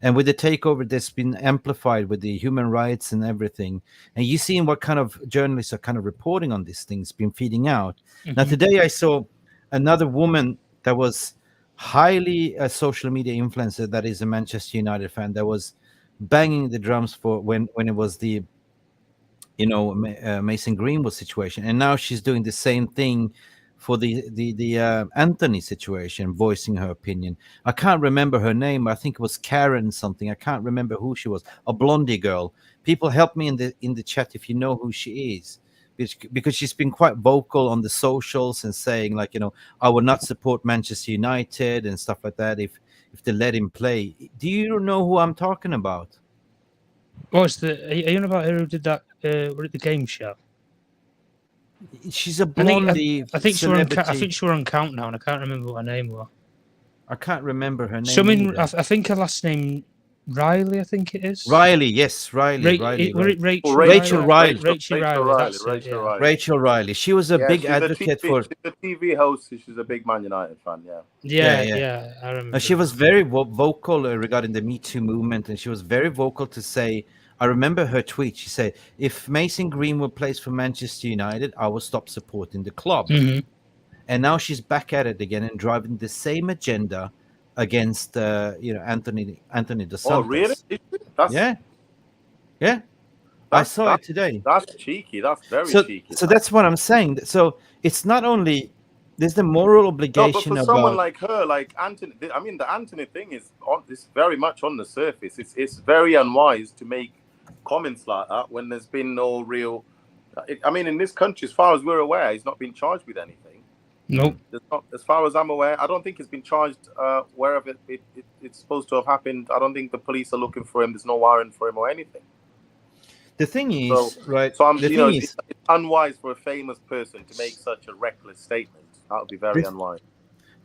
And with the takeover, that's been amplified with the human rights and everything. And you see what kind of journalists are kind of reporting on these things, been feeding out. Now, today I saw another woman that was highly a social media influencer that is a Manchester United fan that was banging the drums for when it was the Mason Greenwood situation, and now she's doing the same thing for the Antony situation, voicing her opinion. I can't remember her name. I think it was Karen something. I can't remember who she was. A blondie girl. People help me in the chat if you know who she is, because she's been quite vocal on the socials and saying like, I would not support Manchester United and stuff like that if they let him play. Do you know who I'm talking about? What's are you about her who did that? We're at the game show. She's a blondie. I think she were on Countdown. I can't remember what her name was. I can't remember her name. I think her last name Riley. I think it is Riley. Yes, Riley. Rachel Riley. Rachel Riley. She was a big advocate for. She's a TV host. She's a big Man United fan. Yeah. I remember. She was very vocal regarding the Me Too movement, and she was very vocal to say. I remember her tweet. She said, if Mason Greenwood plays for Manchester United, I will stop supporting the club. And now she's back at it again and driving the same agenda against, Antony dos Santos. Oh, really? Yeah. I saw it today. That's cheeky. That's very cheeky. So that's what I'm saying. So it's not only... There's the moral obligation but for someone like her, like Antony, I mean, the Antony thing is very much on the surface. It's very unwise to make comments like that when there's been no real. I mean, in this country, as far as we're aware, he's not been charged with anything. Nope. As far as I'm aware, I don't think he's been charged wherever it's supposed to have happened. I don't think the police are looking for him. There's no warrant for him or anything. The thing is, right? So it's unwise for a famous person to make such a reckless statement. That would be very unwise.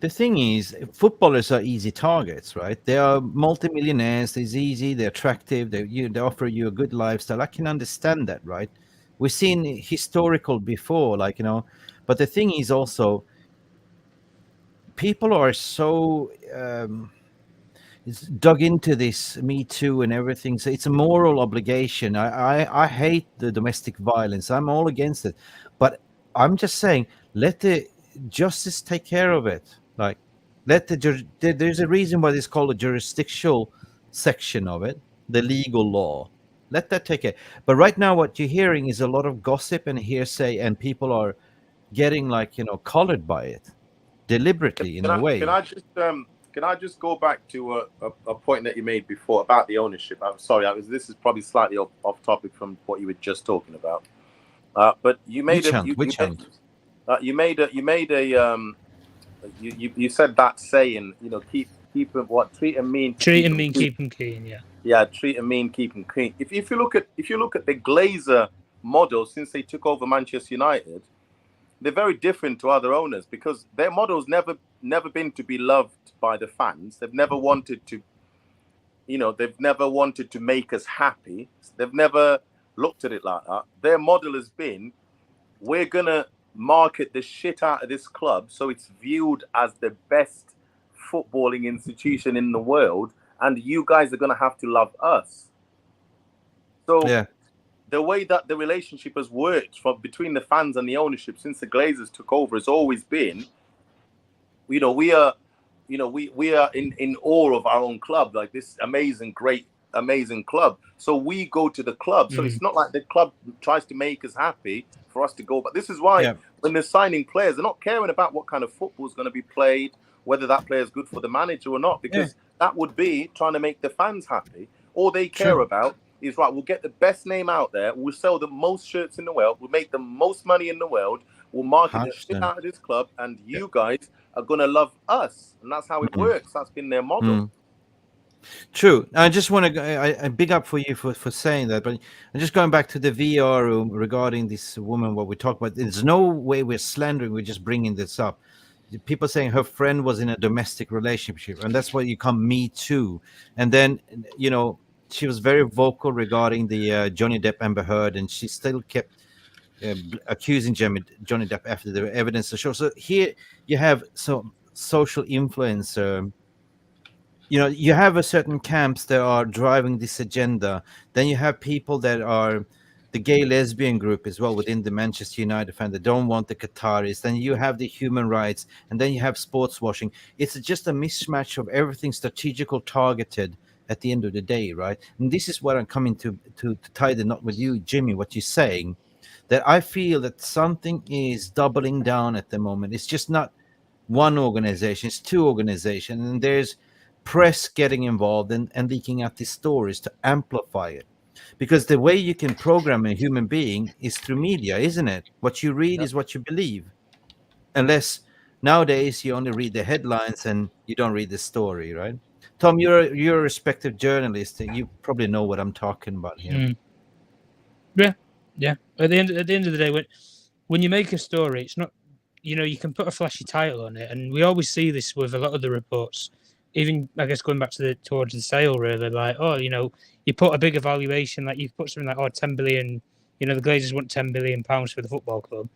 The thing is, footballers are easy targets, right? They are multimillionaires. It's easy. They're attractive. They offer you a good lifestyle. I can understand that, right? We've seen historical before, like, you know, but the thing is also people are so dug into this Me Too and everything. So it's a moral obligation. I hate the domestic violence. I'm all against it. But I'm just saying, let the justice take care of it. Like, there's a reason why it's called a jurisdictional section of it, the legal law. Let that take it. But right now, what you're hearing is a lot of gossip and hearsay, and people are getting, like, you know, colored by it deliberately in a way. Can I just go back to a point that you made before about the ownership? I'm sorry, this is probably slightly off topic from what you were just talking about. But you made you said that saying, you know, keep them what, treat them mean, treat them mean, keep them keen. Yeah, treat them mean, keep them clean. If you look at the Glazer model since they took over Manchester United, they're very different to other owners because their model's never been to be loved by the fans. They've never wanted to, you know, make us happy. They've never looked at it like that. Their model has been, we're gonna market the shit out of this club so it's viewed as the best footballing institution in the world, and you guys are gonna have to love us. So yeah. The way that the relationship has worked between the fans and the ownership since the Glazers took over has always been, you know, we are in awe of our own club, like this amazing club. So we go to the club. So it's not like the club tries to make us happy for us to go. But this is why when they're signing players, they're not caring about what kind of football is going to be played, whether that player is good for the manager or not, because that would be trying to make the fans happy. All they care about is, right, we'll get the best name out there, we'll sell the most shirts in the world, we'll make the most money in the world, we'll market 100%. The shit out of this club, and you guys are going to love us. And that's how it works. That's been their model. True. I just want to I big up for you for saying that, but I'm just going back to the VR room regarding this woman, what we talked about. There's no way we're slandering, we're just bringing this up. People saying her friend was in a domestic relationship, and that's why you come Me Too. And then, you know, she was very vocal regarding the Johnny Depp Amber Heard, and she still kept accusing Johnny Depp after the evidence to show. So here you have some social influencer. You know, you have a certain camps that are driving this agenda. Then you have people that are the gay lesbian group as well within the Manchester United fan that don't want the Qataris. Then you have the human rights, and then you have sports washing. It's just a mismatch of everything strategical, targeted at the end of the day, right? And this is what I'm coming to tie the knot with you, Jimmy, what you're saying, that I feel that something is doubling down at the moment. It's just not one organization, it's two organizations, and there's press getting involved and leaking out these stories to amplify it. Because the way you can program a human being is through media, isn't it? What you read is what you believe. Unless nowadays you only read the headlines and you don't read the story, right? Tom, you're a respected journalist, and you probably know what I'm talking about here. Yeah. At the end of the day, when you make a story, it's not, you know, you can put a flashy title on it, and we always see this with a lot of the reports. Even, I guess, going back to towards the sale, really, like, oh, you know, you put a bigger valuation, like you put something like, 10 billion, you know, the Glazers want £10 billion for the football club.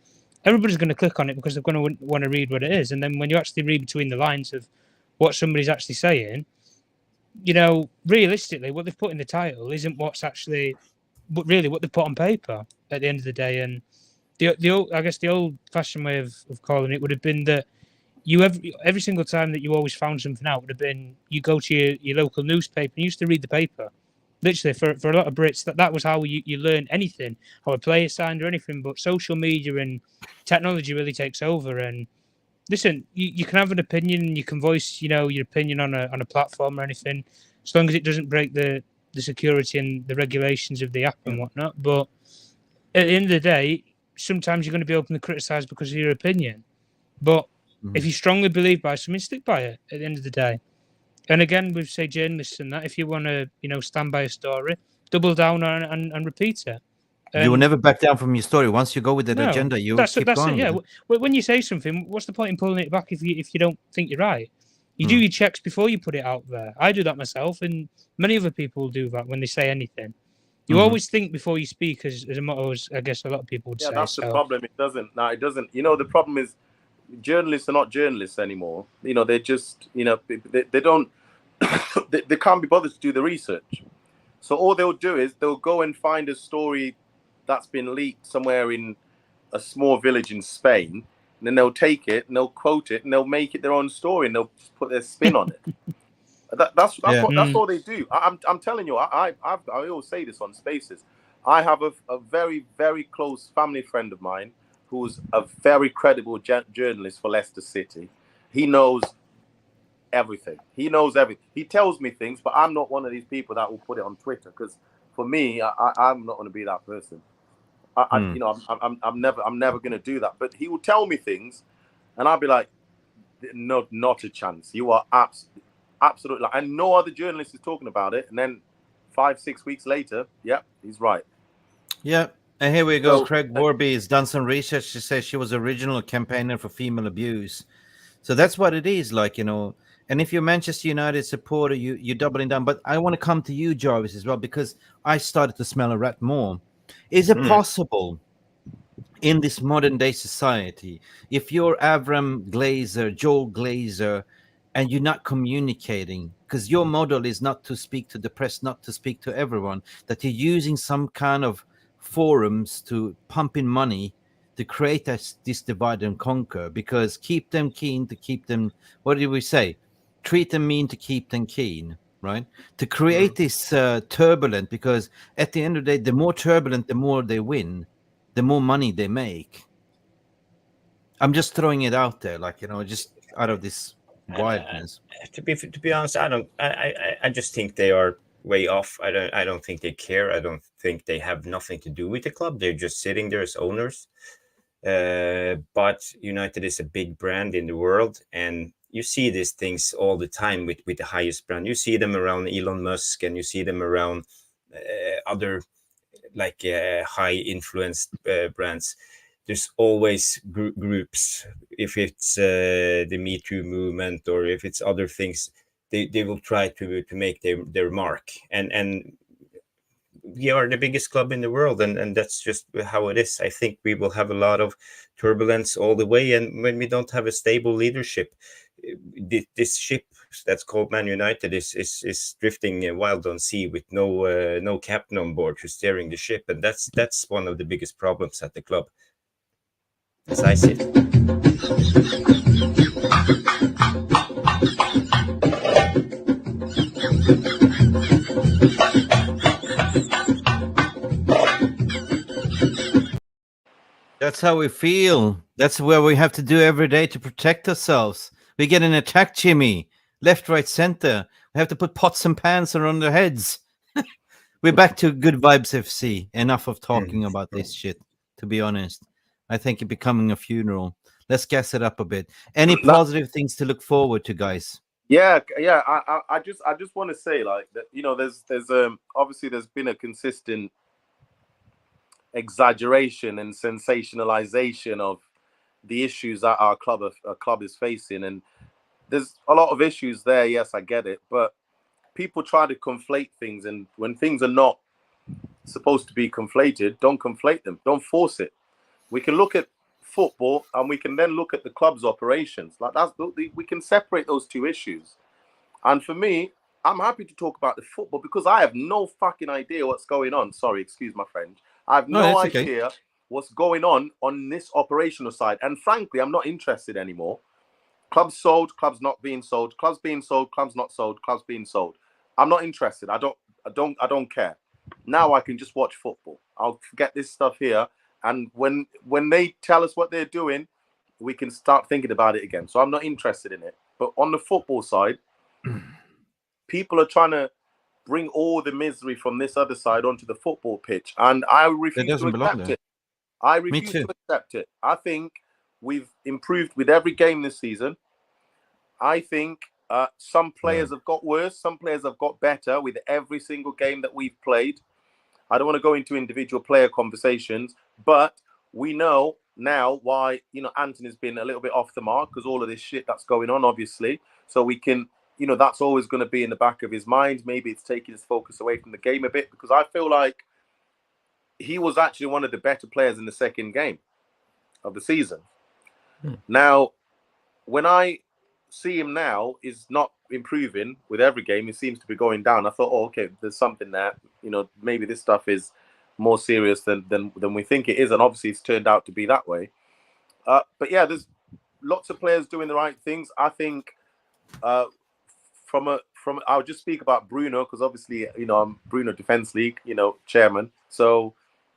Everybody's going to click on it because they're going to want to read what it is. And then when you actually read between the lines of what somebody's actually saying, you know, realistically, what they've put in the title isn't what's actually, really what they put on paper at the end of the day. And I guess the old-fashioned way of calling it would have been that you every single time that you always found something out would have been you go to your local newspaper and you used to read the paper. Literally, for a lot of Brits, that was how you learn anything, how a player signed or anything. But social media and technology really takes over. And listen, you can have an opinion and you can voice, you know, your opinion on a platform or anything, as long as it doesn't break the security and the regulations of the app and whatnot. But at the end of the day, sometimes you're going to be openly criticised because of your opinion. But if you strongly believe by something, stick by it at the end of the day. And again, with, say, journalists and that, if you want to, you know, stand by a story, double down on and repeat it. You will never back down from your story. Once you go with that agenda, you keep going. It, yeah. When you say something, what's the point in pulling it back if you don't think you're right? You do your checks before you put it out there. I do that myself, and many other people do that when they say anything. You always think before you speak, as a motto, as I guess a lot of people would say. That's the problem. It doesn't. No, it doesn't. You know, the problem is journalists are not journalists anymore. You know, they're just, you know, they don't, they can't be bothered to do the research. So all they'll do is they'll go and find a story that's been leaked somewhere in a small village in Spain, and then they'll take it and they'll quote it and they'll make it their own story and they'll just put their spin on it. That's all they do. I'm telling you. I always say this on Spaces. I have a very, very close family friend of mine who's a very credible journalist for Leicester City. He knows everything. He knows everything. He tells me things, but I'm not one of these people that will put it on Twitter, because for me, I'm not going to be that person. You know, I'm never going to do that. But he will tell me things, and I'll be like, no, not a chance. You are absolutely, and no other journalist is talking about it. And then 5-6 weeks later, he's right. Yeah. And here we go. So, Craig Warby has done some research. She says she was original campaigner for female abuse. So that's what it is, like, you know. And if you're Manchester United supporter, you're doubling down. But I want to come to you, Jarvis, as well, because I started to smell a rat more. Is it possible in this modern day society, if you're Avram Glazer, Joel Glazer, and you're not communicating, because your model is not to speak to the press, not to speak to everyone, that you're using some kind of forums to pump in money to create this divide and conquer, because keep them keen to keep them, what did we say? Treat them mean to keep them keen, right? To create this turbulent, because at the end of the day, the more turbulent, the more they win, the more money they make. I'm just throwing it out there, like, you know, just out of this wildness. To be honest, I just think they are way off. I don't think they care. I don't think they have nothing to do with the club. They're just sitting there as owners. But United is a big brand in the world, and you see these things all the time with the highest brand. You see them around Elon Musk, and you see them around other like high influenced brands. There's always groups. If it's the Me Too movement, or if it's other things, they will try to make their mark. And we are the biggest club in the world, and that's just how it is. I think we will have a lot of turbulence all the way, and when we don't have a stable leadership, this ship that's called Man United is drifting wild on sea with no captain on board who's steering the ship, and that's one of the biggest problems at the club, as I see it. That's how we feel. That's what we have to do every day to protect ourselves. We get an attack, Jimmy. Left, right, center. We have to put pots and pans around their heads. We're back to Good Vibes FC. Enough of talking about this shit, to be honest. I think it's becoming a funeral. Let's gas it up a bit. Any positive things to look forward to, guys? Yeah. I just want to say, like, that, you know, there's obviously there's been a consistent exaggeration and sensationalization of the issues that our club is facing, and there's a lot of issues there. Yes, I get it, but people try to conflate things, and when things are not supposed to be conflated, don't conflate them. Don't force it. We can look at football, and we can then look at the club's operations. Like we can separate those two issues. And for me, I'm happy to talk about the football because I have no fucking idea what's going on. Sorry, excuse my French. I have no idea what's going on this operational side. And frankly, I'm not interested anymore. Clubs sold, clubs not being sold, clubs being sold, clubs not sold, clubs being sold. I'm not interested. I don't care. Now I can just watch football. I'll forget this stuff here. And when they tell us what they're doing, we can start thinking about it again. So I'm not interested in it. But on the football side, people are trying to bring all the misery from this other side onto the football pitch, and I refuse to accept it. I refuse to accept it. I think we've improved with every game this season. I think some players have got worse, some players have got better with every single game that we've played. I don't want to go into individual player conversations, but we know now why, you know, Antony's been a little bit off the mark because all of this shit that's going on, obviously. So we can, that's always going to be in the back of his mind. Maybe it's taking his focus away from the game a bit, because I feel like he was actually one of the better players in the second game of the season. Now, when I see him now, is not improving with every game. He seems to be going down. I thought, oh, okay, there's something there. You know, maybe this stuff is more serious than we think it is, and obviously it's turned out to be that way. But yeah, there's lots of players doing the right things. I think I'll just speak about Bruno, because obviously, you know, I'm Bruno Defense League, you know, chairman. So,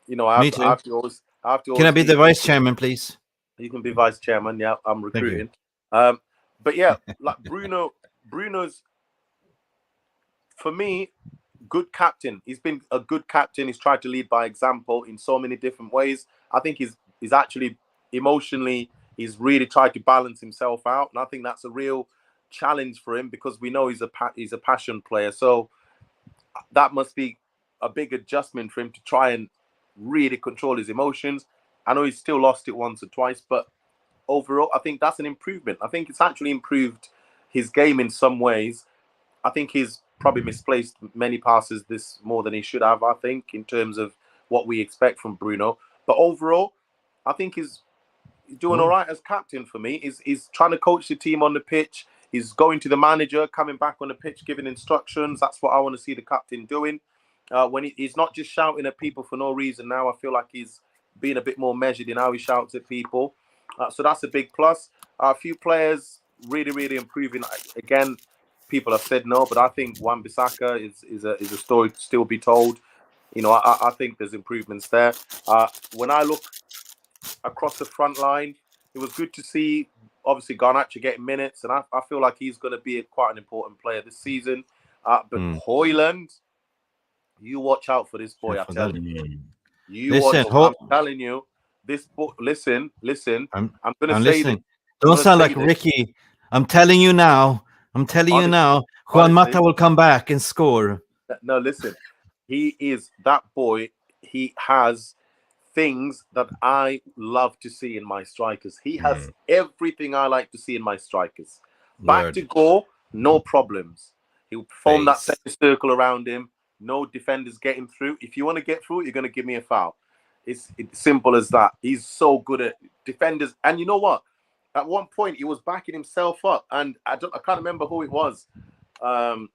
you know, I have to always Can I be the vice chairman, please? You can be vice chairman. Yeah, I'm recruiting. But yeah, like Bruno's, for me, good captain. He's been a good captain. He's tried to lead by example in so many different ways. I think he's actually emotionally, he's really tried to balance himself out, and I think that's a real challenge for him, because we know he's a passion player. So that must be a big adjustment for him to try and really control his emotions. I know he's still lost it once or twice, but overall, I think that's an improvement. I think it's actually improved his game in some ways. I think he's probably misplaced many passes this more than he should have, I think, in terms of what we expect from Bruno. But overall, I think he's doing all right as captain for me. He's trying to coach the team on the pitch. He's going to the manager, coming back on the pitch, giving instructions. That's what I want to see the captain doing. When he's not just shouting at people for no reason now, I feel like he's being a bit more measured in how he shouts at people. So that's a big plus. A few players really, really improving. Again, people have said no, but I think Wan-Bissaka is a story to still be told. You know, I think there's improvements there. When I look across the front line, it was good to see, obviously, Garnacho getting minutes, and I feel like he's going to be quite an important player this season. But Hojlund, you watch out for this boy, I tell you. I'm telling you, this boy, listen, I'm going to say listening. Don't sound like Ricky. I'm telling you now. Juan Mata will come back and score. No, listen. He is that boy. He has things that I love to see in my strikers. He has everything I like to see in my strikers. Back to goal, no problems. He'll form that second circle around him. No defenders getting through. If you want to get through, you're going to give me a foul. It's simple as that. He's so good at defenders. And you know what? At one point, he was backing himself up. And I can't remember who it was. I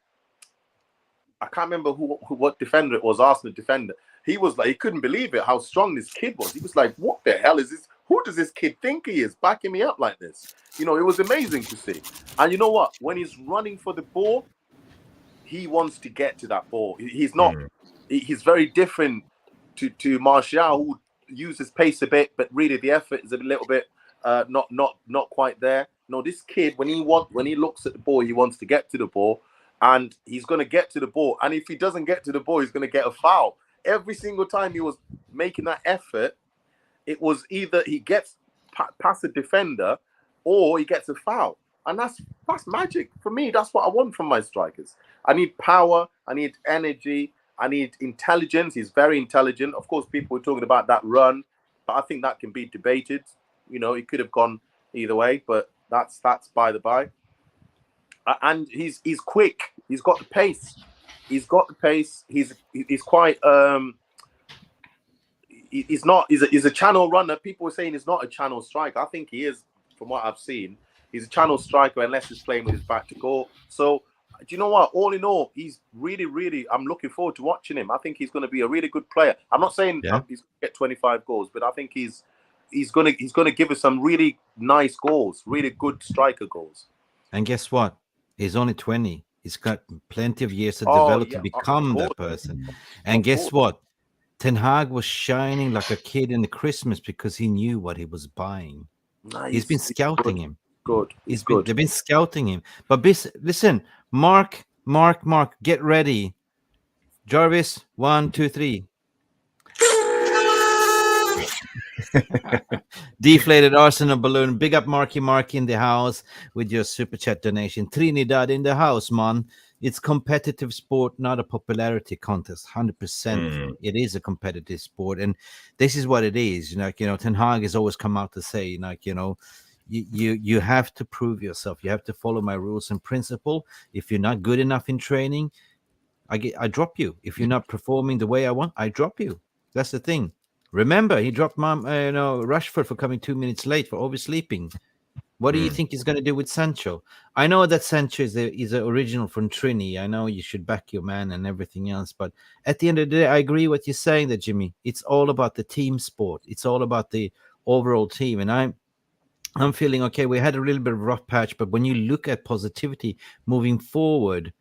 can't remember what defender it was, Arsenal defender. He was like, he couldn't believe it, how strong this kid was. He was like, what the hell is this? Who does this kid think he is, backing me up like this? You know, it was amazing to see. And you know what? When he's running for the ball, he wants to get to that ball. He's not. He's very different to Martial, who uses pace a bit, but really the effort is a little bit not quite there. No, this kid, when he looks at the ball, he wants to get to the ball, and he's going to get to the ball. And if he doesn't get to the ball, he's going to get a foul. Every single time he was making that effort, it was either he gets past a defender or he gets a foul. And that's magic. For me, that's what I want from my strikers. I need power. I need energy. I need intelligence. He's very intelligent. Of course, people were talking about that run, but I think that can be debated. You know, it could have gone either way, but that's by the by. And he's quick. He's got the pace. He's quite he's a channel runner. People were saying he's not a channel striker. I think he is, from what I've seen. He's a channel striker unless he's playing with his back to goal. So, do you know what? All in all, he's really, really, I'm looking forward to watching him. I think he's going to be a really good player. I'm not saying he's going to get 25 goals, but I think he's going to give us some really nice goals, really good striker goals. And guess what? He's only 20. He's got plenty of years to develop to become that person. And guess what? Ten Hag was shining like a kid in the Christmas because he knew what he was buying. Nice. He's been scouting him. Good. They've been scouting him. But listen, Mark, get ready. Jarvis, 1, 2, 3. Deflated Arsenal balloon. Big up Marky in the house with your super chat donation. Trinidad in the house, man. It's competitive sport, not a popularity contest. 100%. It is a competitive sport, and this is what it is. Ten Hag has always come out to say, you have to prove yourself. You have to follow my rules and principle. If you're not good enough in training, I drop you. If you're not performing the way I want, I drop you. That's the thing. Remember, he dropped Rashford for coming 2 minutes late for oversleeping. What do you think he's going to do with Sancho? I know that Sancho is the original from Trini. I know you should back your man and everything else. But at the end of the day, I agree what you're saying there, Jimmy. It's all about the team sport. It's all about the overall team. And I'm feeling, okay, we had a little bit of rough patch. But when you look at positivity moving forward,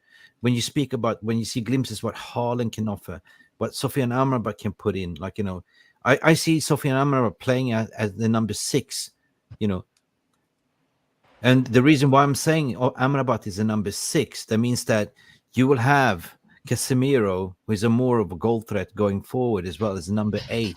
when you see glimpses what Haaland can offer, what Sofyan Amrabat can put in, like, I see Sofyan Amrabat playing as the number 6, And the reason why I'm saying Amrabat is a number 6, that means that you will have Casemiro, who is more of a goal threat going forward, as well as number 8.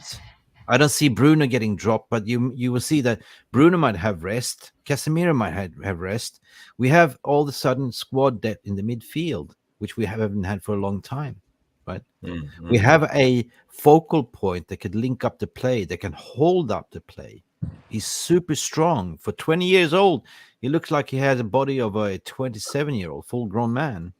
I don't see Bruno getting dropped, but you will see that Bruno might have rest. Casemiro might have rest. We have all of a sudden squad depth in the midfield, which we haven't had for a long time, right? Mm-hmm. We have a focal point that could link up the play, that can hold up the play. He's super strong. For 20 years old, he looks like he has a body of a 27-year-old full-grown man.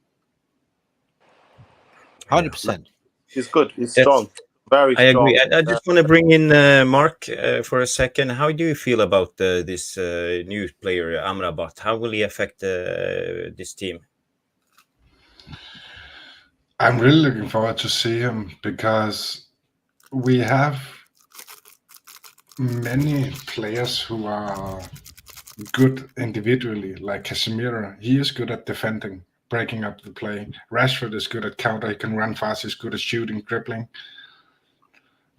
100%. He's good. He's strong. Very strong. I agree. I just want to bring in Mark for a second. How do you feel about this new player, Amrabat? How will he affect this team? I'm really looking forward to see him, because we have many players who are good individually, like Casemiro. He is good at defending, breaking up the play. Rashford is good at counter. He can run fast. He's good at shooting, dribbling.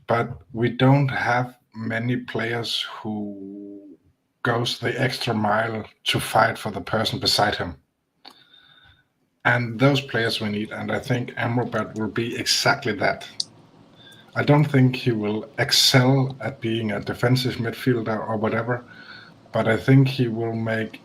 But we don't have many players who goes the extra mile to fight for the person beside him. And those players we need, and I think Amrabat will be exactly that. I don't think he will excel at being a defensive midfielder or whatever, but I think he will make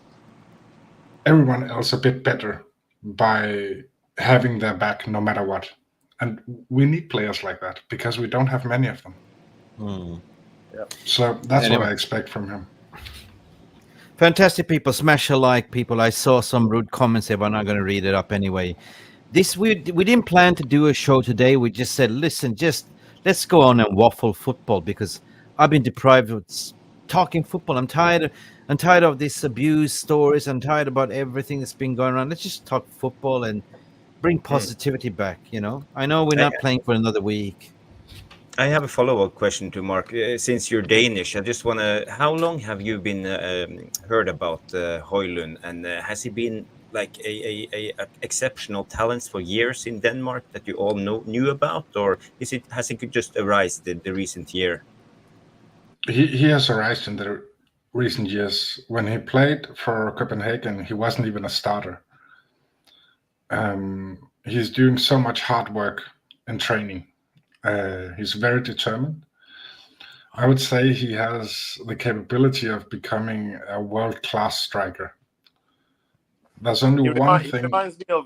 everyone else a bit better by having their back no matter what. And we need players like that, because we don't have many of them. Yep. So that's what I expect from him. Fantastic, people. Smash a like, people. I saw some rude comments here, but I'm not going to read it up anyway. We didn't plan to do a show today. We just said, listen, let's go on and waffle football, because I've been deprived of talking football. I'm tired of these abuse stories. I'm tired about everything that's been going on. Let's just talk football and bring positivity back. I know we're not playing for another week. I have a follow-up question to Mark. Since you're Danish, I just want to... How long have you been heard about Hojlund? And has he been like a exceptional talent for years in Denmark that you all knew about? Or has it just arisen the recent year? He has arisen in the recent years. When he played for Copenhagen, he wasn't even a starter. He's doing so much hard work and training. He's very determined. I would say he has the capability of becoming a world-class striker. There's only one thing.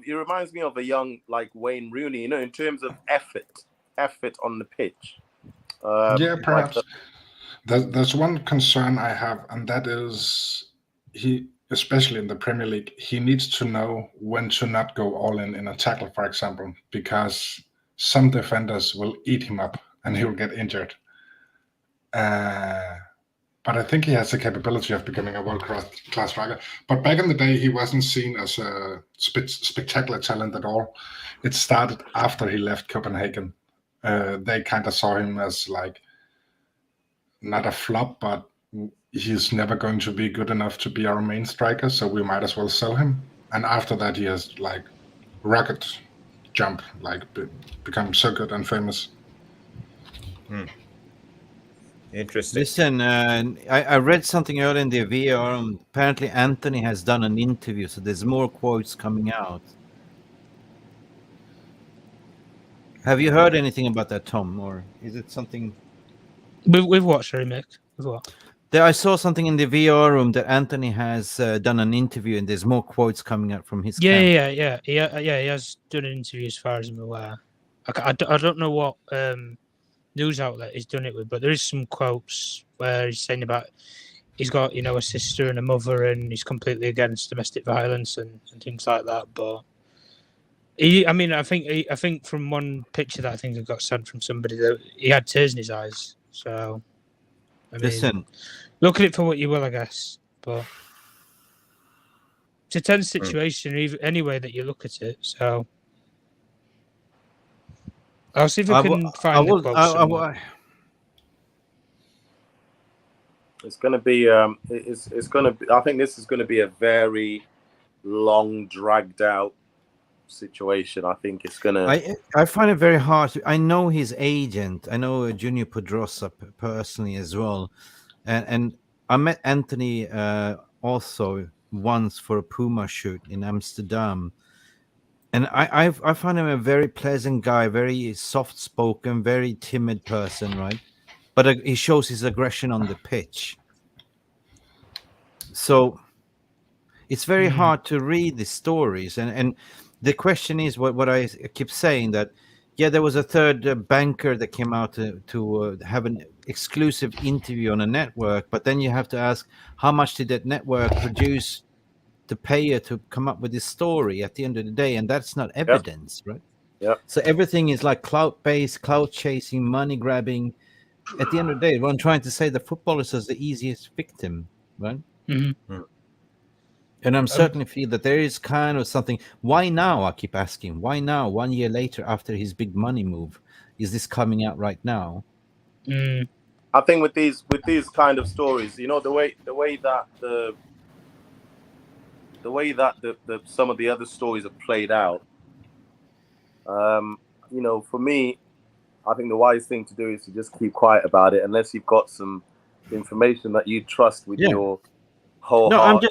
He reminds me of a young, like, Wayne Rooney, in terms of effort on the pitch. Yeah, perhaps. There's one concern I have, and that is he, especially in the Premier League, he needs to know when to not go all in a tackle, for example, because some defenders will eat him up and he will get injured. But I think he has the capability of becoming a world-class striker. But back in the day, he wasn't seen as a spectacular talent at all. It started after he left Copenhagen. They kind of saw him as like not a flop, but he's never going to be good enough to be our main striker, so we might as well sell him. And after that, he has like rocket jump, like become so good and famous. Interesting. Listen, I read something earlier in the VR. Apparently, Antony has done an interview, so there's more quotes coming out. Have you heard anything about that, Tom, or is it something? We've watched a remix as well. I saw something in the VR room that Antony has done an interview, and there's more quotes coming out from his camp. Yeah. He has done an interview, as far as I'm aware. I don't know what news outlet he's done it with, but there is some quotes where he's saying about he's got a sister and a mother, and he's completely against domestic violence and things like that. But I think from one picture that I think I got sent from somebody that he had tears in his eyes. So, I mean, Listen, look at it for what you will, I guess. But it's a tense situation, even any way that you look at it. So, I'll see if I can find the quote somewhere. It's going to be. It's going to be. I think this is going to be a very long, dragged out situation. I think it's going to. I find it very hard. I know his agent. I know Junior Pedrosa personally as well, and I met Antony also once for a Puma shoot in Amsterdam, and I find him a very pleasant guy, very soft spoken, very timid person, right? But he shows his aggression on the pitch. So it's very hard to read the stories. And the question is what I keep saying, that, yeah, there was a third banker that came out to have an exclusive interview on a network. But then you have to ask, how much did that network produce to pay you to come up with this story at the end of the day? And that's not evidence, right? Yeah. So everything is like clout-based, clout chasing, money grabbing. At the end of the day, what I'm trying to say, the footballers is the easiest victim, right? Mm-hmm. And I'm certainly feel that there is kind of something. Why now? I keep asking. Why now? 1 year later, after his big money move, is this coming out right now? I think with these kind of stories, you know, the way that the some of the other stories are played out. You know, for me, I think the wise thing to do is to just keep quiet about it, unless you've got some information that you trust with your whole heart.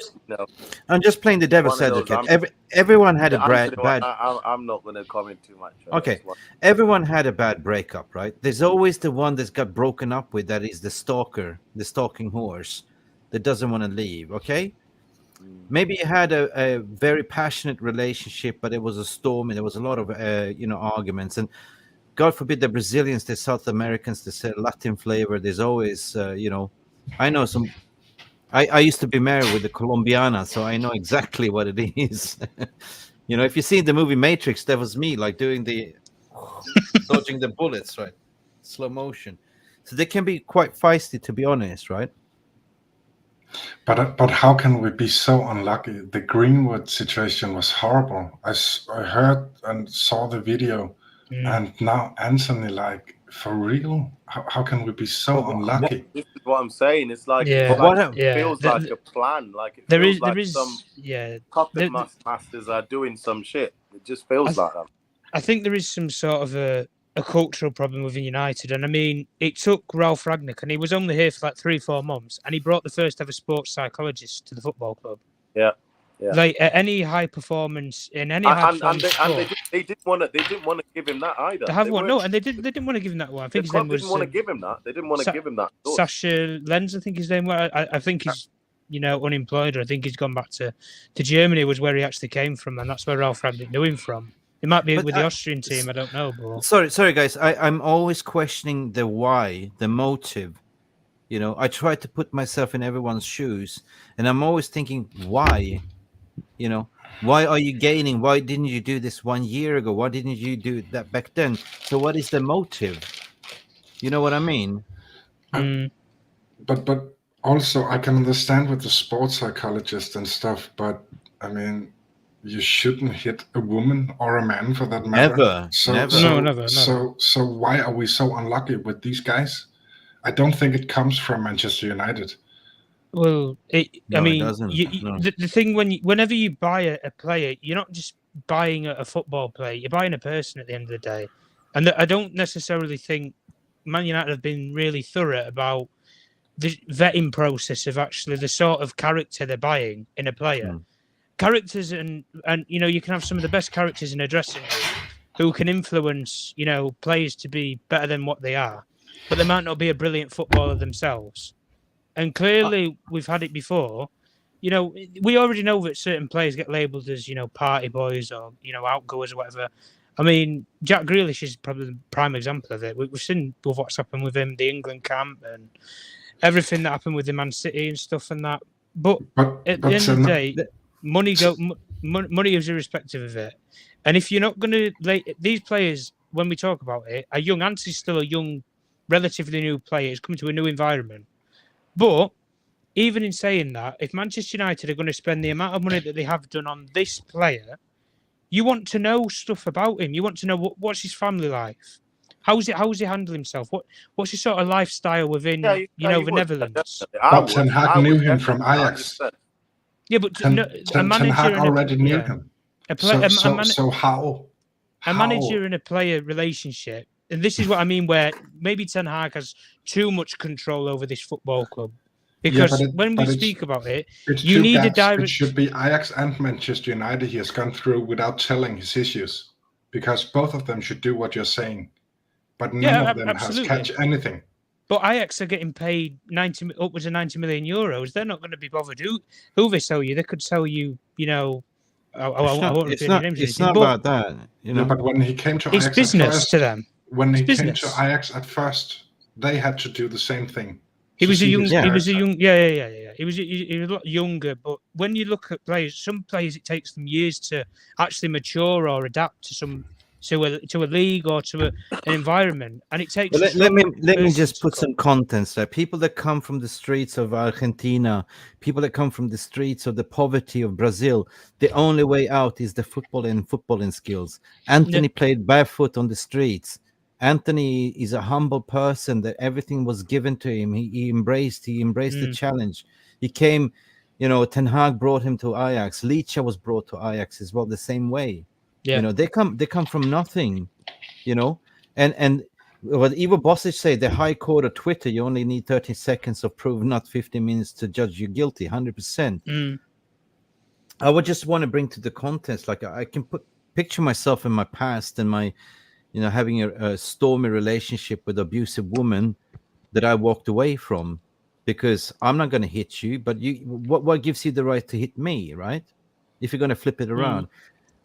I'm just playing the devil's advocate. Everyone had a bad. I'm not going to comment too much. Okay, everyone had a bad breakup, right? There's always the one that's got broken up with. That is the stalker, the stalking horse, that doesn't want to leave. Okay. Maybe you had a very passionate relationship, but it was a storm, and there was a lot of arguments. And God forbid the Brazilians, the South Americans, the Latin flavor. There's always, I know some. I used to be married with a Colombiana, so I know exactly what it is. If you see the movie Matrix, that was me, like doing the dodging the bullets, right? Slow motion. So they can be quite feisty, to be honest, right? But how can we be so unlucky? The Greenwood situation was horrible. I heard and saw the video, and now Antony, like, for real? How can we be so unlucky? This is what I'm saying. It's like, it feels like a plan. Like it feels like some puppet masters are doing some shit. It just feels like that. I think there is some sort of a cultural problem within United. And I mean, it took Ralph Ragnick, and he was only here for like 3-4 months, and he brought the first ever sports psychologist to the football club. Yeah. Like any high performance in any high performance sport, they didn't want to give him that either. They have one, no, and they didn't want to give him that one. I think his name was. Didn't want to give him that. They didn't want to give him that. Sasha Lenz, I think his name was. I think he's unemployed, or I think he's gone back to Germany, was where he actually came from, and that's where Ralph Ragnick knew him from. It might be with the Austrian team, I don't know. But sorry, guys. I'm always questioning the why, the motive. I try to put myself in everyone's shoes, and I'm always thinking, why? Why are you gaining? Why didn't you do this 1 year ago? Why didn't you do that back then? So what is the motive? You know what I mean? But also, I can understand with the sports psychologist and stuff, but I mean, you shouldn't hit a woman or a man for that matter. Never. So why are we so unlucky with these guys? I don't think it comes from Manchester United. Well, the thing whenever you buy a player, you're not just buying a football player; you're buying a person at the end of the day. And I don't necessarily think Man United have been really thorough about the vetting process of actually the sort of character they're buying in a player. Characters and you can have some of the best characters in a dressing room who can influence players to be better than what they are, but they might not be a brilliant footballer themselves. And clearly, we've had it before. We already know that certain players get labelled as, party boys or, outgoers or whatever. I mean, Jack Grealish is probably the prime example of it. We've seen what's happened with him, the England camp, and everything that happened with the Man City and stuff and that. But at the end of the day, money is irrespective of it. And if you're not going to, these players, when we talk about it, are young. Antony's still a young, relatively new player. He's coming to a new environment. But even in saying that, if Manchester United are going to spend the amount of money that they have done on this player, you want to know stuff about him. You want to know what's his family life. How is he handle himself? What's his sort of lifestyle within the Netherlands? But Ten Hag knew him from Ajax. Yeah, but Ten Hag already knew him. So how? A manager and a player relationship, and this is what I mean, where maybe Ten Hag has too much control over this football club. Because when we speak about it, you need a direct. It should be Ajax and Manchester United he has gone through without telling his issues, because both of them should do what you're saying, but none of them has catch anything. But Ajax are getting paid upwards of 90 million euros. They're not going to be bothered who they sell you. They could sell you, It's not about that, But when he came to Ajax, it's business first, to them. When he came to Ajax at first, they had to do the same thing. He was a young. He was a lot younger. But when you look at players, some players it takes them years to actually mature or adapt to a league or to an environment, and it takes. Let me just put some context there. People that come from the streets of Argentina, people that come from the streets of the poverty of Brazil, the only way out is the footballing skills. Antony played barefoot on the streets. Antony is a humble person that everything was given to him. He embraced the challenge. He came, Ten Hag brought him to Ajax. Licha was brought to Ajax as well, the same way. Yeah. They come from nothing, and what Ivo Bosic say, the high court of Twitter, you only need 30 seconds of proof, not 50 minutes to judge you guilty, 100%. I would just want to bring to the context, like I can picture myself in my past and my, having a stormy relationship with an abusive woman that I walked away from, because I'm not going to hit you, but what gives you the right to hit me, right? If you're going to flip it around.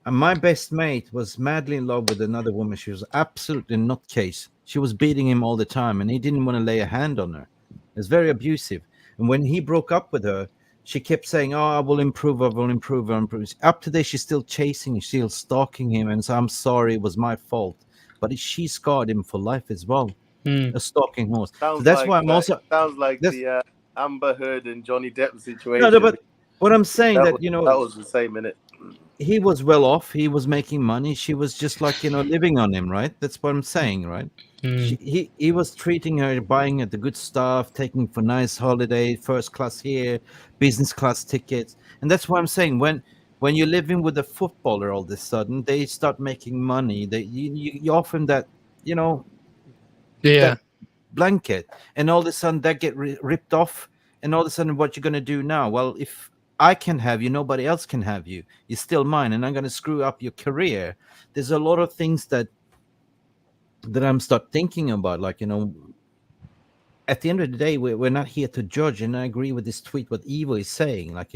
And my best mate was madly in love with another woman. She was absolutely nutcase. She was beating him all the time, and he didn't want to lay a hand on her. It was very abusive. And when he broke up with her, she kept saying, "Oh, I will improve. I will improve. I will improve." Up to date, she's still chasing him, still stalking him, and so I'm sorry, it was my fault. But she scarred him for life as well. A stalking horse. Sounds so that's like why I'm also. Sounds like the Amber Heard and Johnny Depp situation. No, but what I'm saying that was the same, innit? He was well off. He was making money. She was just like living on him, right? That's what I'm saying, right? He was treating her, buying her the good stuff, taking for nice holiday, first class here, business class tickets, and that's what I'm saying. When you're living with a footballer, all of a sudden they start making money. You offer them that, that blanket, and all of a sudden that get ripped off, and all of a sudden what you're gonna do now? Well, if I can have you, nobody else can have you. You're still mine, and I'm going to screw up your career. There's a lot of things that I'm start thinking about, like, at the end of the day, we're not here to judge, and I agree with this tweet, what Ivo is saying, like,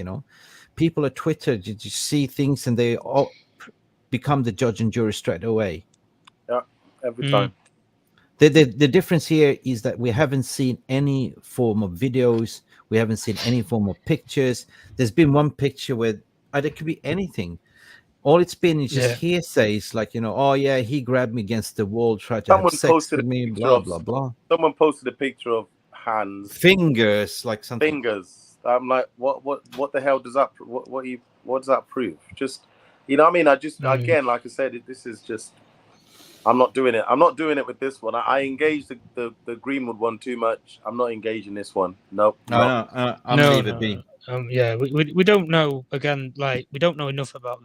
people at Twitter, you see things, and they all become the judge and jury straight away. Yeah, every time. The difference here is that we haven't seen any form of videos. We haven't seen any form of pictures. There's been one picture where it could be anything. All it's been is just hearsays, like, oh yeah, he grabbed me against the wall, tried to have sex with me, blah, blah, blah. Someone posted a picture of hands. Fingers, like something. Fingers. I'm like, what the hell does that, what does that prove? Just, I mean, again, like I said, this is just, I'm not doing it. I'm not doing it with this one. I engaged the Greenwood one too much. I'm not engaging this one. Nope. No. Leave it be. We don't know. Again, like, we don't know enough about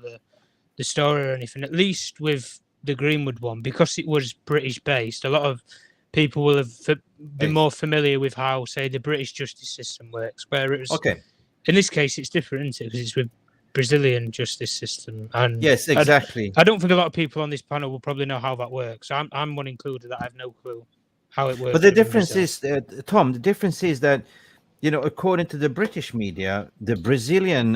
the story or anything. At least with the Greenwood one, because it was British based, a lot of people will have been more familiar with how, say, the British justice system works. Where it was in this case, it's different, isn't it? Because it's with Brazilian justice system, and yes, exactly. I don't think a lot of people on this panel will probably know how that works. I'm one included that I have no clue how it works. But the difference is, Tom, the difference is that, according to the British media, the Brazilian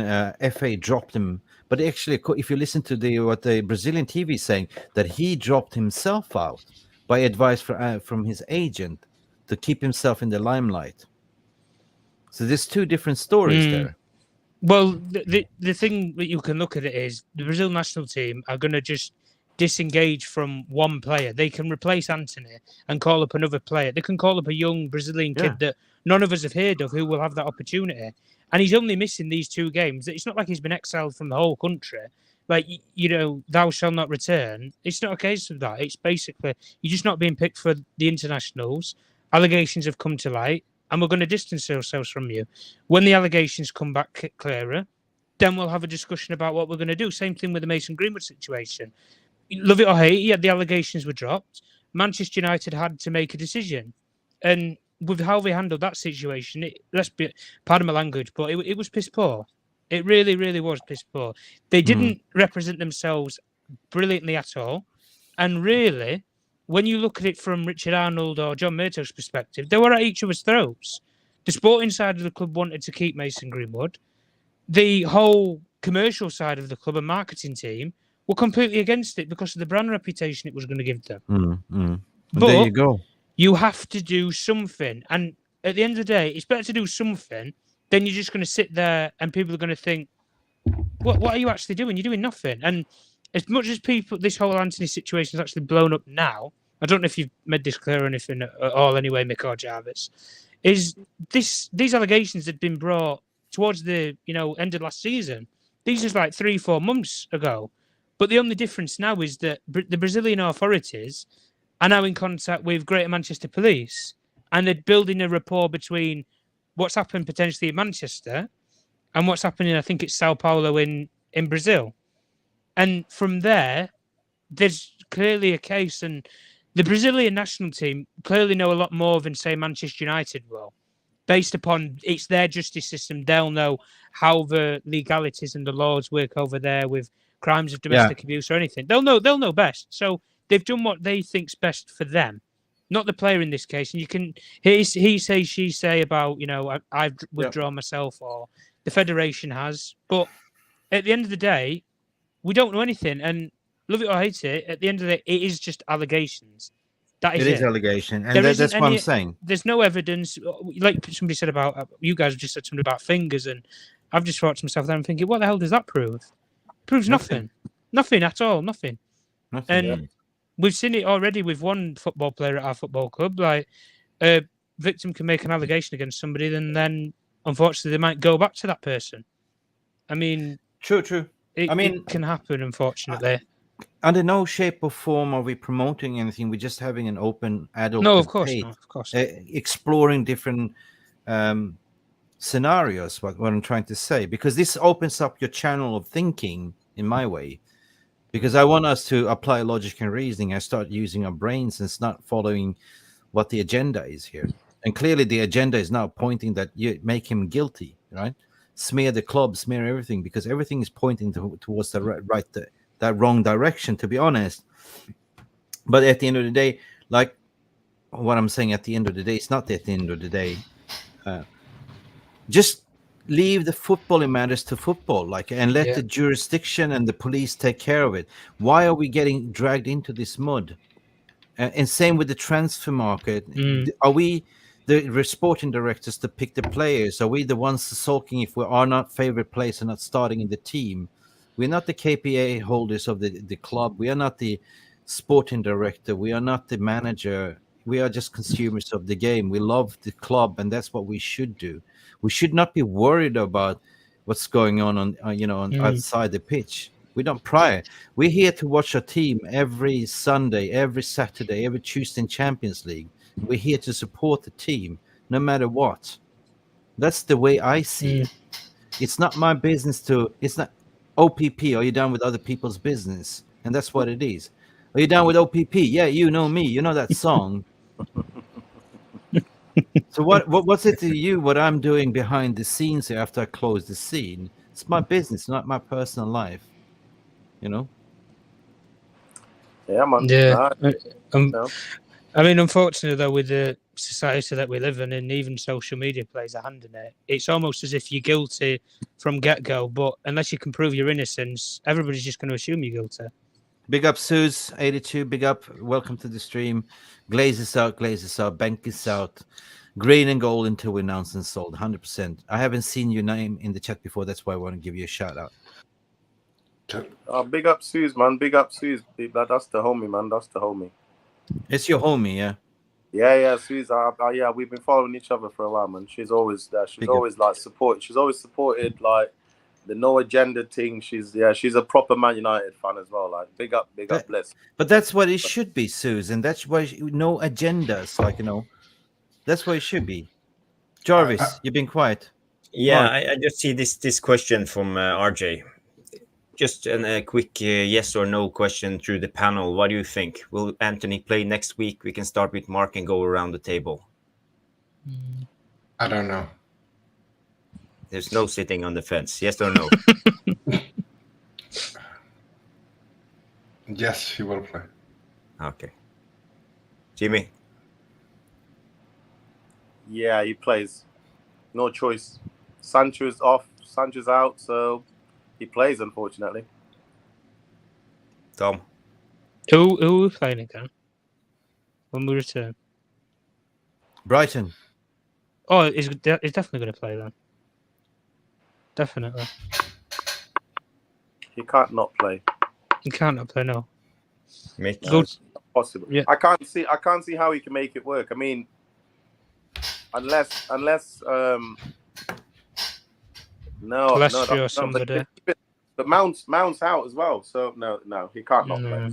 FA dropped him. But actually, if you listen to what the Brazilian TV is saying, that he dropped himself out by advice from his agent to keep himself in the limelight. So there's two different stories there. Well, the thing that you can look at it is the Brazil national team are going to just disengage from one player. They can replace Antony and call up another player. They can call up a young Brazilian kid that none of us have heard of who will have that opportunity. And he's only missing these 2 games. It's not like he's been exiled from the whole country. Like, thou shall not return. It's not a case of that. It's basically, you're just not being picked for the internationals. Allegations have come to light, and we're going to distance ourselves from you. When the allegations come back clearer, then we'll have a discussion about what we're going to do. Same thing with the Mason Greenwood situation. Love it or hate it, the allegations were dropped. Manchester United had to make a decision. And with how they handled that situation, pardon my language, but it was piss poor. It really, really was piss poor. They didn't represent themselves brilliantly at all. And really, when you look at it from Richard Arnold or John Murtaugh's perspective, they were at each other's throats. The sporting side of the club wanted to keep Mason Greenwood. The whole commercial side of the club and marketing team were completely against it because of the brand reputation it was going to give them. But there you go. You have to do something. And at the end of the day, it's better to do something than you're just going to sit there and people are going to think, what are you actually doing? You're doing nothing. And as much as this whole Antony situation is actually blown up now, I don't know if you've made this clear or anything at all anyway, Mick or Jarvis, is these allegations had been brought towards the end of last season. These is like 3-4 months ago. But the only difference now is that the Brazilian authorities are now in contact with Greater Manchester Police, and they're building a rapport between what's happened potentially in Manchester and what's happening, I think it's Sao Paulo in Brazil. And from there's clearly a case, and the Brazilian national team clearly know a lot more than, say, Manchester United will. Based upon it's their justice system, they'll know how the legalities and the laws work over there with crimes of domestic abuse or anything. They'll know best. So they've done what they think's best for them, not the player in this case. And you can he say, she say about I've withdrawn myself, or the federation has. But at the end of the day, we don't know anything. And love it or hate it, at the end of the day, it is just allegations. That is it. It is allegation, and that's what I'm saying. There's no evidence. Like somebody said about you guys just said something about fingers, and I've just thought to myself, I'm thinking, what the hell does that prove? It proves nothing at all, nothing. And we've seen it already with one football player at our football club. Like a victim can make an allegation against somebody, and then unfortunately they might go back to that person. I mean, true. It can happen, unfortunately. Under no shape or form are we promoting anything. We're just having an open adult No, of course debate, not. Of course. exploring different scenarios. What I'm trying to say, because this opens up your channel of thinking in my way. Because I want us to apply logic and reasoning. I start using our brains and not following what the agenda is here. And clearly, the agenda is now pointing that you make him guilty, right? Smear the club, smear everything, because everything is pointing towards that wrong direction, to be honest. But at the end of the day, like what I'm saying, at the end of the day, it's not at the end of the day. Just leave the footballing matters to football, and let the jurisdiction and the police take care of it. Why are we getting dragged into this mud? And same with the transfer market. Are we the sporting directors to pick the players? Are we the ones sulking if we are not favorite players and not starting in the team? We're not the KPA holders of the club. We are not the sporting director. We are not the manager. We are just consumers of the game. We love the club, and that's what we should do. We should not be worried about what's going on outside the pitch. We don't pry. We're here to watch our team every Sunday, every Saturday, every Tuesday in Champions League. We're here to support the team, no matter what. That's the way I see it. It's not my business it's not OPP. Are you down with other people's business? And that's what it is. Are you down with OPP? Yeah, you know me. You know that song. So what's it to you what I'm doing behind the scenes here after I close the scene? It's my business, not my personal life. Yeah, man. Yeah. I mean, unfortunately, though, with the society that we live in, and even social media plays a hand in it, it's almost as if you're guilty from get-go, but unless you can prove your innocence, everybody's just going to assume you're guilty. Big up, Suze82. Big up. Welcome to the stream. Glazes out. Bank is out. Green and gold until we announce and sold. 100%. I haven't seen your name in the chat before. That's why I want to give you a shout out. Big up Suze, man. Big up Suze. That's the homie, man. That's the homie. It's your homie, yeah. Yeah, Suze. Yeah, we've been following each other for a while, man. She's always there. She's always like support. She's always supported like the no agenda thing. She's a proper Man United fan as well. Like big up, bless. But that's what it should be, Susan. That's why no agendas. Like, you know, that's what it should be. Jarvis, you've been quiet. Yeah, I just see this question from RJ. Just a quick yes or no question through the panel. What do you think? Will Antony play next week? We can start with Mark and go around the table. I don't know. There's no sitting on the fence. Yes or no? Yes, he will play. Okay. Jimmy? Yeah, he plays. No choice. Sancho's off. Sancho's out, so he plays, unfortunately. Tom? Who are we playing again? When we return? Brighton. Oh, he's definitely going to play then. Definitely. He can't not play. He can't not play, no. Mick? Go Possible. Yeah. I can't see how he can make it work. I mean, unless somebody. But Mount's out as well, so no, he can't not play.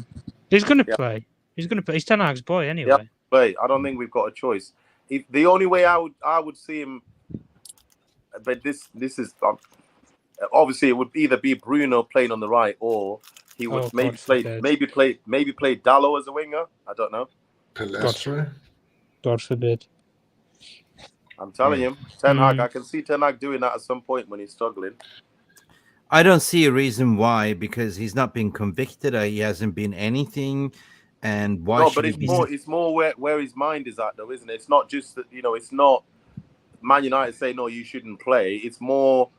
He's going to play. He's going to play. He's Ten Hag's boy anyway. Yeah, play. I don't think we've got a choice. The only way I would see him, but this is obviously it would either be Bruno playing on the right, or he would maybe play Dallo as a winger. I don't know. God forbid. I'm telling you, Ten Hag. I can see Ten Hag doing that at some point when he's struggling. I don't see a reason why, because he's not been convicted. He hasn't been anything. And why? No, but it's more where his mind is at, though, isn't it? It's not just that, it's not Man United saying no, you shouldn't play. It's more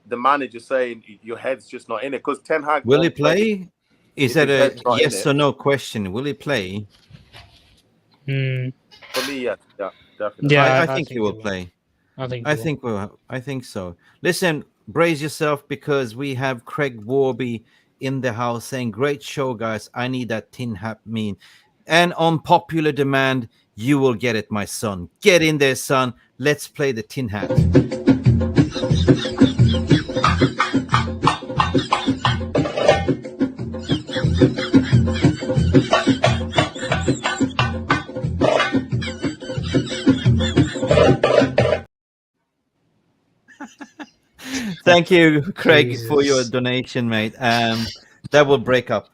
the manager saying your head's just not in it. Because Ten Hag will he play? Is that a yes or no question? Will he play? For me, yeah, definitely. Yeah, I think he will play. I think so. Listen, brace yourself, because we have Craig Warby in the house saying, "Great show, guys. I need that tin hat meme." And on popular demand, you will get it, my son. Get in there, son. Let's play the tin hat. Thank you, Craig, for your donation, mate. That will break up.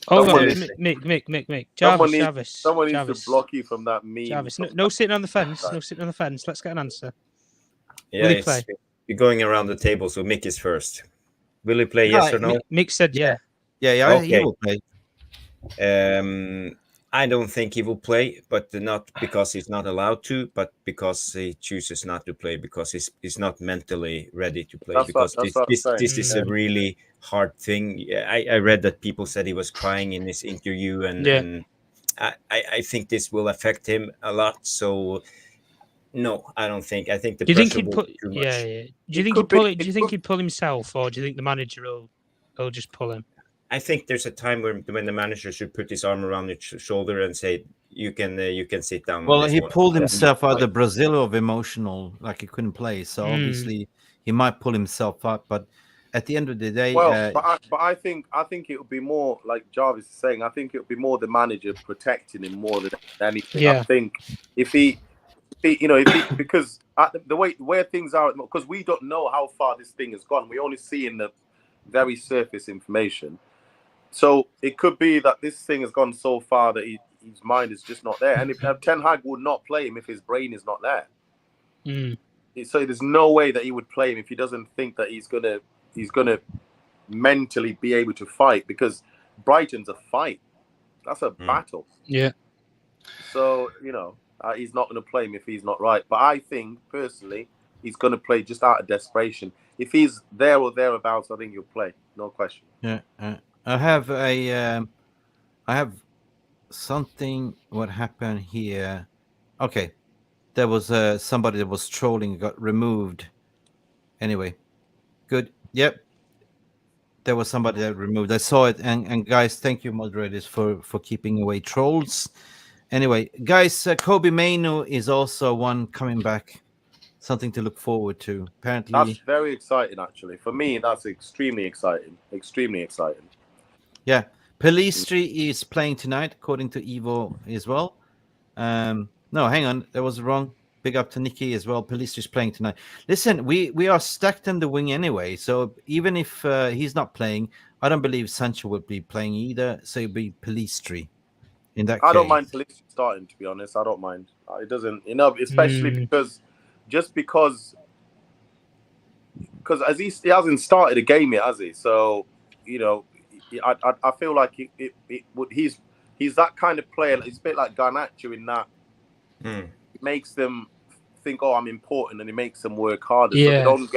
Oh, Mick. Jarvis. Someone needs to block you from that meme. Jarvis, no sitting on the fence. No sitting on the fence. Let's get an answer. Yeah, will he play? We're going around the table, so Mick is first. Will he play? Yes or no? Mick said yeah. Yeah, okay. He will play. I don't think he will play, but not because he's not allowed to, but because he chooses not to play, because he's not mentally ready to play. This is a really hard thing. I read that people said he was crying in this interview, and I think this will affect him a lot. So no, I don't think. I think the pressure will be too much. Yeah. Do you think he'd pull it? Do you think he'd pull himself, or do you think the manager will just pull him? I think there's a time when the manager should put his arm around his shoulder and say, "You can sit down." Well, he pulled himself out of Brazil of emotional, like he couldn't play. So obviously he might pull himself up, but at the end of the day, but I think it would be more like Jarvis is saying. I think it would be more the manager protecting him more than anything. Yeah. I think if he because the way where things are, because we don't know how far this thing has gone. We only see in the very surface information. So it could be that this thing has gone so far that his mind is just not there. And if Ten Hag would not play him if his brain is not there. So there's no way that he would play him if he doesn't think that he's gonna mentally be able to fight, because Brighton's a fight. That's a battle. Yeah. So, he's not going to play him if he's not right. But I think, personally, he's going to play just out of desperation. If he's there or thereabouts, I think he'll play. No question. Yeah. I have something. What happened here? Okay. there was somebody that was trolling, got removed. Anyway, good. Yep. There was somebody that removed. I saw it. And guys, thank you, moderators, for keeping away trolls. Anyway, guys, Kobe Mainu is also one coming back. Something to look forward to. Apparently, that's very exciting. Actually, for me, that's extremely exciting. Extremely exciting. Yeah, Pelistri is playing tonight, according to Evo as well. No, hang on, that was wrong. Big up to Nikki as well. Pelistri's playing tonight. Listen, we are stacked in the wing anyway, so even if he's not playing, I don't believe Sancho will be playing either. So it'll be Pelistri in that case. I don't mind Pelistri starting, to be honest. I don't mind. It doesn't, especially because as he hasn't started a game yet, has he? So, I feel like he's that kind of player. He's a bit like Garnacho in that it makes them think, oh, I'm important, and it makes them work harder. Yeah, so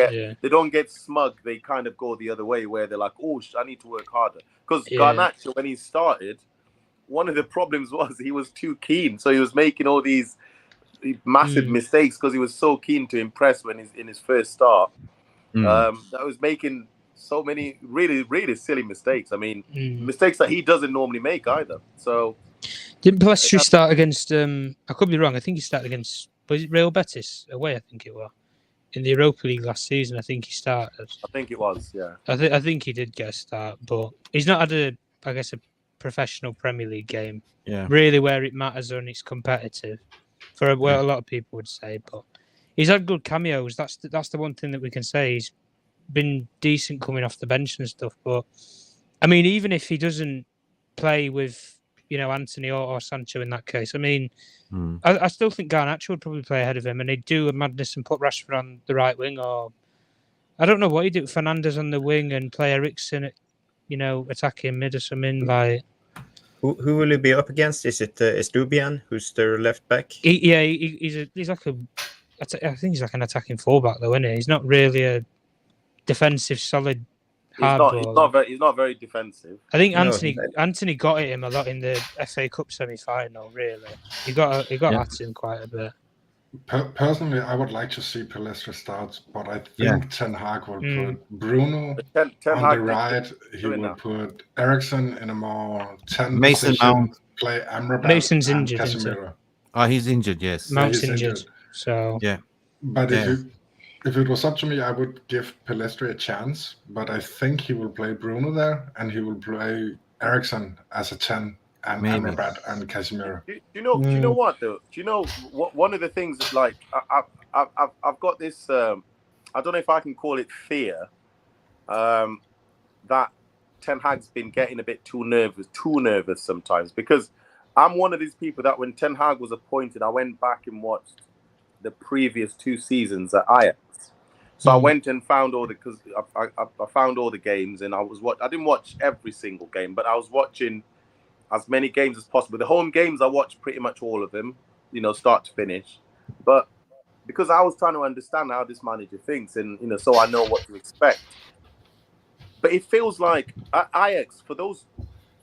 they don't get smug. They kind of go the other way where they're like, oh, I need to work harder. Because Garnacho, when he started, one of the problems was he was too keen. So he was making all these massive mistakes because he was so keen to impress when he's in his first start. That was making so many really, really silly mistakes. I mean, mistakes that he doesn't normally make either. So didn't Pelistri start against? I could be wrong. I think he started against. Was it Real Betis away? I think it was in the Europa League last season. I think he started. I think it was. Yeah. I think he did get a start, but he's not had a professional Premier League game. Yeah. Really, where it matters and it's competitive, for what a lot of people would say. But he's had good cameos. That's the one thing that we can say. He's been decent coming off the bench and stuff. But I mean, even if he doesn't play with Antony or Sancho in that case, I mean, I still think Garnacho would probably play ahead of him, and he'd do a madness and put Rashford on the right wing, or I don't know what he'd do. Fernandes on the wing and play Eriksen, attacking mid or something like. Who will he be up against? Is it Estupiñán, who's their left back? He's like I think he's like an attacking fullback though, isn't he? He's not really a defensive solid. He's not very defensive. I think Antony got at him a lot in the FA Cup semi-final. Really, he got at him quite a bit. Personally, I would like to see Pelistri start, but I think Ten Hag will put Bruno Ten on Hag the right. He will put Eriksen in a more 10 Mason position. Mount. Play Amrabat. Mason's and injured, isn't Casemiro. Oh, he's injured. Yes. Mount's injured. So yeah. But if it was up to me, I would give Pelistri a chance. But I think he will play Bruno there, and he will play Eriksen as a 10, and Amrabat and Casemiro. Do you know what though? Do you know what? One of the things that, like, I've got this. I don't know if I can call it fear. That Ten Hag's been getting a bit too nervous sometimes, because I'm one of these people that when Ten Hag was appointed, I went back and watched the previous 2 seasons at Ajax. So I went and found because I found all the games, and I didn't watch every single game, but I was watching as many games as possible. The home games, I watched pretty much all of them, start to finish. But because I was trying to understand how this manager thinks, and so I know what to expect. But it feels like at Ajax,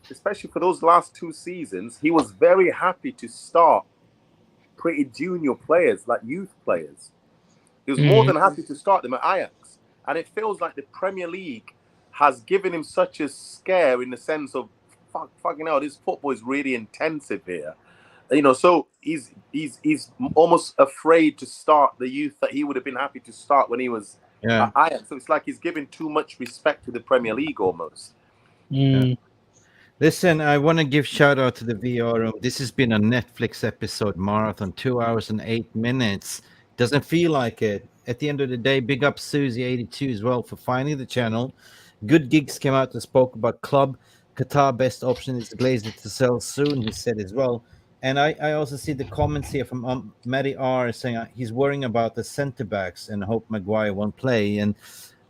especially for those last 2 seasons, he was very happy to start pretty junior players, like youth players. He was more than happy to start them at Ajax. And it feels like the Premier League has given him such a scare in the sense of, fucking hell, this football is really intensive here. So he's almost afraid to start the youth that he would have been happy to start when he was at Ajax. So it's like he's giving too much respect to the Premier League almost. Yeah. Listen, I want to give shout out to the VR room. This has been a Netflix episode marathon, 2 hours and 8 minutes. Doesn't feel like it. At the end of the day, big up Susie82 as well for finding the channel. Good Gigs came out and spoke about club. Qatar best option is Glazer to sell soon, he said as well. And I also see the comments here from Matty R saying he's worrying about the centre backs and hope Maguire won't play. And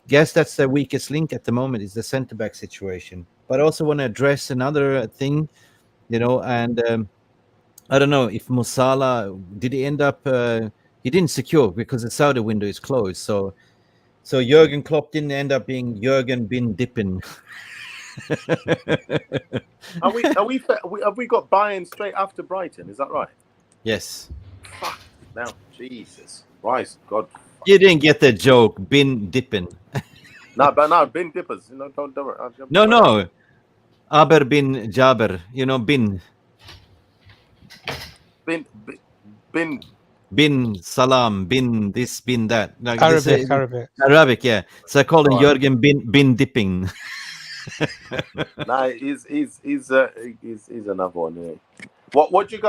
guess that's the weakest link at the moment is the centre back situation. But I also want to address another thing, and I don't know if Musala, did he end up, he didn't secure because the Saudi window is closed. So Jurgen Klopp didn't end up being Jurgen bin Dippen. Have we got Bayern straight after Brighton? Is that right? Yes. now. Jesus Christ, God. You didn't get the joke. Bin dipping. No, bin dippers. Don't. No. Aber bin Jaber. Bin. Bin salam. Bin this. Bin that. Like Arabic. Yeah. So I call him Jürgen bin dipping. Nah, he's another one. Yeah. What do you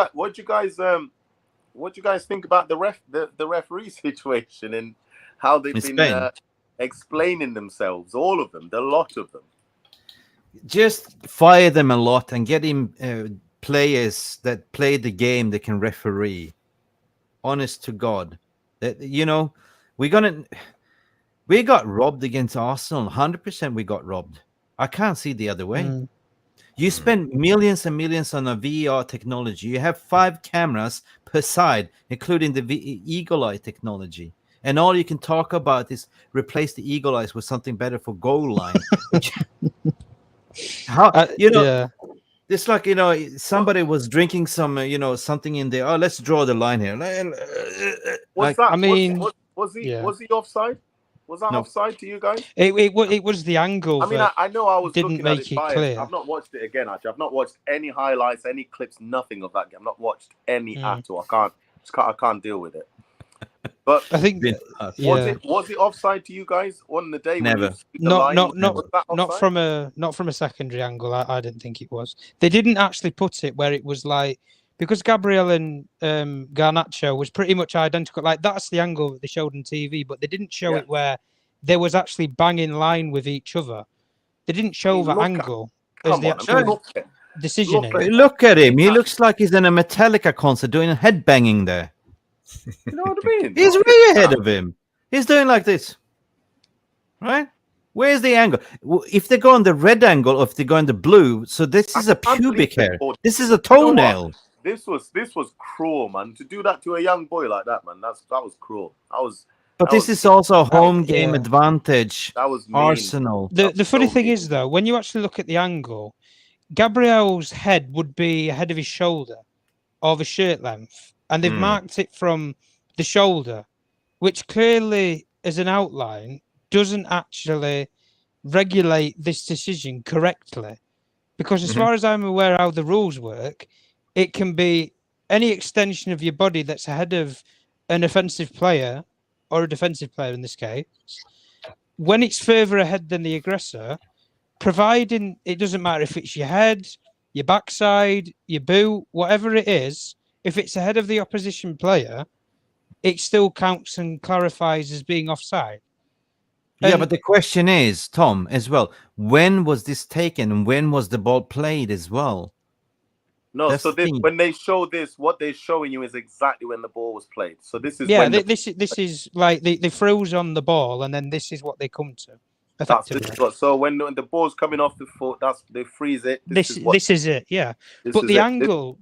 guys think about the referee situation and how they've been explaining themselves, all of them, the lot of them? Just fire them a lot and get him players that play the game that can referee. Honest to God, that we got robbed against Arsenal. 100% we got robbed. I can't see the other way. You spend millions and millions on a VR technology. You have 5 cameras per side, including the eagle eye technology. And all you can talk about is replace the eagle eyes with something better for goal line. It's like, somebody was drinking some, something in there. Oh, let's draw the line here. What's that? I mean, was he offside? Was that offside to you guys? It was the angle. I mean, I know I was didn't looking make at it it biased. clear. I've not watched it again. Actually, I've not watched any highlights, any clips, nothing of that game. I've not watched any at all. I can't deal with it. But I think was it offside to you guys on the day? Never. Not from a secondary angle. I didn't think it was. They didn't actually put it where it was like, because Gabriel and Garnacho was pretty much identical. Like, that's the angle that they showed on TV, but they didn't show it where they was actually bang in line with each other. They didn't show that angle as the actual decision. Look at him. He looks like he's in a Metallica concert doing a headbanging there. You know what I mean? He's way ahead of him. He's doing like this. Right? Where's the angle? If they go on the red angle or if they go on the blue, so this is a pubic hair. This is a toenail. This was cruel, man. To do that to a young boy like that, man, that was cruel. But this is also home game advantage. That was mean. Arsenal. The funny thing is, though, when you actually look at the angle, Gabriel's head would be ahead of his shoulder or the shirt length, and they've marked it from the shoulder, which clearly, as an outline, doesn't actually regulate this decision correctly. Because as far as I'm aware how the rules work, it can be any extension of your body that's ahead of an offensive player or a defensive player in this case. When it's further ahead than the aggressor, providing it doesn't matter if it's your head, your backside, your boot, whatever it is, if it's ahead of the opposition player, it still counts and clarifies as being offside. Yeah, but the question is, Tom, as well, when was this taken and when was the ball played as well? No, that's so when they show this, what they're showing you is exactly when the ball was played. So this is this is like they froze on the ball, and then this is what they come to. So when the ball's coming off the foot, they freeze it. This is it, yeah. But the angle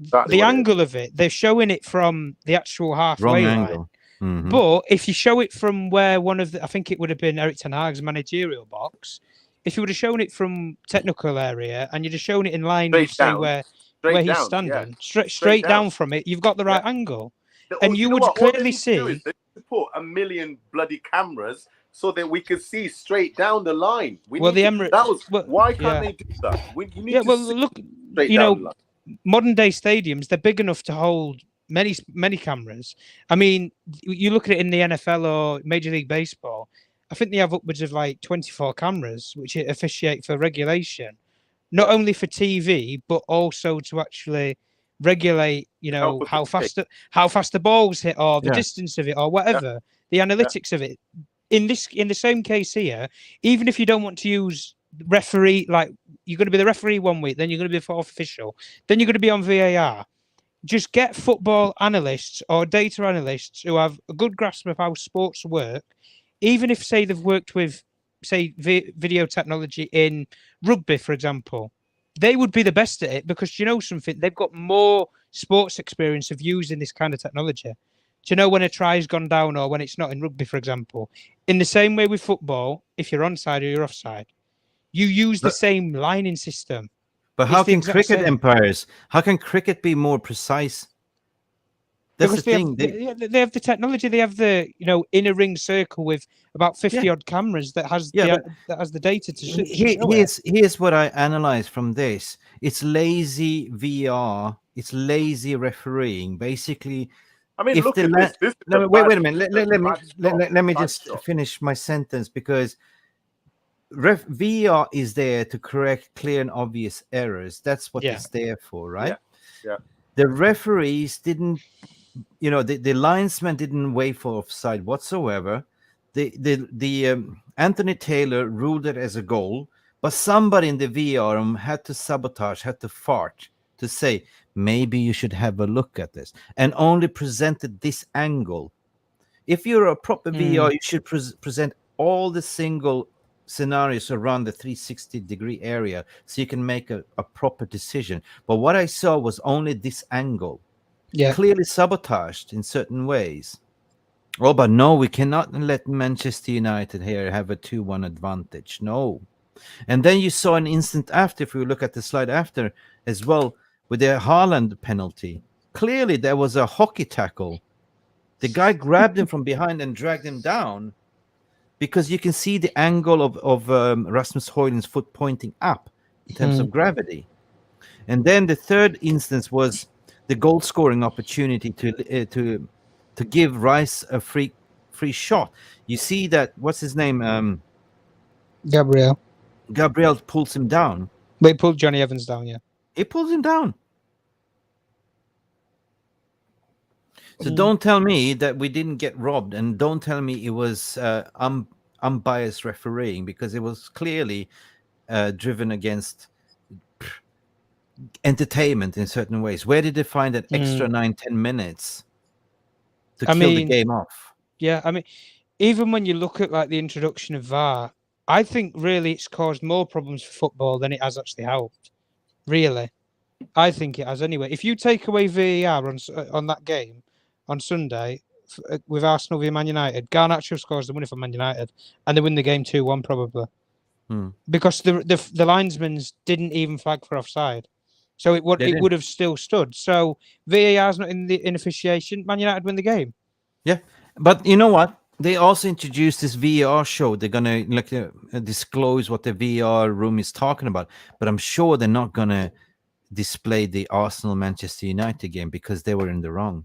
of it, they're showing it from the actual halfway line. Mm-hmm. But if you show it from where I think it would have been Erik ten Hag's managerial box, if you would have shown it from technical area and you'd have shown it in line with say where he's standing, straight down from it, you've got the right angle. And you would clearly see. They put a million bloody cameras so that we could see straight down the line. Why can't they do that? Look, modern day stadiums, they're big enough to hold many cameras. I mean, you look at it in the NFL or Major League Baseball, I think they have upwards of like 24 cameras, which officiate for regulation, not only for TV, but also to actually regulate, how fast the balls hit or the distance of it or whatever, the analytics of it. In the same case here, even if you don't want to use referee, like you're going to be the referee one week, then you're going to be the fourth official, then you're going to be on VAR. Just get football analysts or data analysts who have a good grasp of how sports work, even if, say, they've worked with, say, video technology in rugby, for example. They would be the best at it because, something, they've got more sports experience of using this kind of technology. Do you know when a try's gone down or when it's not in rugby, for example? In the ssame way with football, if you're onside or you're offside, you use the same lining system. But how can cricket umpires? How can cricket be more precise? That's because the thing. they have the technology. They have the inner ring circle with about 50 odd cameras that has the data to show it. Here's what I analyze from this. It's lazy VR. It's lazy refereeing. Basically, I mean, look at this. Wait a minute. Let me just finish my sentence, because VR is there to correct clear and obvious errors. That's what it's there for, right? Yeah. The referees didn't, the linesman didn't wait for offside whatsoever. The Antony Taylor ruled it as a goal, but somebody in the VR room had to sabotage, had to fart to say, maybe you should have a look at this, and only presented this angle. If you're a proper VR, you should present all the single scenarios around the 360-degree area so you can make a proper decision. But what I saw was only this angle, clearly sabotaged in certain ways. Oh, but no, we cannot let Manchester United here have a 2-1 advantage. No. And then you saw an instant after, if we look at the slide after as well, with the Hojlund penalty. Clearly there was a hockey tackle. The guy grabbed him from behind and dragged him down, because you can see the angle of Rasmus Hojlund's foot pointing up in terms of gravity. And then the third instance was the goal scoring opportunity to give Rice a free shot. You see that, what's his name? Gabriel pulls him down. They pulled Johnny Evans down, He pulls him down. So don't tell me that we didn't get robbed, and don't tell me it was unbiased refereeing, because it was clearly driven against entertainment in certain ways. Where did they find that extra 9-10 minutes to kill the game off? Yeah, I mean, even when you look at like the introduction of VAR, I think really it's caused more problems for football than it has actually helped. Really, I think it has anyway. If you take away VAR on that game on Sunday with Arsenal v Man United, Garnacho scores the winner for Man United, and they win the game 2-1 probably, because the linesmen didn't even flag for offside, so it would have still stood. So VAR's not in officiation. Man United win the game. Yeah, but you know what? They also introduced this VR show. They're gonna disclose what the VR room is talking about, but I'm sure they're not gonna display the Arsenal Manchester United game because they were in the wrong.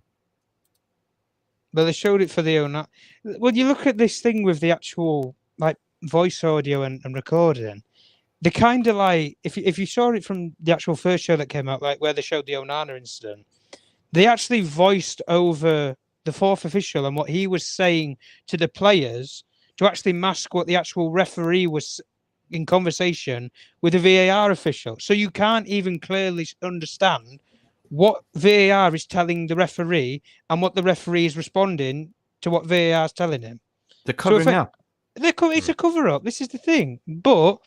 But they showed it for the own. When you look at this thing with the actual like voice audio and recording, they kind of like if you saw it from the actual first show that came out, like where they showed the Onana incident, they actually voiced over the fourth official and what he was saying to the players to actually mask what the actual referee was in conversation with the VAR official. So you can't even clearly understand what VAR is telling the referee and what the referee is responding to what VAR is telling him. They're covering up. It's a cover-up. This is the thing. But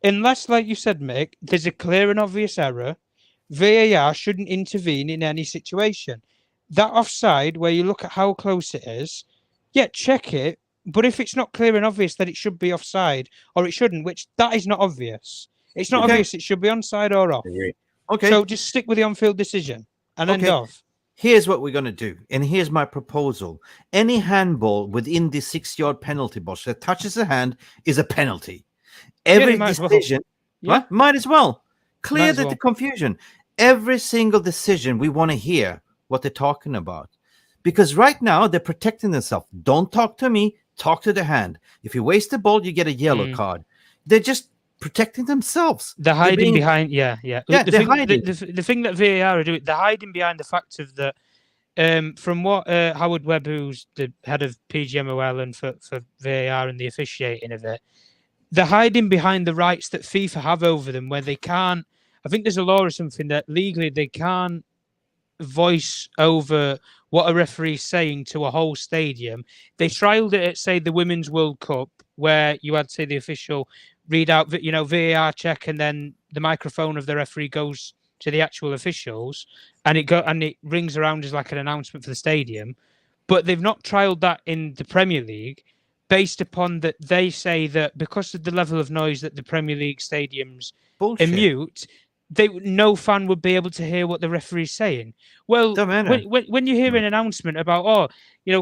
unless, like you said, Mick, there's a clear and obvious error, VAR shouldn't intervene in any situation. That offside, where you look at how close it is, check it. But if it's not clear and obvious that it should be offside or it shouldn't, which that is not obvious. It's not obvious it should be onside or off. Okay. So just stick with the on-field decision and end off. Here's what we're going to do. And here's my proposal. Any handball within the 6-yard penalty box that touches a hand is a penalty. Every decision... Might as well. Clear the confusion. Every single decision, we want to hear what they're talking about. Because right now, they're protecting themselves. Don't talk to me. Talk to the hand. If you waste the ball, you get a yellow card. They're just protecting themselves. They're hiding behind, they're hiding. The thing that VAR are doing, they're hiding behind the fact of that. From what Howard Webb, who's the head of PGMOL and for VAR and the officiating of it, they're hiding behind the rights that FIFA have over them, where they can't. I think there's a law or something that legally they can't voice over what a referee is saying to a whole stadium. They trialed it at, say, the Women's World Cup, where you had, say, the official read out, VAR check, and then the microphone of the referee goes to the actual officials, and it rings around as like an announcement for the stadium. But they've not trialed that in the Premier League, based upon that they say that because of the level of noise that the Premier League stadiums emute, no fan would be able to hear what the referee's saying. Well, when you hear an announcement about,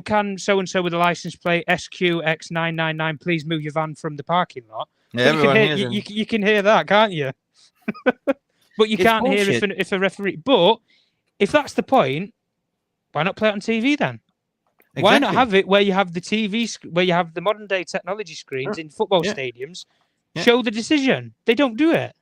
can so and so with a license plate SQX999 please move your van from the parking lot? Yeah, you can hear that, can't you? But you can't hear if a referee. But if that's the point, why not play it on TV then? Exactly. Why not have it where you have the TV, where you have the modern day technology screens in football stadiums? Show the decision. They don't do it.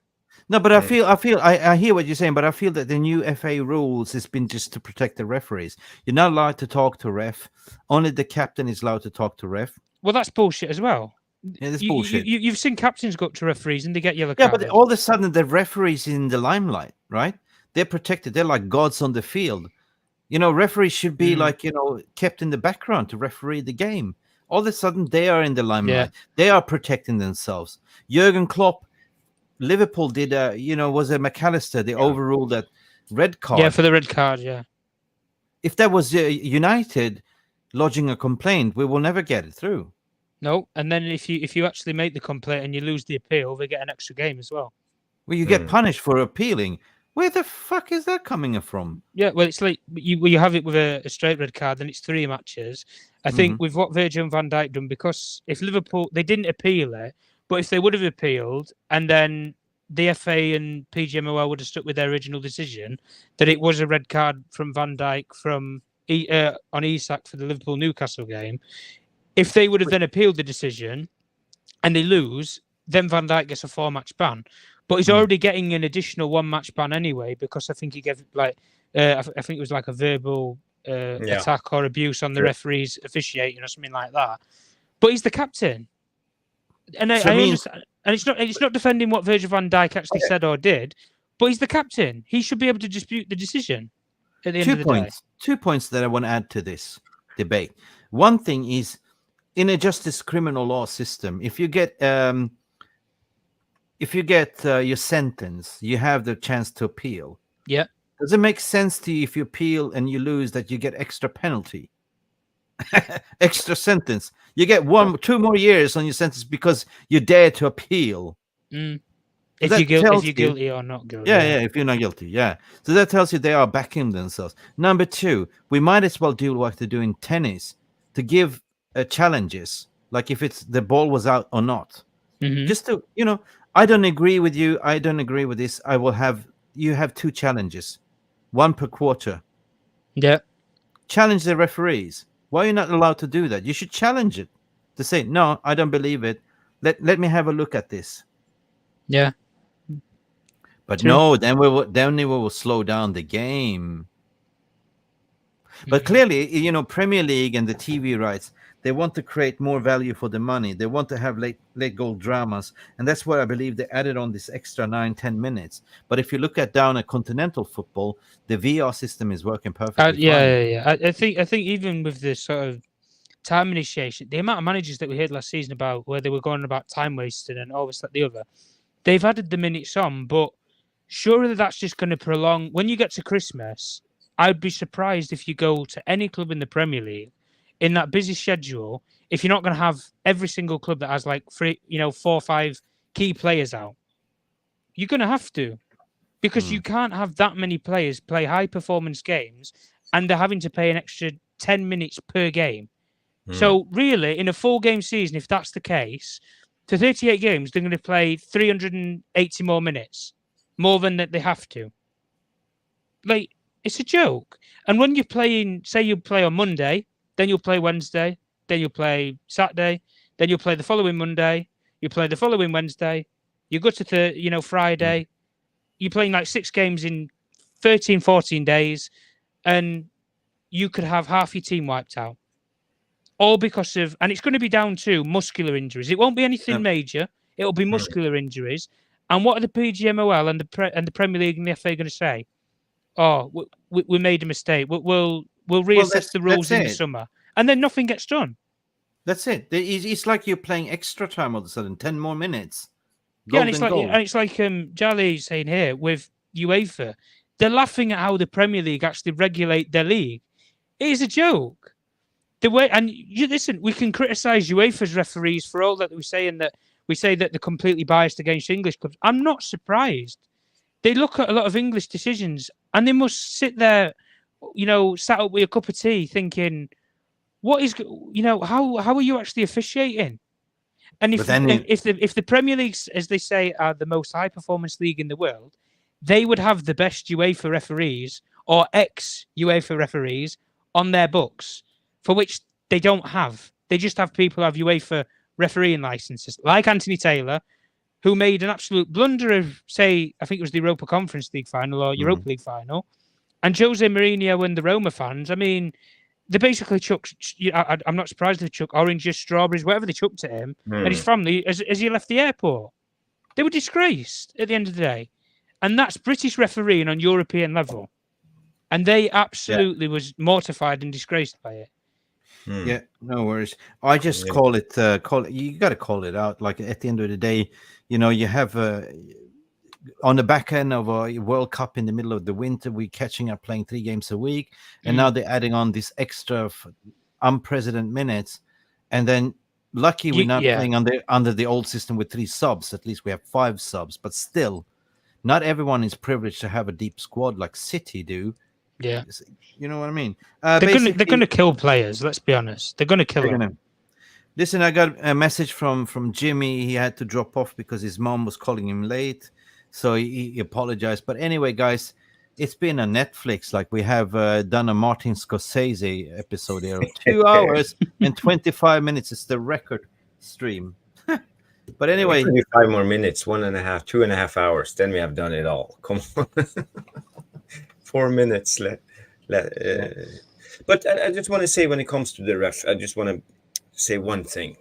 No, but I hear what you're saying, but I feel that the new FA rules has been just to protect the referees. You're not allowed to talk to ref. Only the captain is allowed to talk to ref. Well, that's bullshit as well. Yeah, that's bullshit. You've seen captains go up to referees and they get yellow cards. Yeah, but all of a sudden the referees in the limelight, right? They're protected. They're like gods on the field. Referees should be kept in the background to referee the game. All of a sudden they are in the limelight. Yeah. They are protecting themselves. Jurgen Klopp, Liverpool did was a McAllister. They overruled that red card. Yeah, for the red card, yeah. If that was United lodging a complaint, we will never get it through. No, and then if you actually make the complaint and you lose the appeal, they get an extra game as well. Well, you get punished for appealing. Where the fuck is that coming from? Yeah, well, it's like you have it with a straight red card, then it's 3 matches. I think with what Virgil and Van Dijk done, because if Liverpool, they didn't appeal it, but if they would have appealed and then the FA and PGMOL would have stuck with their original decision that it was a red card from Van Dijk on Isak for the Liverpool-Newcastle game, if they would have then appealed the decision and they lose, then Van Dijk gets a 4-match ban. But he's already getting an additional 1-match ban anyway, because I think he gave I think it was like a verbal attack or abuse on the referees officiating or something like that. But he's the captain. And I understand, and it's not defending what Virgil van Dijk actually said or did, but he's the captain. He should be able to dispute the decision at the end of the day. 2 points that I want to add to this debate. One thing is, in a justice criminal law system, if you get your sentence, you have the chance to appeal. Yeah. Does it make sense to you if you appeal and you lose that you get extra penalty? Extra sentence. You get 2 more years on your sentence because you dare to appeal. If you're guilty or not guilty. Yeah, if you're not guilty. Yeah. So that tells you they are backing themselves. Number 2, we might as well do what they do in tennis to give challenges, like if it's the ball was out or not. Just to, I don't agree with you. I don't agree with this. You have 2 challenges, 1 per quarter. Yeah. Challenge the referees. Why are you not allowed to do that? You should challenge it to say, no, I don't believe it. Let me have a look at this. Yeah. But no, then we will slow down the game. But clearly, Premier League and the TV rights, they want to create more value for the money. They want to have late goal dramas. And that's what I believe they added on this extra 9-10 minutes. But if you look down at continental football, the VR system is working perfectly fine. I think even with this sort of time initiation, the amount of managers that we heard last season about where they were going about time wasting and all this, that, the other, they've added the minutes on. But surely that's just going to prolong. When you get to Christmas, I'd be surprised if you go to any club in the Premier League in that busy schedule, if you're not going to have every single club that has like 4 or 5 key players out. You're going to have to, because you can't have that many players play high performance games and they're having to pay an extra 10 minutes per game. So really, in a 4-game season, if that's the case, to 38 games, they're going to play 380 more minutes, more than that they have to. Like, it's a joke. And when you're playing, say you play on Monday, then you'll play Wednesday, then you'll play Saturday, then you'll play the following Monday, you play the following Wednesday, you go to Friday, you're playing like 6 games in 13, 14 days, and you could have half your team wiped out. All because of, and it's going to be down to muscular injuries. It won't be anything major. It'll be muscular injuries. And what are the PGMOL and the Premier League and the FA going to say? Oh, we made a mistake. We'll reassess the rules in the summer, and then nothing gets done. That's it. It's like you're playing extra time all of a sudden, 10 more minutes. And it's like Charlie's saying here with UEFA, they're laughing at how the Premier League actually regulate their league. It is a joke. The way, and you listen, we can criticize UEFA's referees for all that we say, and that we say that they're completely biased against English clubs. I'm not surprised. they look at a lot of English decisions and they must sit there, sat up with a cup of tea thinking, what is, how are you actually officiating? And if the Premier League, as they say, are the most high performance league in the world, they would have the best UEFA referees or ex UEFA referees on their books, for which they don't have. They just have people who have UEFA refereeing licenses, like Antony Taylor, who made an absolute blunder of, say, I think it was the Europa Conference League final or Europa League final, and Jose Mourinho and the Roma fans. I mean, they basically chucked. I'm not surprised they chucked oranges, strawberries, whatever they chucked at him, and his family as he left the airport. They were disgraced at the end of the day, and that's British refereeing on European level, and they absolutely was mortified and disgraced by it. Yeah, no worries. I just call it. You got to call it out. Like at the end of the day, you have on the back end of a World Cup in the middle of the winter, we're catching up playing 3 games a week, and now they're adding on this extra unprecedented minutes, and then lucky we're not playing under the old system with 3 subs. At least we have 5 subs, but still, not everyone is privileged to have a deep squad like City do. Yeah, you know what I mean. They're gonna kill players. Let's be honest. They're gonna kill them. Listen, I got a message from Jimmy. He had to drop off because his mom was calling him late, so he apologized. But anyway, guys, it's been a Netflix. Like we have done a Martin Scorsese episode here of 2 hours and 25 minutes. It's the record stream. But anyway, 25 more minutes, 2.5 hours. Then we have done it all. Come on. 4 minutes left. But I just want to say, when it comes to the ref, I just want to say one thing.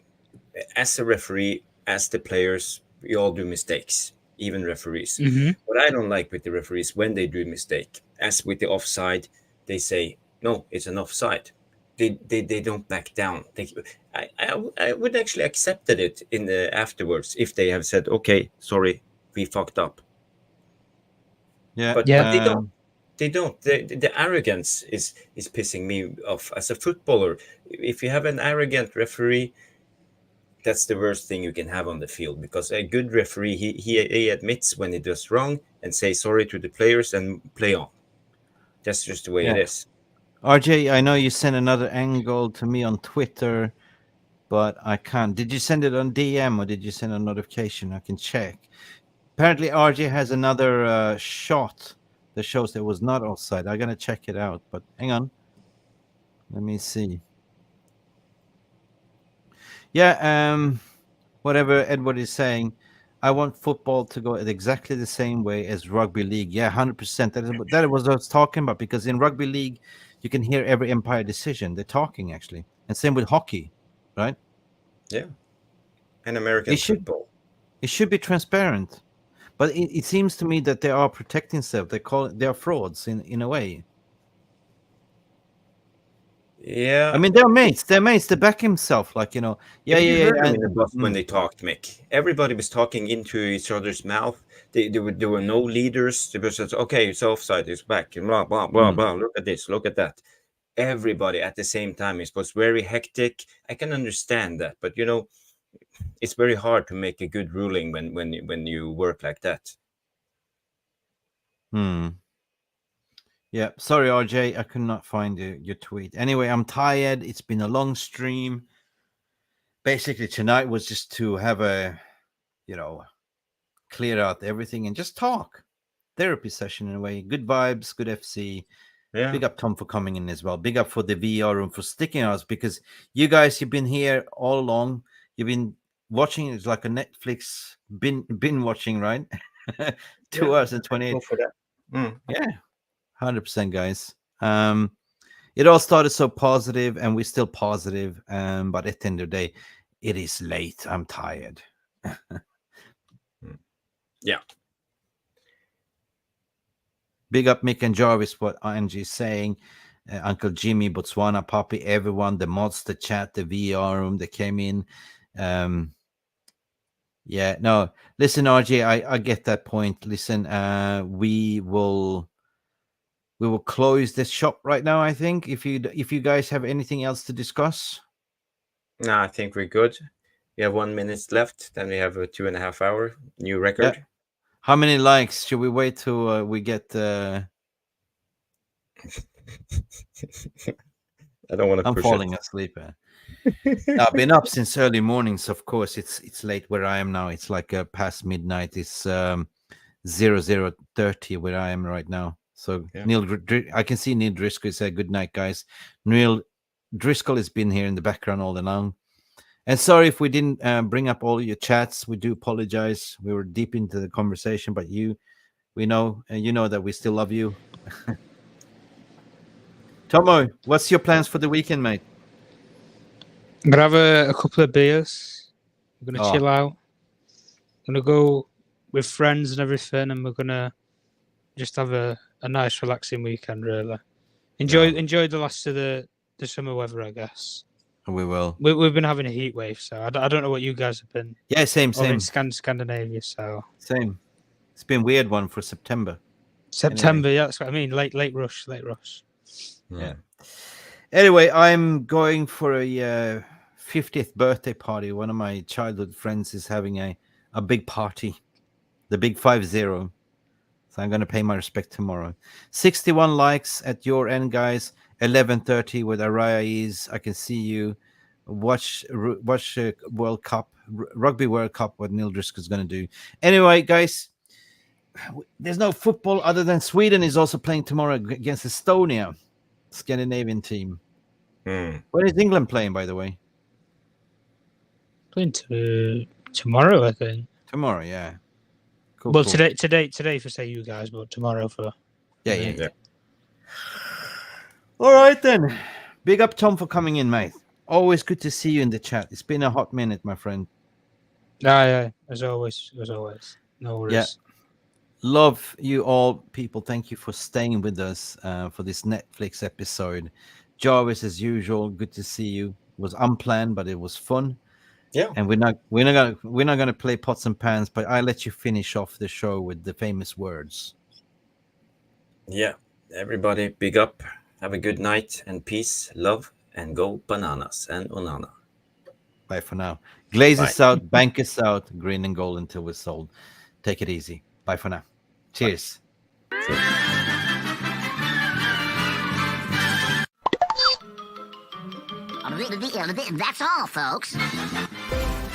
As a referee, as the players, we all do mistakes, even referees. What I don't like with the referees, when they do a mistake, as with the offside, they say, no, it's an offside. They don't back down. I would actually accepted it in the afterwards if they have said, okay, sorry, we fucked up. But they don't. They don't. The arrogance is pissing me off as a footballer. If you have an arrogant referee, that's the worst thing you can have on the field, because a good referee, he admits when he does wrong and say sorry to the players and play on. That's just the way it is. RJ, I know you sent another angle to me on Twitter, but I can't. Did you send it on DM or did you send a notification? I can check. Apparently, RJ has another shot that shows there was not offside. I'm gonna check it out, but hang on. Let me see. Yeah, whatever Edward is saying, I want football to go exactly the same way as rugby league. Yeah, 100%. That was what I was talking about, because in rugby league, you can hear every umpire decision. They're talking, actually. And same with hockey, right? Yeah. And American football. It should be transparent. But it seems to me that they are protecting themselves. They are frauds in a way. Yeah. I mean, they're mates. They back himself. Like, Yeah. In the bus when they talked, Mick, everybody was talking into each other's mouth. There were no leaders. They were just, okay, it's offside, it's back, and blah, blah, blah, blah. Look at this, look at that. Everybody at the same time. It was very hectic. I can understand that. But, it's very hard to make a good ruling when you work like that. Yeah, sorry, RJ, I could not find your tweet. Anyway, I'm tired. It's been a long stream. Basically, tonight was just to have a, clear out everything and just talk. Therapy session in a way. Good vibes, good FC. Yeah. Big up Tom for coming in as well. Big up for the VR room for sticking us, because you guys, you've been here all along. You've been watching. It's like a Netflix been watching, right? 2 hours and 28. For that. Yeah, 100%, guys. It all started so positive, and we're still positive. But at the end of the day, it is late. I'm tired. Yeah. Big up Mick and Jarvis, what Angie is saying. Uncle Jimmy, Botswana, Poppy, everyone, the mods, the chat, the VR room that came in. Yeah, no, listen, RJ, I get that point. Listen, we will close this shop right now, I think. If you guys have anything else to discuss. No, I think we're good. We have 1 minute left, then we have a 2.5 hour new record. How many likes? Should we wait till we get? I don't want to. I'm falling asleep. I've been up since early mornings. Of course, it's late where I am now. It's like past midnight. It's 00:30 where I am right now. So Neil, I can see Neil Driscoll said, "Good night, guys." Neil Driscoll has been here in the background all along. And sorry if we didn't bring up all your chats. We do apologize. We were deep into the conversation, but you know that we still love you. Tomo, what's your plans for the weekend, mate? I'm gonna have a couple of beers. I'm gonna chill out. I'm gonna go with friends and everything, and we're gonna just have a nice, relaxing weekend. Really enjoy the last of the summer weather, I guess. We will. We've been having a heat wave, so I don't know what you guys have been. Yeah, same. In Scandinavia, so same. It's been a weird one for September. Anyway. Yeah, that's what I mean. Late rush. Yeah. Anyway, I'm going for a 50th birthday party. One of my childhood friends is having a big party, the big 50. So I'm going to pay my respect tomorrow. 61 likes at your end, guys. 11:30 with Araya is. I can see you. Watch World Cup, Rugby World Cup. What Neil Driscoll is going to do. Anyway, guys, there's no football other than Sweden is also playing tomorrow against Estonia, Scandinavian team. When is England playing, by the way? Playing tomorrow, I think. Tomorrow, yeah. Cool, well, cool. today for say you guys, but tomorrow for yeah. All right then. Big up Tom for coming in, mate. Always good to see you in the chat. It's been a hot minute, my friend. Yeah, as always. No worries. Yeah. Love you all, people. Thank you for staying with us for this Netflix episode. Jarvis, as usual, good to see you. It was unplanned, but it was fun. Yeah. And we're not gonna play pots and pans, but I let you finish off the show with the famous words. Yeah. Everybody, big up. Have a good night and peace, love, and go bananas and onana. Bye for now. Glazers out, bankers out, green and gold until we're sold. Take it easy. Bye for now. Cheers. That's all, folks.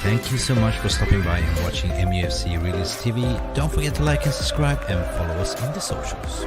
Thank you so much for stopping by and watching MUFC Realist TV. Don't forget to like and subscribe and follow us on the socials.